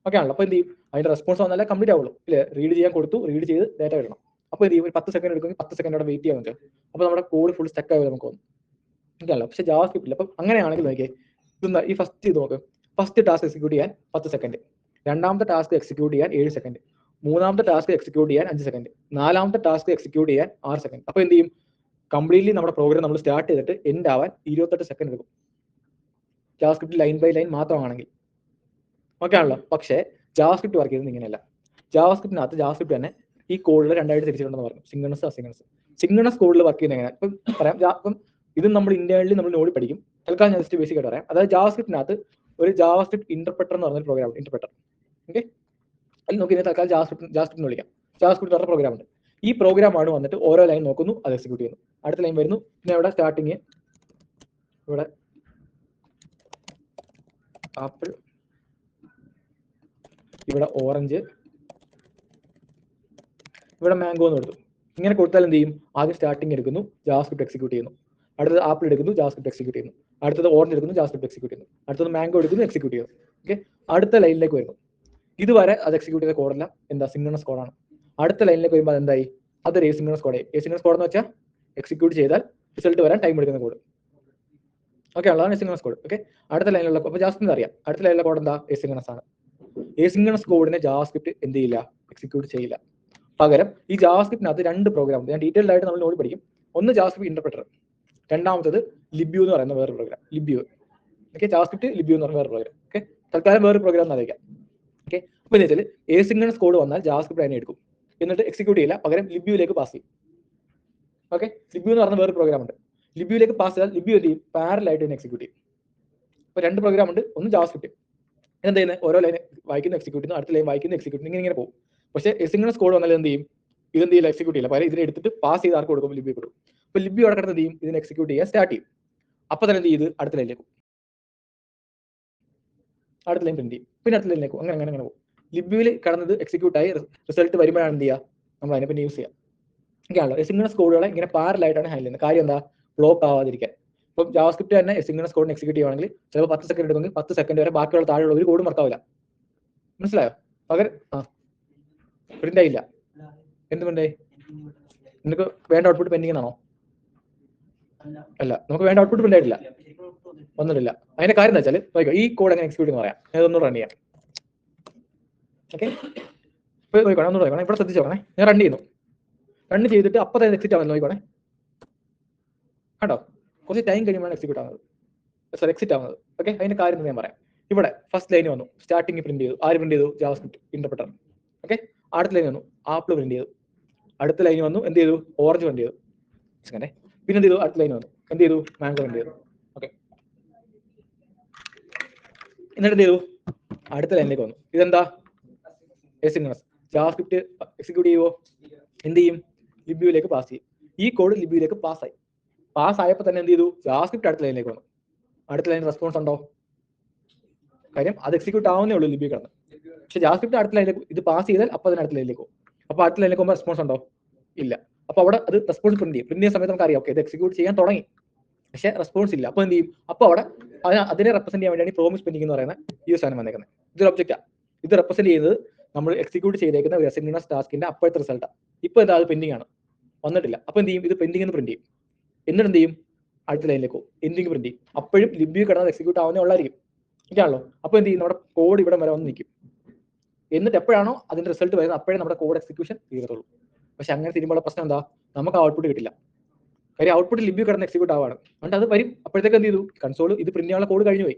ഓക്കെ ആണല്ലോ. അപ്പോൾ എന്ത് ചെയ്യും, അതിന്റെ റെസ്പോൺസ് വന്നാലേ കംപ്ലീറ്റ് ആവുള്ളൂ ഇല്ലേ. റീഡ് ചെയ്യാൻ കൊടുത്തു, റീഡ് ചെയ്ത് ഡാറ്റ വരണം. അപ്പോൾ എന്ത് ചെയ്യും, ഒരു 10 സെക്കൻഡ് എടുക്കുമെങ്കിൽ 10 സെക്കൻഡ് അവിടെ വെയിറ്റ് ചെയ്യാൻ പറ്റും. അപ്പോൾ നമ്മുടെ കോഡ് ഫുൾ സ്റ്റക്ക് ആവുക നമുക്ക് തോന്നും. ഓക്കെ ആണല്ലോ. പക്ഷേ ജാവാസ്ക്രിപ്റ്റില്ല. അപ്പം അങ്ങനെയാണെങ്കിൽ നോക്കിയേ, ഇതെന്താ, ഈ ഫസ്റ്റ് ഇത് നോക്ക്, ഫസ്റ്റ് ടാസ്ക് എക്സിക്യൂട്ട് ചെയ്യാൻ 10 സെക്കൻഡ്, രണ്ടാമത്തെ ടാസ്ക് എക്സിക്യൂട്ട് ചെയ്യാൻ 7 സെക്കൻഡ്, മൂന്നാമത്തെ ടാസ്ക് എക്സിക്യൂട്ട് ചെയ്യാൻ 5 സെക്കൻഡ്, നാലാമത്തെ ടാസ്ക് എക്സിക്യൂട്ട് ചെയ്യാൻ 6 സെക്കൻഡ്. അപ്പോൾ എന്ത് ചെയ്യും, കംപ്ലീറ്റ്ലി നമ്മുടെ പ്രോഗ്രാം നമ്മൾ സ്റ്റാർട്ട് ചെയ്തിട്ട് എൻഡ് ആവാൻ 28 സെക്കൻഡ് എടുക്കും ജാവാസ്ക്രിപ്റ്റ് ലൈൻ ബൈ ലൈൻ മാത്രമാണെങ്കിൽ. ഓക്കെ ആണല്ലോ. പക്ഷേ ജാവാസ്ക്രിപ്റ്റ് വർക്ക് ചെയ്യുന്നത് ഇങ്ങനെയല്ല. ജാവാസ്ക്രിപ്റ്റിനകത്ത് ജാവാസ്ക്രിപ്റ്റ് തന്നെ ഈ കോഡിൽ 2 ആയിട്ട് തിരിച്ചിട്ടുണ്ടെന്ന് പറഞ്ഞു, സിംഗ്രണസ് അസിംഗ്രണസ്. സിംഗ്രണസ് കോഡിൽ വർക്ക് ചെയ്യുന്നത് എങ്ങനെ ഇപ്പം പറയാം. അപ്പം ഇത് നമ്മൾ ഇന്റേണലി നമ്മൾ നോടി പഠിക്കും. തൽക്കാലം ഞാൻ ജസ്റ്റ് ബേസിക് ആയിട്ട് പറയാം. അതായത് ജാവാസ്ക്രിപ്റ്റിനകത്ത് ഒരു ജാവാസ്ക്രിപ്റ്റ് ഇന്റർപ്രറ്റർ എന്ന് പറഞ്ഞൊരു പ്രോഗ്രാം ഉണ്ട്, ഇന്റർപ്രറ്റർ. ഓക്കെ, അതിൽ നോക്കി തൽക്കാലം ജാവാസ്ക്രിപ്റ്റ് വിളിക്കാം. ജാവാസ്ക്രിപ്റ്റ് പറഞ്ഞ പ്രോഗ്രാം ഉണ്ട്. ഈ പ്രോഗ്രാമാണ് വന്നിട്ട് ഓരോ ലൈൻ നോക്കുന്നു, അത് എക്സിക്യൂട്ട് ചെയ്യുന്നു, അടുത്ത ലൈൻ വരുന്നു, പിന്നെ ഇവിടെ സ്റ്റാർട്ടിങ്, ഇവിടെ ആപ്പിൾ, ഇവിടെ ഓറഞ്ച്, ഇവിടെ മാംഗോ എന്ന് കൊടുത്തു. ഇങ്ങനെ കൊടുത്താൽ എന്ത് ചെയ്യും, ആദ്യം സ്റ്റാർട്ടിങ് എടുക്കുന്നു, ജാവാസ്ക്രിപ്റ്റ് എക്സിക്യൂട്ട് ചെയ്യുന്നു, അടുത്തത് ആപ്പിൾ എടുക്കുന്നു, ജാവാസ്ക്രിപ്റ്റ് എക്സിക്യൂട്ട് ചെയ്യുന്നു, അടുത്തത് ഓറഞ്ച് എടുക്കുന്നു, ജാവാസ്ക്രിപ്റ്റ് എക്സിക്യൂട്ട് ചെയ്യുന്നു, അടുത്തത് മാംഗോ എടുക്കുന്നു, എക്സിക്യൂട്ട് ചെയ്യുന്നു. ഓക്കെ, അടുത്ത ലൈനിലേക്ക് വരുന്നു. ഇതുവരെ അത് എക്സിക്യൂട്ട് ചെയ്ത കോഡെല്ലാം എന്താ, സിംഗ്രണസ് കോഡാണ്. അടുത്ത ലൈനിലേക്ക് വരുമ്പോൾ അതെന്തായി, അതൊരു എസിംഗ്രണസ് കോഡായി. എസിംഗ്രണസ് കോഡ് എന്ന് വെച്ചാൽ എക്സിക്യൂട്ട് ചെയ്താൽ റിസൾട്ട് വരാൻ ടൈം എടുക്കുന്ന കോഡ്. ഓക്കെ, അതാണ് എസിംഗ്രണസ് കോഡ്. ഓക്കെ, അടുത്ത ലൈനിലുള്ള, അപ്പോൾ ജാവാസ്ക്രിപ്റ്റ് അറിയാം, അടുത്ത ലൈനിലുള്ള കോഡ് എന്താ, എസിംഗ്രണസ് ആണ്. എസിംഗ്രണസ് കോഡിനെ ജാവാസ്ക്രിപ്റ്റ് എന്ത് ചെയ്യില്ല, എക്സിക്യൂട്ട് ചെയ്യില്ല. പകരം ഈ ജാവാസ്ക്രിപ്റ്റിനകത്ത് 2 പ്രോഗ്രാം ഉണ്ട്. ഞാൻ ഡീറ്റെയിൽഡ് ആയിട്ട് നമ്മൾ നോടി പഠിക്കും. ഒന്ന് ജാവാസ്ക്രിപ്റ്റ് ഇന്റർപ്രറ്റർ, രണ്ടാമത്തത് ലിബ്യൂ എന്ന് പറയുന്ന വേറെ പ്രോഗ്രാം, ലിബ്യൂ. ഓക്കെ, ജാവാസ്ക്രിപ്റ്റ് ലിബ്യൂ എന്ന് പറയുന്ന വേറെ പ്രോഗ്രാം. ഓക്കെ, തൽക്കാലം വേറെ പ്രോഗ്രാം എന്ന് അറിയിക്കാം. ഓക്കെ, അപ്പോൾ എന്ന് വെച്ചാൽ എസിംഗ്രണസ് കോഡ് വന്നാൽ ജാവാസ്ക്രിപ്റ്റ് അതിനെ എടുക്കും, എന്നിട്ട് എക്സിക്യൂട്ട് ചെയ്യില്ല, പകരം ലിബ്യൂയിലേക്ക് പാസ് ചെയ്യും. ഓക്കെ, ലിബ്യൂ എന്ന് പറഞ്ഞ വേറെ പ്രോഗ്രാം ഉണ്ട്. ലിബ്യൂയിലേക്ക് പാസ് ചെയ്താൽ ലിബ്യൂ എന്ത് ചെയ്യും, പാരലായിട്ട് തന്നെ എക്സിക്യൂട്ട് ചെയ്യും. അപ്പോൾ 2 പ്രോഗ്രാം ഉണ്ട്. ഒന്ന് ജാവാസ്ക്രിപ്റ്റ് എന്താ ചെയ്യുന്നത്, ഓരോ ലൈൻ വായിക്കുന്ന എക്സിക്യൂട്ട് ചെയ്യുന്നു, അടുത്ത ലൈൻ വായിക്കുന്ന എക്സിക്യൂട്ട്, ഇങ്ങനെ പോകും. പക്ഷേ എസിംഗ്രണസ് കോഡ് വന്നാൽ എന്ത് ചെയ്യും, ഇതെന്ത് ചെയ്യില്ല, എക്സിക്യൂട്ട് ചെയ്യില്ല, പകരം ഇതിനെ എടുത്തിട്ട് പാസ് ചെയ്ത് ആർക്ക് കൊടുക്കും, ലിബ്യൂ കൊടുക്കും. അപ്പോൾ ലിബ്യൂ അവിടെ കിടന്ന് എന്ത് ചെയ്യും, ഇതിനെ എക്സിക്യൂട്ട് ചെയ്യാൻ സ്റ്റാർട്ട് ചെയ്യും. അപ്പോൾ തന്നെ എന്ത് ചെയ്ത് അടുത്ത ലൈനിലേക്ക് പോകും, അടുത്ത ലൈൻ പ്രിന്റ് ചെയ്യും, പിന്നെ അടുത്ത ലൈനിലേക്ക് പോകും, അങ്ങനെ അങ്ങനെ അങ്ങനെ പോകും. ലിബ്യൂവിൽ കടന്നത് എക്സിക്യൂട്ട് ആയി റിസൾട്ട് വരുമ്പോഴാണ് എന്ത് ചെയ്യുക, നമ്മൾ അതിനെ പിന്നെ യൂസ് ചെയ്യുക. ഒക്കെയാണല്ലോ. എസിംഗ്രണസ് കോഡുകളെ ഇങ്ങനെ പാരലായിട്ടാണ് ഹാൻഡിൽ ചെയ്യുന്നത്. കാര്യം എന്താ, ബ്ലോക്ക് ആവാതിരിക്കാൻ. ഇപ്പം ജാവാസ്ക്രിപ്റ്റ് തന്നെ എസിംഗ്രണസ് കോഡിന് എക്സിക്യൂട്ട് ചെയ്യുകയാണെങ്കിൽ ചിലപ്പോൾ 10 സെക്കൻഡ് എടുക്കുമെങ്കിൽ 10 സെക്കൻഡ് വരെ ബാക്കിയുള്ള താഴെയുള്ള ഒരു കോഡും വർക്കാവില്ല. മനസ്സിലായോ? പകരം പ്രിന്റ് ആയില്ല. എന്തുകൊണ്ടേ, നിനക്ക് വേണ്ട ഔട്ട്പുട്ട് പെൻഡിങ് ആണോ? അല്ല, നമുക്ക് വേണ്ട ഔട്ട്പുട്ട് പ്രിന്റ് ആയിട്ടില്ല, വന്നിട്ടില്ല. അതിന്റെ കാര്യം എന്താ വെച്ചാൽ നോക്കിക്കോ, ഈ കോഡ് എങ്ങനെ എക്സിക്യൂട്ട് എന്ന് പറയാം. ഞാനൊന്നും റൺ ചെയ്യാം. ഓക്കെ, ഇപ്പോൾ നോക്കിക്കോണേ, ഒന്നുകൂടെ നോക്കണേ, ഇവിടെ ശ്രദ്ധിച്ച് നോക്കണേ. ഞാൻ റൺ ചെയ്യുന്നു, റൺ ചെയ്തിട്ട് അപ്പം തന്നെ എക്സിറ്റ് ആവുന്നത് നോക്കിക്കോണേ. കേട്ടോ, കുറച്ച് ടൈം കഴിയുമ്പോഴാണ് എക്സിക്യൂട്ട് ആവുന്നത്, സോറി എക്സിറ്റ് ആവുന്നത്. ഓക്കെ, അതിന്റെ കാര്യം ഞാൻ പറയാം. ഇവിടെ ഫസ്റ്റ് ലൈൻ വന്നു, സ്റ്റാർട്ടിങ് പ്രിന്റ് ചെയ്തു. ആര് പ്രിന്റ് ചെയ്തു, ജാവാസ്ക്രിപ്റ്റ് ഇന്റർപ്രറ്റർ. ഓക്കെ, അടുത്ത ലൈൻ വന്നു, ആപ്പിൾ പ്രിന്റ് ചെയ്തു. അടുത്ത ലൈൻ വന്നു, എന്ത് ചെയ്തു, ഓറഞ്ച് പ്രിന്റ് ചെയ്തു. പിന്നെ എന്ത് ചെയ്തു, അടുത്ത ലൈൻ വന്നു, എന്ത് ചെയ്തു, മാംഗോ പ്രിന്റ് ചെയ്തു. ഓക്കെ, എന്നിട്ട് എന്ത് ചെയ്തു, അടുത്ത ലൈനിലേക്ക് വന്നു. ഇതെന്താ, എസിൻക്രണസ്. ജാവാസ്ക്രിപ്റ്റ് എക്സിക്യൂട്ട് ചെയ്യുവോ? എന്ത് ചെയ്യും? ലിബ്യൂവിലേക്ക് പാസ് ചെയ്യും. ഈ കോഡ് ലിബ്യൂവിലേക്ക് പാസ്സായി. പാസ്സായപ്പോൾ തന്നെ എന്ത് ചെയ്തു? ജാവാസ്ക്രിപ്റ്റ് അടുത്ത ലൈനിലേക്ക് വന്നു. അടുത്ത ലൈൻ റെസ്പോൺസ് ഉണ്ടോ? കാര്യം അത് എക്സിക്യൂട്ട് ആവുന്നേ ഉള്ളൂ ലിബ്യൂ കിടന്ന്. പക്ഷെ ജാവാസ്ക്രിപ്റ്റ് അടുത്ത ലൈനിലേക്ക് ഇത് പാസ് ചെയ്താൽ അപ്പോൾ അതിന് അടുത്ത ലൈനിലേക്ക് പോകും. അപ്പോൾ അടുത്ത ലൈനിലേക്ക് പോകുമ്പോൾ റെസ്പോൺസ് ഉണ്ടോ? ഇല്ല. അപ്പോൾ അവിടെ അത് റെസ്പോൺസ് പ്രിന്റ് ചെയ്യും. പ്രിന്റ് ചെയ്യുന്ന സമയത്ത് നമുക്ക് അറിയാം ഓക്കെ ഇത് എക്സിക്യൂട്ട് ചെയ്യാൻ തുടങ്ങി, പക്ഷേ റെസ്പോൺസ് ഇല്ല. അപ്പോൾ എന്ത് ചെയ്യും? അപ്പോൾ അവിടെ അതിനെ റെപ്രസെന്റ് ചെയ്യാൻ വേണ്ടിയാണ് പ്രോമിസ് പെൻഡിംഗ് എന്ന് പറയുന്ന ഈ ഒരു സാധനം വന്നേക്കുന്നത്. ഇതൊരു ഒബ്ജക്റ്റാണ്. ഇത് റെപ്രസെന്റ് ചെയ്യുന്നത് നമ്മൾ എക്സിക്യൂട്ട് ചെയ്തേക്കുന്ന ഒരു അസിൻക്രണസ് ടാസ്കിന്റെ അപ്പോഴത്തെ റിസൾട്ടാണ്. ഇപ്പോൾ എന്താ, അത് പെൻഡിംഗ് ആണ്, വന്നിട്ടില്ല. അപ്പോൾ എന്ത് ചെയ്യും? ഇത് പെൻഡിംഗ് എന്ന് പ്രിന്റ് ചെയ്യും. എന്നിട്ട് എന്ത് ചെയ്യും? അടുത്ത ലൈനിലേക്ക് പോകും, എൻഡിങ് പ്രിന്റ് ചെയ്യും. അപ്പോഴും ലിബ്യൂ കിടന്നത് എക്സിക്യൂട്ട് ആവുന്നേ ഉള്ളായിരിക്കും, ഇതാണല്ലോ. അപ്പോൾ എന്ത് ചെയ്യും? നമ്മുടെ കോഡ് ഇവിടെ വരെ വന്ന് നിൽക്കും. എന്നിട്ട് എപ്പോഴാണോ അതിന്റെ റിസൾട്ട് വരുന്നത് അപ്പോഴേ നമ്മുടെ കോഡ് എക്സിക്യൂഷൻ തീരത്തുള്ളൂ. പക്ഷെ അങ്ങനെ തീരുമ്പോൾ പ്രശ്നം എന്താ, നമുക്ക് ഔട്ട്പുട്ട് കിട്ടില്ല. കാര്യം ഔട്ട്പുട്ട് ലിബ്യൂ കിടന്ന് എക്സിക്യൂട്ട് ആവാണ്. എന്നിട്ട് അത് വരും. അപ്പോഴത്തേക്ക് എന്ത് ചെയ്തു? കൺസോൾ ഇത് പ്രിന്റ് ചെയ്യാനുള്ള കോഡ് കഴിഞ്ഞു പോയി.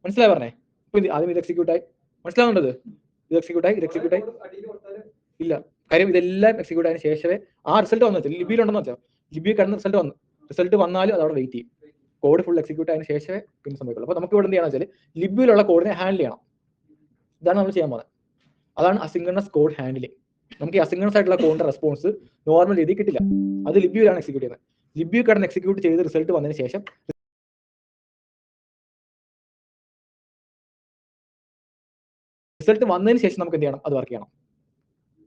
മനസ്സിലായി പറഞ്ഞേ? അപ്പൊ ആദ്യം ഇത് എക്സിക്യൂട്ട് ആയി, മനസ്സിലാവേണ്ടത് ഇത് എക്സിക്യൂട്ട് ആയി, ഇത് എക്സിക്യൂട്ട് ആയി ഇല്ല. കാര്യം ഇതെല്ലാം എക്സിക്യൂട്ട് ആയതിനു ശേഷമേ ആ റിസൾട്ട് വന്നു വെച്ചാൽ ലിബ്യൂലുണ്ടെന്ന് വെച്ചാൽ ലിബ്യൂ കിടന്ന റിസൾട്ട് വന്നു. റിസൾട്ട് വന്നാലും അത് അവിടെ വെയിറ്റ് ചെയ്യും. കോഡ് ഫുൾ എക്സിക്യൂട്ട് ആയതിനു ശേഷമേ പിന്നെ സംഭവിക്കുള്ളൂ. അപ്പോൾ നമുക്ക് ഇവിടെ എന്ത് ചെയ്യണം വെച്ചാൽ ലിബ്യൂലുള്ള കോഡിനെ ഹാൻഡിൽ ചെയ്യണം. ഇതാണ് നമ്മൾ ചെയ്യാൻ പോകുന്നത്. അതാണ് അസിൻക്രണസ് കോഡ് ഹാൻഡിലിംഗ്. നമുക്ക് ഈ അസിൻക്രണസ് ആയിട്ടുള്ള കോഡിന്റെ റെസ്പോൺസ് നോർമൽ രീതിയിൽ കിട്ടില്ല. അത് ലിബ്യൂലാണ് എക്സിക്യൂട്ട് ചെയ്യുന്നത്. ലിബ്യൂ കിടന്ന് എക്സിക്യൂട്ട് ചെയ്ത് റിസൾട്ട് വന്നതിന് ശേഷം നമുക്ക് എന്ത് ചെയ്യണം? അത് വർക്ക് ചെയ്യണം.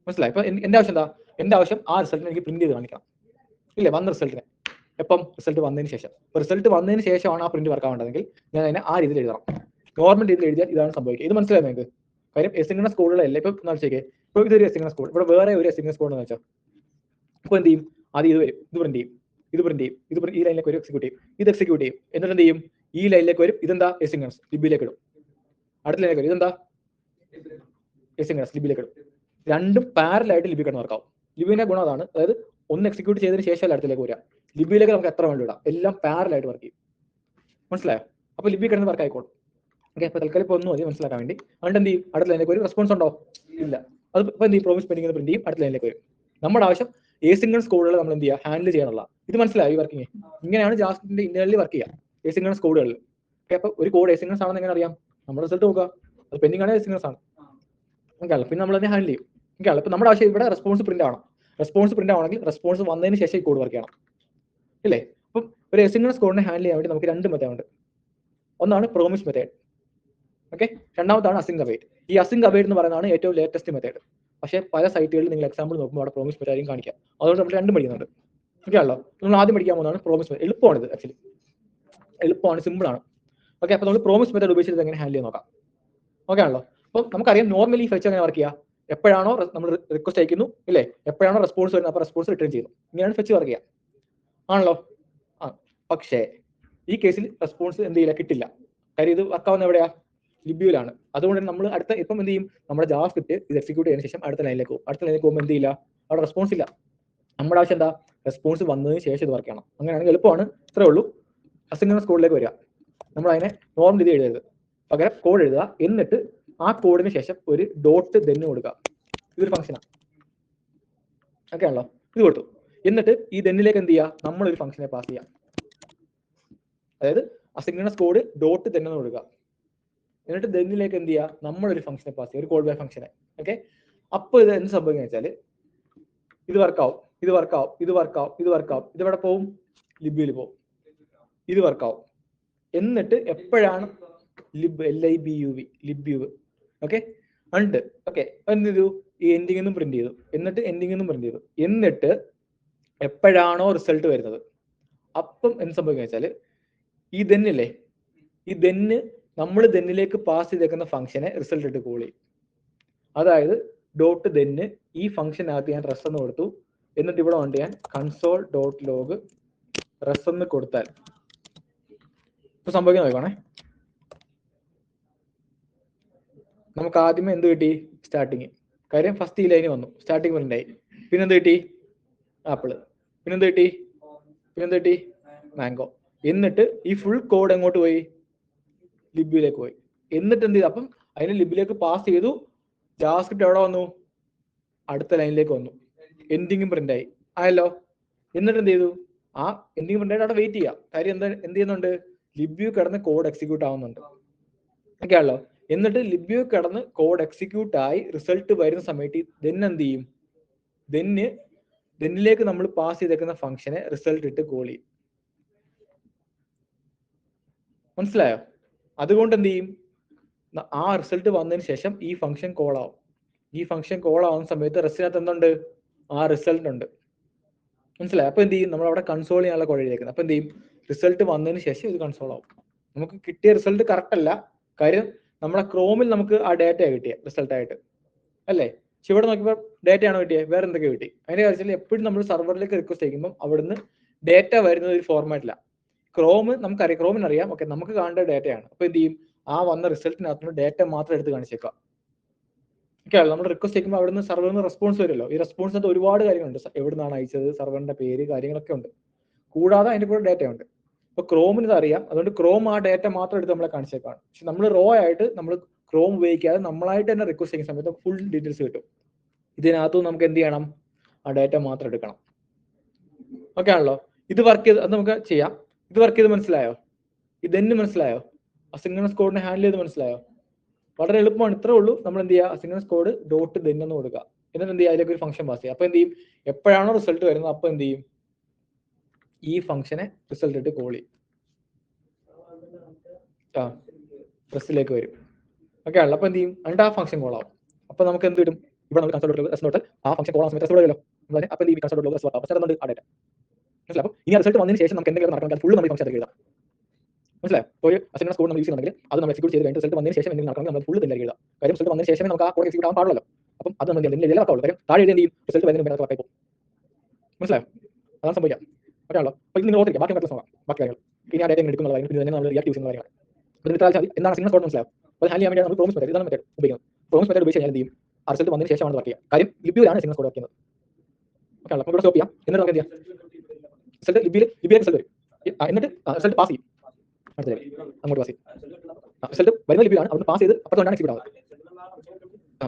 മനസ്സിലായി? ഇപ്പൊ എന്റെ ആവശ്യം എന്താ? എന്റെ ആവശ്യം ആ റിസൾട്ടിനെ എനിക്ക് പ്രിന്റ് ചെയ്ത് കാണിക്കണം, ഇല്ലേ? വന്ന റിസൾട്ടിനെ എപ്പം? റിസൾട്ട് വന്നതിന് ശേഷം. റിസൾട്ട് വന്നതിന് ശേഷമാണ് ആ പ്രിന്റ് വർക്ക് ആവേണ്ടതെങ്കിൽ ഞാൻ അതിനെ ആ രീതിയിൽ എഴുതണം. നോർമൽ രീതിയിൽ എഴുതിയാൽ ഇതാണ് സംഭവിക്കുക. ഇത് മനസ്സിലായി നിങ്ങൾക്ക്? കാര്യം എസിൻക്രണസ് കോഡുകളല്ല. ഇപ്പൊ വെച്ചേക്കെ, ഇപ്പൊ ഇതൊരു എസിൻക്രണസ് കോഡ്, ഇവിടെ വേറെ ഒരു എസിൻക്രണസ് കോഡ് എന്ന് വെച്ചാൽ ഇപ്പൊ എന്ത് ചെയ്യും? ആദ്യം ഇത് വരും, ഇത് പ്രിന്റ് ചെയ്യും, ഇത് പ്രിന്റ് ചെയ്യും, ഇത് ഈ ലൈനിലേക്ക് വരും, എക്സിക്യൂട്ട് ചെയ്യും, ഇത് എക്സിക്യൂട്ട് ചെയ്യും. എന്നിട്ട് എന്ത് ചെയ്യും? ഈ ലൈനിലേക്ക് വരും, ഇതെന്താ? എസിൻക്രണസ് ലിബ്യൂലേക്ക് ഇടും. അടുത്ത ലൈനിലേക്ക് വരും, ഇതെന്താ? എസിൻക്രണസ് ലിബ്യൂലേക്ക് ഇടും. രണ്ടും പാരലായിട്ട് ലിബ്യൂ കിടന്ന് വർക്കാവും. ലിബ്യൂവിന്റെ ഗുണം അതാണ്. അതായത് ഒന്ന് എക്സിക്യൂട്ട് ചെയ്തതിന് ശേഷം അടുത്തേക്ക് വരാം. ലിബ്യൂയിലേക്ക് നമുക്ക് എത്ര വേണ്ടി ഇടാം, എല്ലാം പാരലായിട്ട് വർക്ക് ചെയ്യും. മനസ്സിലായോ? അപ്പോൾ ലിബ്യൂ കിടന്ന് വർക്ക് ആയിക്കോളും. ഓക്കെ, അപ്പോൾ തൽക്കാലം ഇപ്പോൾ ഒന്നും മതി മനസ്സിലാക്കാൻ വേണ്ടി. അതുകൊണ്ട് എന്ത് ചെയ്യും? അടുത്ത ലൈനിലേക്ക് ഒരു റെസ്പോൺസ് ഉണ്ടോ? ഇല്ല. അത് ഇപ്പോൾ എന്ത് ചെയ്യും? പ്രോമിസ് പെൻഡിംഗ് പ്രിന്റ് ചെയ്യും, അടുത്ത ലൈനിലേക്ക് വരും. നമ്മുടെ ആവശ്യം എസിൻക്രണസ് കോഡുകൾ നമ്മൾ എന്ത് ചെയ്യുക? ഹാൻഡിൽ ചെയ്യാനുള്ള. ഇത് മനസ്സിലായി? ഈ വർക്കിംഗ് ഇങ്ങനെയാണ് ജാവാസ്ക്രിപ്റ്റിന്റെ ഇന്റേണലി വർക്ക് ചെയ്യുക എസിൻക്രണസ് കോഡുകളിൽ. ഓക്കെ, അപ്പോൾ ഒരു കോഡ് എസിൻക്രണസ് ആണെന്ന് എങ്ങനെ അറിയാം? നമ്മുടെ റിസൾട്ട് നോക്കുക, അത് പെൻഡിംഗ് ആണ്, എസിൻക്രണസ് ആണ്. ഓക്കെ, പിന്നെ നമ്മൾ അതിനെ ഹാൻഡിൽ ചെയ്യും. ഓക്കെ, അപ്പോൾ നമ്മുടെ ആവശ്യം ഇവിടെ റെസ്പോൺസ് പ്രിന്റ് ആവണം. റെസ്പോൺസ് പ്രിന്റ് ആവണമെങ്കിൽ റെസ്പോൺസ് വന്നതിന് ശേഷം ഈ കോഡ് വർക്ക് ചെയ്യണം, ഇല്ലേ? അപ്പം ഒരു എസിൻക്രണസ് കോഡിനെ ഹാൻഡിൽ ചെയ്യാൻ വേണ്ടി നമുക്ക് രണ്ട് മെത്തേഡ് ഉണ്ട്. ഒന്നാണ് പ്രോമിസ് മെത്തേഡ്, ഓക്കെ. രണ്ടാമതാണ് അസിങ്ക് അവൈറ്റ്. ഈ അസിങ്ക് അവൈറ്റ് എന്ന് പറയുന്നതാണ് ഏറ്റവും ലേറ്റസ്റ്റ് മെത്തേഡ്. പക്ഷേ പല സൈറ്റുകളിൽ നിങ്ങൾ എക്സാമ്പിൾ നോക്കുമ്പോൾ അവിടെ പ്രോമിസ് മെത്തേഡും കാണിക്കാം. അതുകൊണ്ട് നമ്മൾ രണ്ടും പഠിക്കുന്നുണ്ട്. ഓക്കെ ആണല്ലോ. നമ്മൾ ആദ്യം പഠിക്കാൻ പോകുന്നതാണ് പ്രോമിസ് മെത്തേഡ്. എളുപ്പമാണ് ഇത്, ആക്ച്വലി എളുപ്പമാണ്, സിമ്പിൾ ആണ്. ഓക്കെ, അപ്പോൾ നമ്മൾ പ്രോമിസ് മെത്തേഡ് ഉപയോഗിച്ചിട്ട് എങ്ങനെ ഹാൻഡിൽ ചെയ്യാൻ നോക്കാം. ഓക്കെ ആണല്ലോ. അപ്പോൾ നമുക്കറിയാം നോർമലി ഫെച്ച് എങ്ങനെ വർക്ക് ചെയ്യുക? എപ്പോഴാണോ നമ്മൾ റിക്വസ്റ്റ് അയക്കുന്നു, ഇല്ലേ? എപ്പോഴാണോ റെസ്പോൺസ് വരുന്നത് അപ്പോൾ റെസ്പോൺസ് റിട്ടേൺ ചെയ്യുന്നു. ഇങ്ങനെയാണ് ഫെച്ച് വർക്ക് ചെയ്യുക, ആണല്ലോ. പക്ഷേ ഈ കേസിൽ റെസ്പോൺസ് എന്ത് ചെയ്യില്ല, കിട്ടില്ല. കാര്യം ഇത് വർക്കാവുന്ന എവിടെയാ? ലിബ്യൂലാണ്. അതുകൊണ്ട് നമ്മൾ അടുത്ത ഇപ്പം എന്ത് ചെയ്യും? നമ്മുടെ ജാവാസ്ക്രിപ്റ്റ് ഇത് എക്സിക്യൂട്ട് ചെയ്തതിനു ശേഷം അടുത്ത ലൈനിലേക്ക് പോകും. അടുത്ത ലൈനിലേക്ക് പോകുമ്പോൾ എന്ത് ചെയ്യില്ല, അവിടെ റെസ്പോൺസ് ഇല്ല. നമ്മുടെ ആവശ്യം എന്താ? റെസ്പോൺസ് വന്നതിന് ശേഷം ഇത് വർക്ക് ചെയ്യണം. അങ്ങനെയാണെങ്കിൽ എളുപ്പമാണ്, ഇത്രേ ഉള്ളൂ. അസിൻക്രണസ് കോഡിലേക്ക് വരിക. നമ്മൾ അതിനെ നോർമൽ ഇത് എഴുതരുത്, പകരം കോഡ് എഴുതുക. എന്നിട്ട് ആ കോഡിന് ശേഷം ഒരു ഡോട്ട് ദെന്ന് കൊടുക്കുക. ഇതൊരു ഫംഗ്ഷനാണ്, ഓക്കെ ആണല്ലോ. ഇത് കൊടുത്തു. എന്നിട്ട് ഈ ദെന്നിലേക്ക് എന്ത് ചെയ്യുക? നമ്മളൊരു ഫംഗ്ഷനെ പാസ് ചെയ്യാം. അതായത് അസിൻക്രണസ് കോഡ് ഡോട്ട് ദെന്ന് കൊടുക്കുക. എന്നിട്ട് ദെന്നിലേക്ക് എന്ത് ചെയ്യുക? നമ്മളൊരു ഫംഗ്ഷനെ പാസ് ചെയ്യുക, ഒരു കോൾ ബൈ ഫംഗ്ഷനെ. ഓക്കെ, അപ്പോൾ ഇത് എന്ത് സംഭവിക്കുക വെച്ചാൽ ഇത് വർക്കാവും, ഇത് വർക്കാവും, ഇത് വർക്കാവും, ഇത് വർക്കാവും. ഇത് എവിടെ പോവും? ലിബ്യൂവിൽ പോവും. ഇത് വർക്കാവും. എന്നിട്ട് എപ്പോഴാണ് LIBUV ലിബ്യൂ, ഓക്കെ ഉണ്ട്. ഓക്കെ, എന്ത് ചെയ്തു? ഈ എൻഡിംഗ് എന്നും പ്രിന്റ് ചെയ്തു, എന്നിട്ട് എൻഡിംഗ് എന്നും പ്രിന്റ് ചെയ്തു. എന്നിട്ട് എപ്പോഴാണോ റിസൾട്ട് വരുന്നത് അപ്പം എന്ത് സംഭവിക്കുക വെച്ചാൽ ഈ ദെന്നില്ലേ, ഈ ദെന്ന് നമ്മൾ ദെന്നിലേക്ക് പാസ് ചെയ്തേക്കുന്ന ഫംഗ്ഷനെ റിസൾട്ട് ഇട്ട് കോൾ ചെയ്യും. അതായത് ഡോട്ട് ദെന്ന് ഈ ഫംഗ്ഷനകത്ത് ഞാൻ റെസ് എന്ന് കൊടുത്തു. എന്നിട്ട് ഇവിടെ കൊണ്ട് ഞാൻ കൺസോൾ ഡോട്ട് ലോഗ് റെസ് എന്ന് കൊടുത്താൽ ഇപ്പൊ സംഭവിക്കാൻ നോക്കണേ. നമുക്ക് ആദ്യമേ എന്ത് കിട്ടി? സ്റ്റാർട്ടിങ്. കാര്യം ഫസ്റ്റ് ഈ ലൈന് വന്നു, സ്റ്റാർട്ടിങ് പ്രിന്റ് ആയി. പിന്നെന്ത് കിട്ടി? ആപ്പിള്. പിന്നെന്ത് കിട്ടി? മാംഗോ. എന്നിട്ട് ഈ ഫുൾ കോഡ് എങ്ങോട്ട് പോയി? ലിബ്യൂയിലേക്ക് പോയി. എന്നിട്ട് എന്ത് ചെയ്തു? അപ്പം അതിന് ലിബ്യൂയിലേക്ക് പാസ് ചെയ്തു. ജാവാസ്ക്രിപ്റ്റ് എവിടെ വന്നു? അടുത്ത ലൈനിലേക്ക് വന്നു. എൻഡിങ്ങും പ്രിന്റ് ആയി, ആയല്ലോ. എന്നിട്ട് എന്ത് ചെയ്തു? ആ എൻഡിങ് പ്രിന്റ് ആയിട്ട് അവിടെ വെയിറ്റ് ചെയ്യാം. കാര്യം എന്ത് ചെയ്യുന്നുണ്ട്? ലിബ്യൂ കിടന്ന് കോഡ് എക്സിക്യൂട്ട് ആവുന്നുണ്ട്. ഒക്കെയാണല്ലോ. എന്നിട്ട് ലിബ്യൂ കിടന്ന് കോഡ് എക്സിക്യൂട്ട് ആയി റിസൾട്ട് വരുന്ന സമയത്ത് ദെൻ എന്ത് ചെയ്യും? ദെന്നിലേക്ക് നമ്മൾ പാസ് ചെയ്തേക്കുന്ന ഫംഗ്ഷനെ റിസൾട്ട് ഇട്ട് കോൾ ചെയ്യും. മനസ്സിലായോ? അതുകൊണ്ട് എന്ത് ചെയ്യും? ആ റിസൾട്ട് വന്നതിന് ശേഷം ഈ ഫംഗ്ഷൻ കോൾ ആവും. ഈ ഫംഗ്ഷൻ കോൾ ആവുന്ന സമയത്ത് റെസ്റ്റിനകത്ത് എന്തുണ്ട്? ആ റിസൾട്ട് ഉണ്ട്. മനസ്സിലായി? അപ്പൊ എന്ത് ചെയ്യും? നമ്മൾ അവിടെ കൺസോൾ ചെയ്യാനുള്ള കോഡ് എഴുതിയേക്കുന്നത്. അപ്പൊ എന്ത് ചെയ്യും? റിസൾട്ട് വന്നതിന് ശേഷം ഇത് കൺസോൾ ആവും. നമുക്ക് കിട്ടിയ റിസൾട്ട് കറക്റ്റ് അല്ല, കാര്യം നമ്മളെ ക്രോമിൽ നമുക്ക് ആ ഡേറ്റ കിട്ടിയ റിസൾട്ട് ആയിട്ട്, അല്ലേ? പക്ഷെ ഇവിടെ നോക്കിയപ്പോൾ ഡേറ്റ ആണോ കിട്ടിയത്? വേറെ എന്തൊക്കെ കിട്ടി? അതിന്റെ കാര്യത്തിൽ എപ്പോഴും നമ്മൾ സർവറിലേക്ക് റിക്വസ്റ്റ് ചെയ്യുമ്പോൾ അവിടുന്ന് ഡേറ്റ വരുന്നത് ഒരു ഫോർമാറ്റില്ല. നമുക്കറിയാം, ക്രോമിനറിയാം, ഓക്കെ നമുക്ക് കാണേണ്ട ഡേറ്റയാണ്. അപ്പൊ എന്ത് ചെയ്യും? ആ വന്ന റിസൾട്ടിനകത്ത് ഡേറ്റ മാത്രം എടുത്ത് കാണിച്ചേക്കാം. ഓക്കെ, നമ്മൾ റിക്വസ്റ്റ് ചെയ്യുമ്പോൾ അവിടുന്ന് സർവറിൽ നിന്ന് റെസ്പോൺസ് വരുമല്ലോ. ഈ റെസ്പോൺസിനകത്ത് ഒരുപാട് കാര്യങ്ങളുണ്ട്. എവിടുന്നാണ് അയച്ചത്, സർവറിന്റെ പേര്, കാര്യങ്ങളൊക്കെ ഉണ്ട്. കൂടാതെ അതിന്റെ കൂടെ ഡേറ്റ ഉണ്ട്. അപ്പൊ ക്രോമിന് ഇത് അറിയാം, അതുകൊണ്ട് ക്രോം ആ ഡേറ്റ മാത്രം എടുത്ത് നമ്മളെ കാണിച്ചേക്കാണ്. പക്ഷെ നമ്മൾ റോ ആയിട്ട് നമ്മൾ ക്രോം ഉപയോഗിക്കാതെ നമ്മളായിട്ട് തന്നെ റിക്വസ്റ്റ് ചെയ്യുന്ന സമയത്ത് ഫുൾ ഡീറ്റെയിൽസ് കിട്ടും. ഇതിനകത്തും നമുക്ക് എന്ത് ചെയ്യണം? ആ ഡേറ്റ മാത്രം എടുക്കണം. ഓക്കെ ആണല്ലോ. ഇത് വർക്ക് ചെയ്ത് അത് നമുക്ക് ചെയ്യാം. ഇത് വർക്ക് ചെയ്ത് മനസ്സിലായോ? ഇതെന്നെ മനസ്സിലായോ? അസിൻക്രണസ് കോഡിനെ ഹാൻഡിൽ ചെയ്ത് മനസ്സിലായോ? വളരെ എളുപ്പമാണ്. ഇത്രേ ഉള്ളൂ. നമ്മൾ എന്ത് ചെയ്യുക? അസിൻക്രണസ് കോഡ് ഡോട്ട് ദെൻ എന്ന് കൊടുക്കുക. എന്നിട്ട് എന്ത് ചെയ്യുക? അതിലേക്ക് ഒരു ഫംഗ്ഷൻ പാസ് ചെയ്യുക. അപ്പൊ എന്ത് ചെയ്യും? എപ്പോഴാണോ റിസൾട്ട് വരുന്നത് അപ്പൊ എന്ത് ചെയ്യും? ഈ ഫംഗ്ഷനെ റിസൾട്ട് ഇട്ട് കോൾ ചെയ്യും. പ്രസ്സിലേക്ക് വരും. ഓക്കെ ആണല്ലോ. അപ്പൊ എന്ത് ചെയ്യും? എന്നിട്ട് ആ ഫംഗ്ഷൻ കോൾ ആവും. അപ്പൊ നമുക്ക് എന്ത് കിട്ടും? ഇവിടെ നമുക്ക് കൺസോൾ ആ ഫംഗ്ഷൻ കോൾ ആവുന്ന സമയത്ത് റിസൾട്ട് വരുമല്ലോ. അപ്പൊ എന്ത് ചെയ്യും? കൺസോൾ റിസൾട്ട് ആവും. പക്ഷേ ആ ഡേറ്റ മനസ്സിലാവും. അപ്പൊ ഇനി റിസൾട്ട് വന്നതിന് ശേഷം നമുക്ക് എന്തെങ്കിലും നടക്കണം, ഫുൾ നമ്മൾ ഫംഗ്ഷൻ എഴുതാം. മനസ്സിലായോ? ഒരു അസിൻക്രണസ് കോഡ് നമ്മൾ യൂസ് ചെയ്യുന്നുണ്ടെങ്കിൽ അത് നമ്മൾ എക്സിക്യൂട്ട് ചെയ്ത് കഴിഞ്ഞിട്ട് റിസൾട്ട് വന്നതിന് ശേഷം എന്തെങ്കിലും നടക്കണമെങ്കിൽ നമ്മൾ ഫുൾ തന്നെ എഴുതാം. കാര്യം റിസൾട്ട് വന്നതിന് ശേഷമേ നമുക്ക് ആ കോഡ് എക്സിക്യൂട്ട് ആവാൻ പാടുള്ളൂ. അപ്പം അത് നമ്മൾ എന്തെങ്കിലും എല്ലാം ആവുള്ളൂ. കാര്യം താഴെ എന്ത് ചെയ്യും? റിസൾട്ട് വരുന്നതിന് മുമ്പ് നമുക്ക് പോകും. മനസ്സിലായോ? അതാണ് സംഭവിക്കാം. ഒരാളോ അപ്പൊ ഇത് നിങ്ങൾ ഓർത്തിരിക്കുക. ബാക്കി നമുക്ക് നോക്കാം. ബാക്കി കാര്യങ്ങൾ ഇനി ആ ഡേറ്റ എടുക്കുന്ന ഇത് തന്നെ നമ്മൾ റിയാക്ട് ചെയ്യുന്ന കാര്യങ്ങൾ. എന്താണ് അസിൻക്രണസ് കോഡ് മനസ്സിലാവും? അപ്പോൾ ഹാൻഡിൽ ചെയ്യാൻ വേണ്ടി നമ്മൾ പ്രോമിസ് മെത്തേഡ്, ഇതാണ് മെത്തേഡ് ഉപയോഗിക്കുന്നത്. പ്രോമിസ് മെത്തേഡ് ഉപയോഗിച്ച് കഴിഞ്ഞാൽ എന്ത് ചെയ്യും? ആ റിസൾട്ട് വന്നതിന് ശേഷമാണ് വർക്ക് ചെയ്യുക. കാര്യം ലിബ്യൂലാണ് അസിൻക്രണസ് കോഡ് വർക്ക് ചെയ്യുന്നത്. ഓക്കെ ആണല്ലോ. അപ്പോൾ ഇവിടെ സ്റ്റോപ്പ് ചെയ്യാം. എന്നിട്ട് നമുക്ക് എന്ത് ചെയ്യാം? റിസൾട്ട് ലിബ്യൂലേക്ക് റിസൾട്ട് വരും. എന്നിട്ട് റിസൾട്ട് പാസ് ചെയ്യും. അങ്ങോട്ട് പാസ് ചെയ്യും. റിസൾട്ട് വരുന്ന ലിബ്യൂലാണ്, അവിടെ പാസ് ചെയ്ത് അപ്പുറത്തോട്ടാണ് എക്സിക്യൂട്ട് ആവുന്നത്.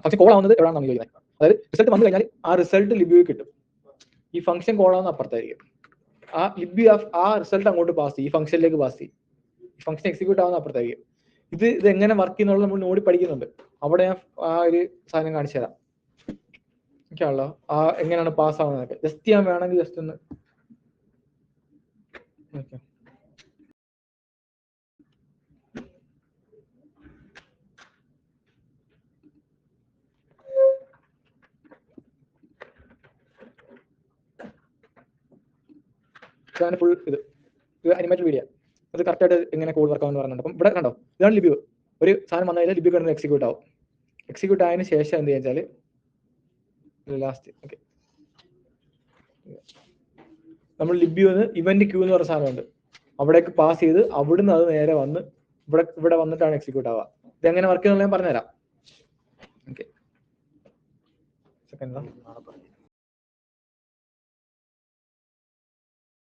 ഫംഗ്ഷൻ കോൾ ആവുന്നത് എവിടെയാണ് നമ്മൾ ചോദിക്കുന്നത്. അതായത് റിസൾട്ട് വന്നു കഴിഞ്ഞാൽ ആ റിസൾട്ട് ലിബ്യൂക്ക് കിട്ടും. ഈ ഫംഗ്ഷൻ കോൾ ആവുന്ന അപ്പുറത്തായിരിക്കും. ആ ലിബ്യൂ ആ റിസൾട്ട് അങ്ങോട്ട് പാസ് ചെയ്യും, ഈ ഫംഗ്ഷനിലേക്ക് പാസ് ചെയ്യും. ഈ ഫംഗ്ഷൻ എക്സിക്യൂട്ട് ആവുന്ന അപ്പുറത്തായിരിക്കും. ഇത് എങ്ങനെ വർക്ക് ചെയ്യുന്നുള്ളത് നമ്മൾ നോടി പഠിക്കുന്നുണ്ട്. അവിടെ ഞാൻ ആ ഒരു സാധനം കാണിച്ചു തരാം. ഓക്കെയാണല്ലോ. ആ എങ്ങനെയാണ് പാസ് ആവുന്നതൊക്കെ ജസ്റ്റ് ചെയ്യാൻ വേണമെങ്കിൽ ജസ്റ്റ് ഒന്ന് ഓക്കെ. ഫുൾ ഇത് അനിമേറ്റഡ് വീഡിയോ. അത് കറക്റ്റായിട്ട് എങ്ങനെ കോഡ് വർക്ക് ആവുമെന്ന് പറയുന്നുണ്ട്. അപ്പം ഇവിടെ കണ്ടോ, ഇതാണ് ലിബ്യൂ. ഒരു സാധനം വന്നു കഴിഞ്ഞാൽ ലിബ്യൂ കിടന്ന് എക്സിക്യൂട്ട് ആവും. എക്സിക്യൂട്ട് ആയതിനു ശേഷം എന്ത് വെച്ചാൽ ലാസ്റ്റ് ഓക്കെ നമ്മൾ ലിബ്യൂന്ന് ഇവന്റ് ക്യൂ എന്ന് പറഞ്ഞ സാധനമുണ്ട്, അവിടേക്ക് പാസ് ചെയ്ത് അവിടുന്ന് അത് നേരെ വന്ന് ഇവിടെ വന്നിട്ടാണ് എക്സിക്യൂട്ട് ആവുക. ഇത് എങ്ങനെ വർക്ക് ചെയ്യുന്നത് ഞാൻ പറഞ്ഞുതരാം. Okay second